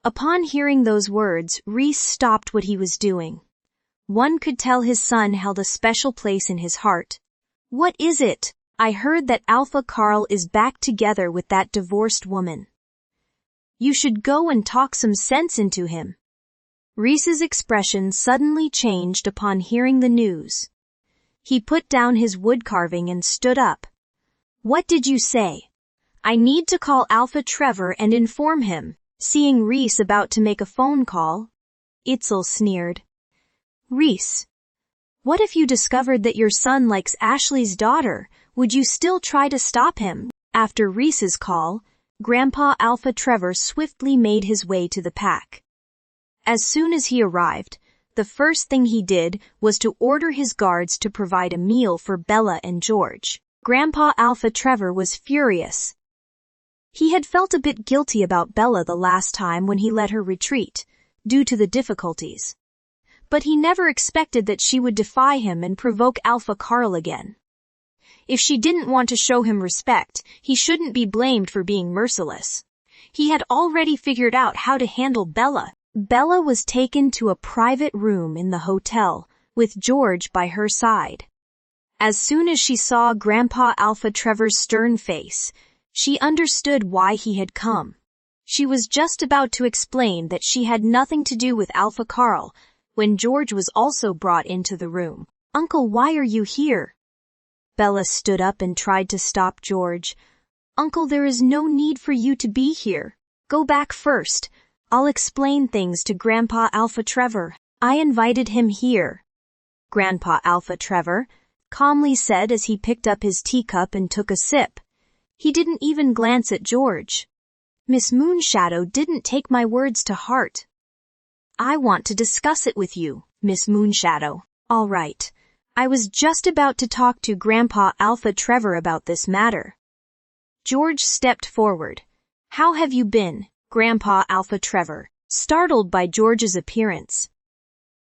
Upon hearing those words, Reese stopped what he was doing. One could tell his son held a special place in his heart. What is it? I heard that Alpha Carl is back together with that divorced woman. You should go and talk some sense into him. Reese's expression suddenly changed upon hearing the news. He put down his wood carving and stood up. What did you say? I need to call Alpha Trevor and inform him. Seeing Reese about to make a phone call, Itzel sneered. Reese, what if you discovered that your son likes Ashley's daughter? Would you still try to stop him? After Reese's call, Grandpa Alpha Trevor swiftly made his way to the pack. As soon as he arrived, The first thing he did was to order his guards to provide a meal for Bella and George. Grandpa Alpha Trevor was furious. He had felt a bit guilty about Bella the last time when he let her retreat, due to the difficulties. But he never expected that she would defy him and provoke Alpha Carl again. If she didn't want to show him respect, he shouldn't be blamed for being merciless. He had already figured out how to handle Bella. Bella was taken to a private room in the hotel, with George by her side. As soon as she saw Grandpa Alpha Trevor's stern face, she understood why he had come. She was just about to explain that she had nothing to do with Alpha Carl, when George was also brought into the room. "Uncle, why are you here?" Bella stood up and tried to stop George. "Uncle, there is no need for you to be here. Go back first. I'll explain things to Grandpa Alpha Trevor. I invited him here." Grandpa Alpha Trevor calmly said as he picked up his teacup and took a sip. He didn't even glance at George. "Miss Moonshadow didn't take my words to heart. I want to discuss it with you, Miss Moonshadow." "All right. I was just about to talk to Grandpa Alpha Trevor about this matter." George stepped forward. "How have you been, Grandpa Alpha Trevor?" startled by George's appearance.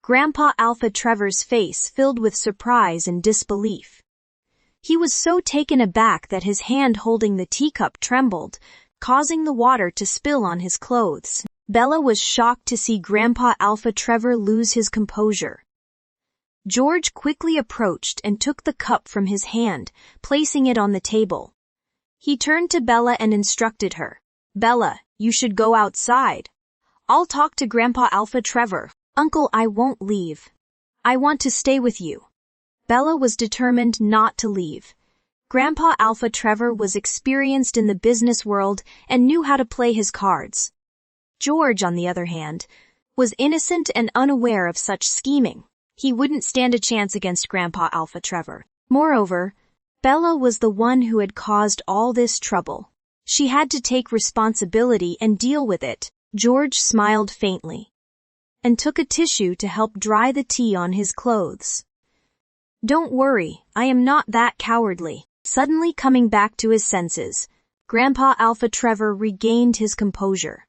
Grandpa Alpha Trevor's face filled with surprise and disbelief. He was so taken aback that his hand holding the teacup trembled, causing the water to spill on his clothes. Bella was shocked to see Grandpa Alpha Trevor lose his composure. George quickly approached and took the cup from his hand, placing it on the table. He turned to Bella and instructed her. "Bella, you should go outside. I'll talk to Grandpa Alpha Trevor." "Uncle, I won't leave. I want to stay with you." Bella was determined not to leave. Grandpa Alpha Trevor was experienced in the business world and knew how to play his cards. George, on the other hand, was innocent and unaware of such scheming. He wouldn't stand a chance against Grandpa Alpha Trevor. Moreover, Bella was the one who had caused all this trouble. She had to take responsibility and deal with it. George smiled faintly and took a tissue to help dry the tea on his clothes. "Don't worry, I am not that cowardly." Suddenly coming back to his senses, Grandpa Alpha Trevor regained his composure.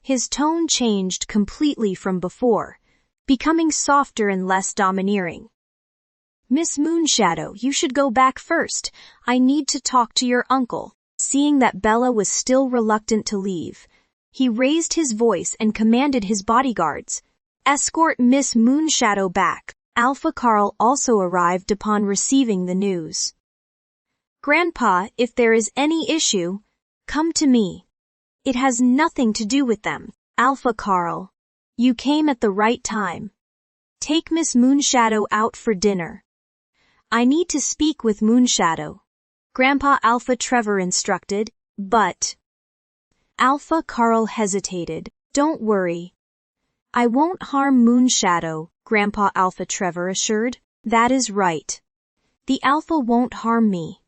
His tone changed completely from before, becoming softer and less domineering. "Miss Moonshadow, you should go back first. I need to talk to your uncle." Seeing that Bella was still reluctant to leave, he raised his voice and commanded his bodyguards, "Escort Miss Moonshadow back." Alpha Carl also arrived upon receiving the news. "Grandpa, if there is any issue, come to me. It has nothing to do with them." "Alpha Carl, you came at the right time. Take Miss Moonshadow out for dinner." "I need to speak with Moonshadow," Grandpa Alpha Trevor instructed, but Alpha Carl hesitated. "Don't worry. I won't harm Moonshadow," Grandpa Alpha Trevor assured. "That is right. The Alpha won't harm me."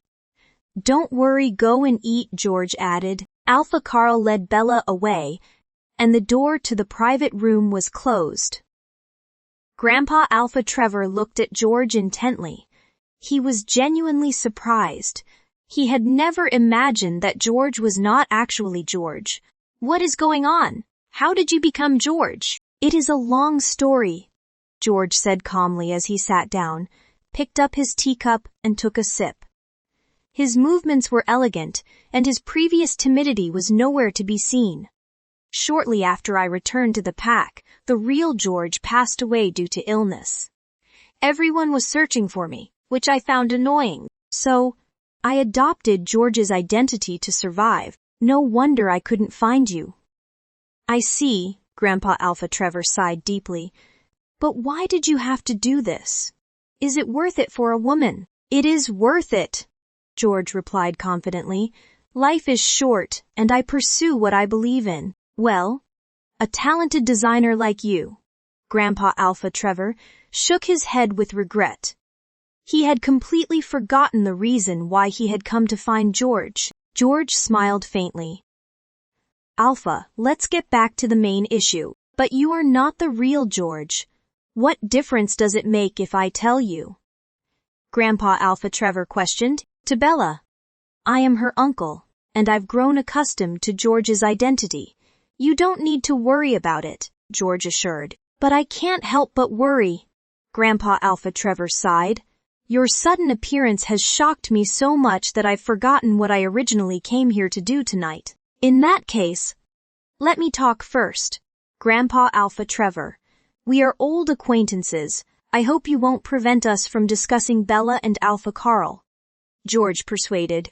"Don't worry, go and eat," George added. Alpha Carl led Bella away, and the door to the private room was closed. Grandpa Alpha Trevor looked at George intently. He was genuinely surprised. He had never imagined that George was not actually George. "What is going on? How did you become George?" "It is a long story," George said calmly as he sat down, picked up his teacup, and took a sip. His movements were elegant, and his previous timidity was nowhere to be seen. "Shortly after I returned to the pack, the real George passed away due to illness. Everyone was searching for me, which I found annoying. So, I adopted George's identity to survive. No wonder I couldn't find you." "I see," Grandpa Alpha Trevor sighed deeply. "But why did you have to do this? Is it worth it for a woman?" "It is worth it," George replied confidently. "Life is short, and I pursue what I believe in." "Well, a talented designer like you," Grandpa Alpha Trevor shook his head with regret. He had completely forgotten the reason why he had come to find George. George smiled faintly. "Alpha, let's get back to the main issue. But you are not the real George. What difference does it make if I tell you? Grandpa Alpha Trevor questioned, to Bella. I am her uncle, and I've grown accustomed to George's identity. You don't need to worry about it, George assured. But I can't help but worry. Grandpa Alpha Trevor sighed. Your sudden appearance has shocked me so much that I've forgotten what I originally came here to do tonight. In that case, let me talk first. Grandpa Alpha Trevor. We are old acquaintances. I hope you won't prevent us from discussing Bella and Alpha Carl. George persuaded.